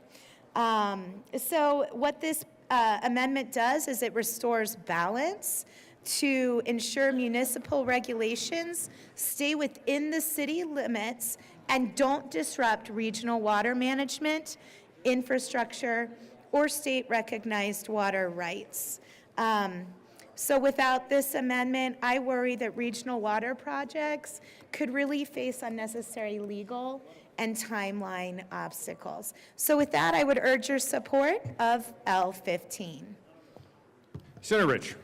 G: So what this amendment does is it restores balance to ensure municipal regulations stay within the city limits and don't disrupt regional water management, infrastructure, or state-recognized water rights. So without this amendment, I worry that regional water projects could really face unnecessary legal and timeline obstacles. So with that, I would urge your support of L15.
O: Senator Rich.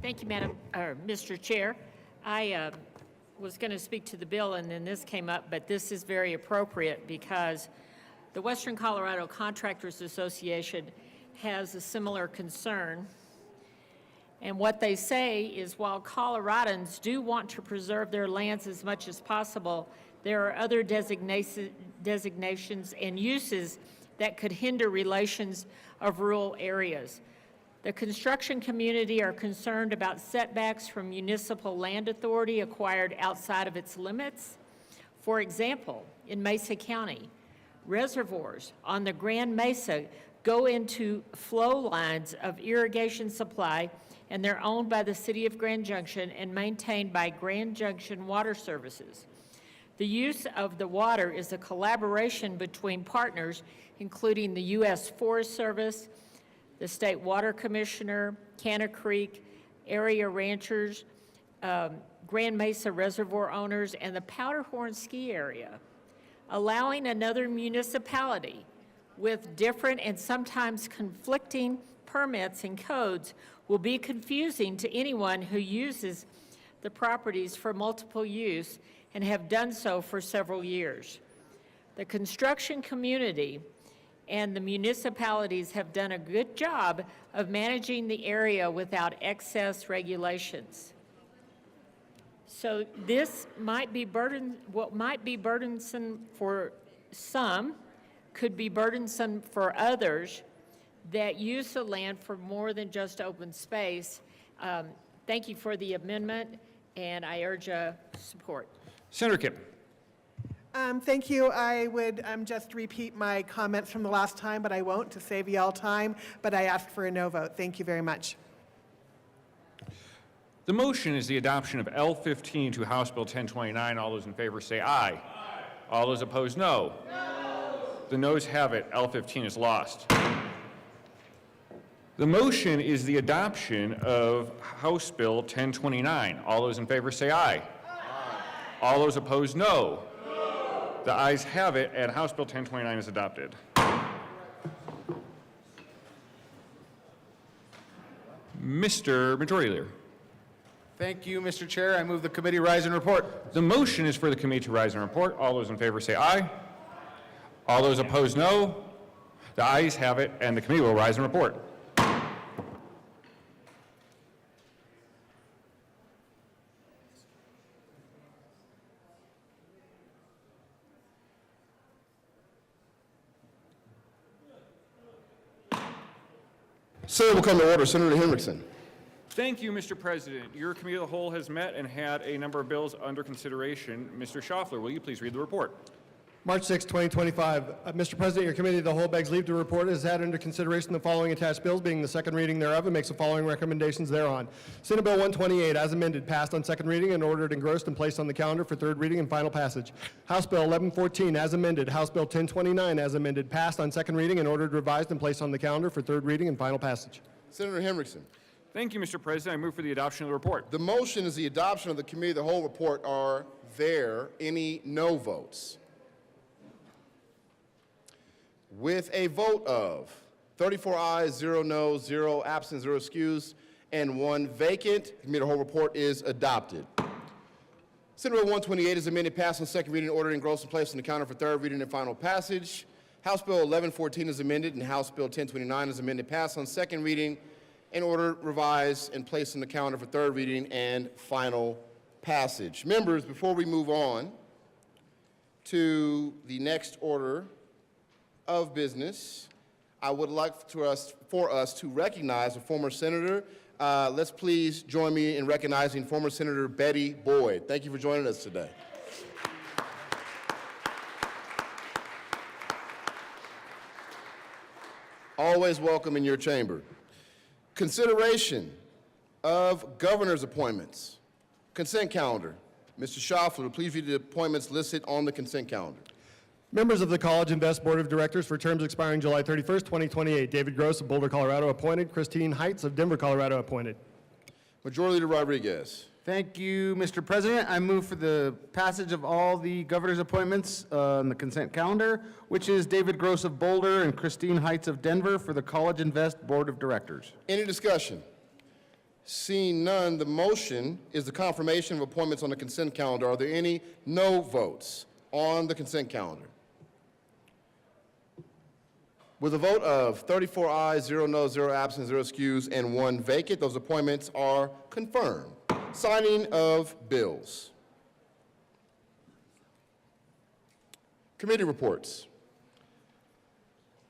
R: Thank you, Mr. Chair. I was going to speak to the bill, and then this came up, but this is very appropriate because the Western Colorado Contractors Association has a similar concern. And what they say is while Coloradans do want to preserve their lands as much as possible, there are other designations and uses that could hinder relations of rural areas. The construction community are concerned about setbacks from municipal land authority acquired outside of its limits. For example, in Mesa County, reservoirs on the Grand Mesa go into flow lines of irrigation supply, and they're owned by the City of Grand Junction and maintained by Grand Junction Water Services. The use of the water is a collaboration between partners, including the U.S. Forest Service, the State Water Commissioner, Canna Creek, area ranchers, Grand Mesa Reservoir owners, and the Powderhorn Ski Area. Allowing another municipality with different and sometimes conflicting permits and codes will be confusing to anyone who uses the properties for multiple use and have done so for several years. The construction community and the municipalities have done a good job of managing the area without excess regulations. So this might be what might be burdensome for some could be burdensome for others that use the land for more than just open space. Thank you for the amendment, and I urge support.
O: Senator Kipp.
D: Thank you. I would just repeat my comments from the last time, but I won't to save you all time, but I ask for a no vote. Thank you very much.
O: The motion is the adoption of L15 to House Bill 1029. All those in favor say aye. Aye. All those opposed, no. No. The noes have it. L15 is lost. The motion is the adoption of House Bill 1029. All those in favor say aye. Aye. All those opposed, no. No. The ayes have it, and House Bill 1029 is adopted. Mr. Majority Leader.
E: Thank you, Mr. Chair. I move the committee rise and report.
O: The motion is for the committee to rise and report. All those in favor say aye. All those opposed, no. The ayes have it, and the committee will rise and report.
A: Senate will come to order. Senator Henriksen.
O: Thank you, Mr. President. Your committee of the whole has met and had a number of bills under consideration. Mr. Schaffler, will you please read the report?
B: March 6, 2025. Mr. President, your committee of the whole begs leave to report has had under consideration the following attached bills, being the second reading thereof, and makes the following recommendations thereon. Senate Bill 128, as amended, passed on second reading and ordered engrossed and placed on the calendar for third reading and final passage. House Bill 1114, as amended. House Bill 1029, as amended, passed on second reading and ordered revised and placed on the calendar for third reading and final passage.
A: Senator Henriksen.
O: Thank you, Mr. President. I move for the adoption of the report.
A: The motion is the adoption of the committee of the whole report. Are there any no votes? With a vote of 34 ayes, 0 noes, 0 absent, 0 excused, and 1 vacant, the committee of the whole report is adopted. Senate Bill 128 is amended, passed on second reading, ordered, engrossed, and placed on the counter for third reading and final passage. House Bill 1114 is amended, and House Bill 1029 is amended, passed on second reading, and ordered, revised, and placed on the calendar for third reading and final passage. Members, before we move on to the next order of business, I would like for us to recognize a former senator. Let's please join me in recognizing former Senator Betty Boyd. Thank you for joining us today. Always welcome in your chamber. Consideration of governor's appointments. Consent calendar. Mr. Schaffler, please read the appointments listed on the consent calendar.
B: Members of the College Invest Board of Directors for terms expiring July 31st, 2028. David Gross of Boulder, Colorado, appointed. Christine Heights of Denver, Colorado, appointed.
A: Majority Leader Rodriguez.
E: Thank you, Mr. President. I move for the passage of all the governor's appointments on the consent calendar, which is David Gross of Boulder and Christine Heights of Denver for the College Invest Board of Directors.
A: Any discussion? Seeing none, the motion is the confirmation of appointments on the consent calendar. Are there any no votes on the consent calendar? With a vote of 34 ayes, 0 noes, 0 absent, 0 excused, and 1 vacant, those appointments are confirmed. Signing of bills. Committee reports.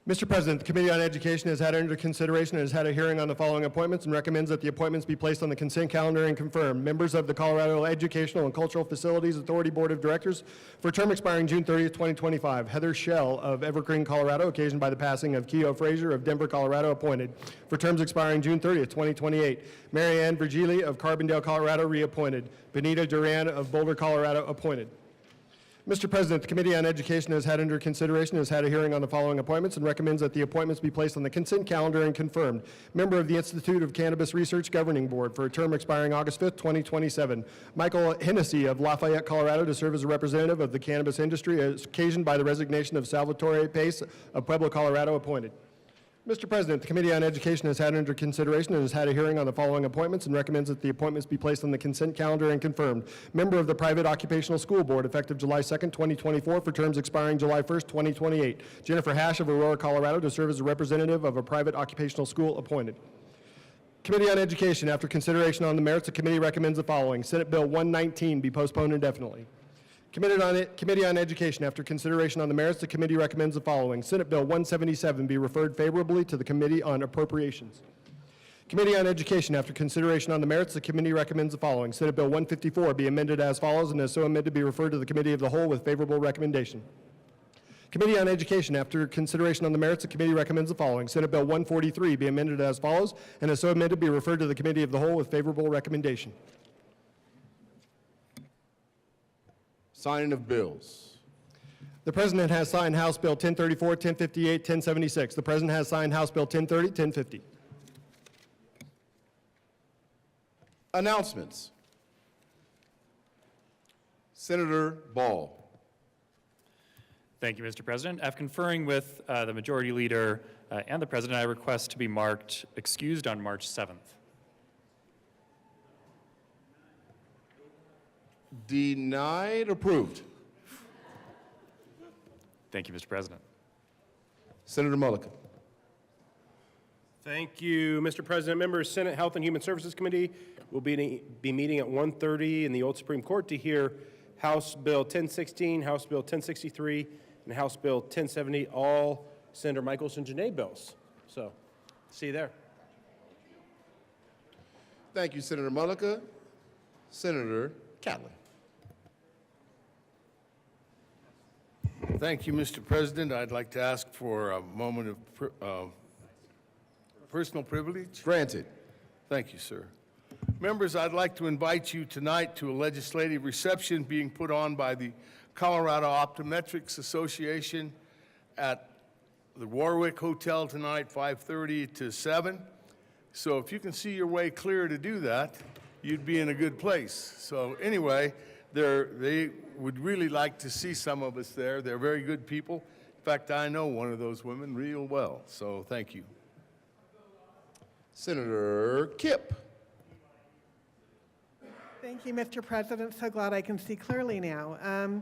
B: Mr. President, the Committee on Education has had under consideration and has had a hearing on the following appointments and recommends that the appointments be placed on the consent calendar and confirmed. Members of the Colorado Educational and Cultural Facilities Authority Board of Directors for a term expiring June 30th, 2025. Heather Shell of Evergreen, Colorado, occasioned by the passing of Keogh Frazier of Denver, Colorado, appointed. For terms expiring June 30th, 2028. Mary Ann Virgili of Carbondale, Colorado, reappointed. Benita Duran of Boulder, Colorado, appointed. Mr. President, the Committee on Education has had under consideration, has had a hearing on the following appointments and recommends that the appointments be placed on the consent calendar and confirmed. Member of the Institute of Cannabis Research Governing Board for a term expiring August 5th, 2027. Michael Hennessy of Lafayette, Colorado, to serve as a representative of the cannabis industry, as occasioned by the resignation of Salvatore Pace of Pueblo, Colorado, appointed. Mr. President, the Committee on Education has had under consideration and has had a hearing on the following appointments and recommends that the appointments be placed on the consent calendar and confirmed. Member of the Private Occupational School Board, effective July 2nd, 2024, for terms expiring July 1st, 2028. Jennifer Hash of Aurora, Colorado, to serve as a representative of a private occupational school, appointed. Committee on Education, after consideration on the merits, the committee recommends the following. Senate Bill 119 be postponed indefinitely. Committee on Education, after consideration on the merits, the committee recommends the following. Senate Bill 177 be referred favorably to the Committee on Appropriations. Committee on Education, after consideration on the merits, the committee recommends the following. Senate Bill 154 be amended as follows, and as so amended be referred to the Committee of the Whole with favorable recommendation. Committee on Education, after consideration on the merits, the committee recommends the following. Senate Bill 143 be amended as follows, and as so amended be referred to the Committee of the Whole with favorable recommendation.
A: Signing of bills.
B: The President has signed House Bill 1034, 1058, 1076. The President has signed House Bill 1030, 1050.
A: Announcements. Senator Ball.
P: Thank you, Mr. President. After conferring with the Majority Leader and the President, I request to be marked excused on March 7th.
A: Denied, approved.
P: Thank you, Mr. President.
A: Senator Mulliken.
J: Thank you, Mr. President. Members, Senate Health and Human Services Committee will be meeting at 1:30 in the old Supreme Court to hear House Bill 1016, House Bill 1063, and House Bill 1070, all Senator Michaels and Janae bills. So, see you there.
A: Thank you, Senator Mulliken. Senator Catlin.
V: Thank you, Mr. President. I'd like to ask for a moment of personal privilege.
A: Granted.
V: Thank you, sir. Members, I'd like to invite you tonight to a legislative reception being put on by the Colorado Optometrics Association at the Warwick Hotel tonight, 5:30 to 7. So if you can see your way clear to do that, you'd be in a good place. So anyway, they would really like to see some of us there. They're very good people. In fact, I know one of those women real well, so thank you.
A: Senator Kipp.
D: Thank you, Mr. President. So glad I can see clearly now.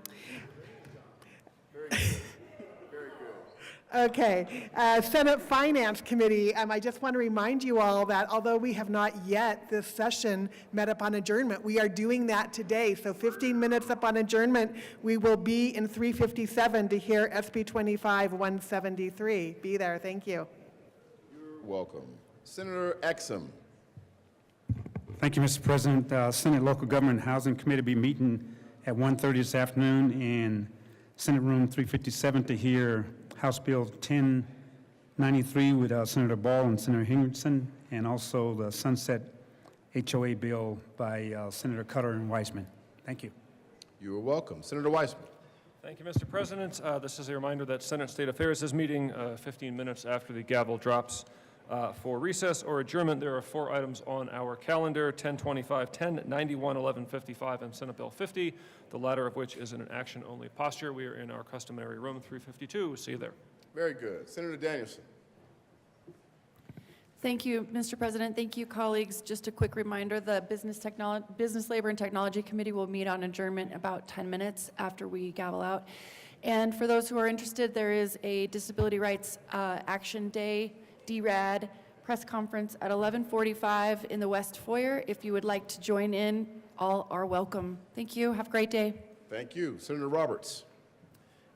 D: Okay, Senate Finance Committee, I just want to remind you all that although we have not yet this session met up on adjournment, we are doing that today. So 15 minutes up on adjournment, we will be in 357 to hear SB 25-173. Be there, thank you.
A: You're welcome. Senator Exum.
K: Thank you, Mr. President. Senate Local Government and Housing Committee will be meeting at 1:30 this afternoon in Senate Room 357 to hear House Bill 1093 with Senator Ball and Senator Henderson, and also the Sunset HOA bill by Senator Cutter and Weissman. Thank you.
A: You are welcome. Senator Weissman.
M: Thank you, Mr. President. This is a reminder that Senate State Affairs is meeting 15 minutes after the gavel drops for recess or adjournment. There are 4 items on our calendar: 1025, 1091, 1155, and Senate Bill 50, the latter of which is in an action-only posture. We are in our customary room 352. See you there.
A: Very good. Senator Danielson.
H: Thank you, Mr. President. Thank you, colleagues. Just a quick reminder, the Business, Labor, and Technology Committee will meet on adjournment about 10 minutes after we gavel out. And for those who are interested, there is a Disability Rights Action Day, DRAD, press conference at 11:45 in the West Foyer. If you would like to join in, all are welcome. Thank you. Have a great day.
A: Thank you. Senator Roberts.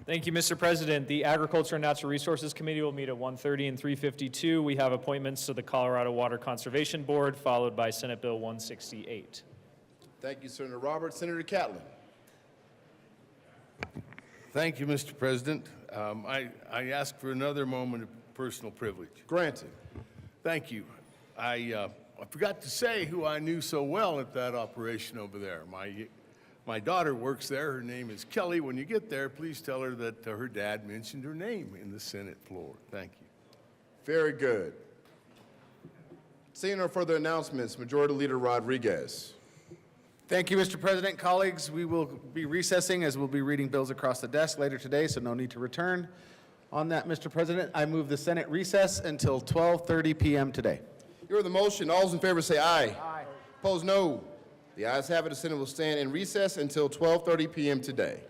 W: Thank you, Mr. President. The Agriculture and Natural Resources Committee will meet at 1:30 and 3:52. We have appointments to the Colorado Water Conservation Board, followed by Senate Bill 168.
A: Thank you, Senator Roberts. Senator Catlin.
V: Thank you, Mr. President. I ask for another moment of personal privilege.
A: Granted.
V: Thank you. I forgot to say who I knew so well at that operation over there. My daughter works there. Her name is Kelly. When you get there, please tell her that her dad mentioned her name in the Senate floor. Thank you.
A: Very good. Seeing no further announcements, Majority Leader Rodriguez.
E: Thank you, Mr. President. Colleagues, we will be recessing as we'll be reading bills across the desk later today, so no need to return. On that, Mr. President, I move the Senate recess until 12:30 p.m. today.
A: You heard the motion. All those in favor say aye. Aye. Opposed, no. The ayes have it. The Senate will stand in recess until 12:30 p.m. today.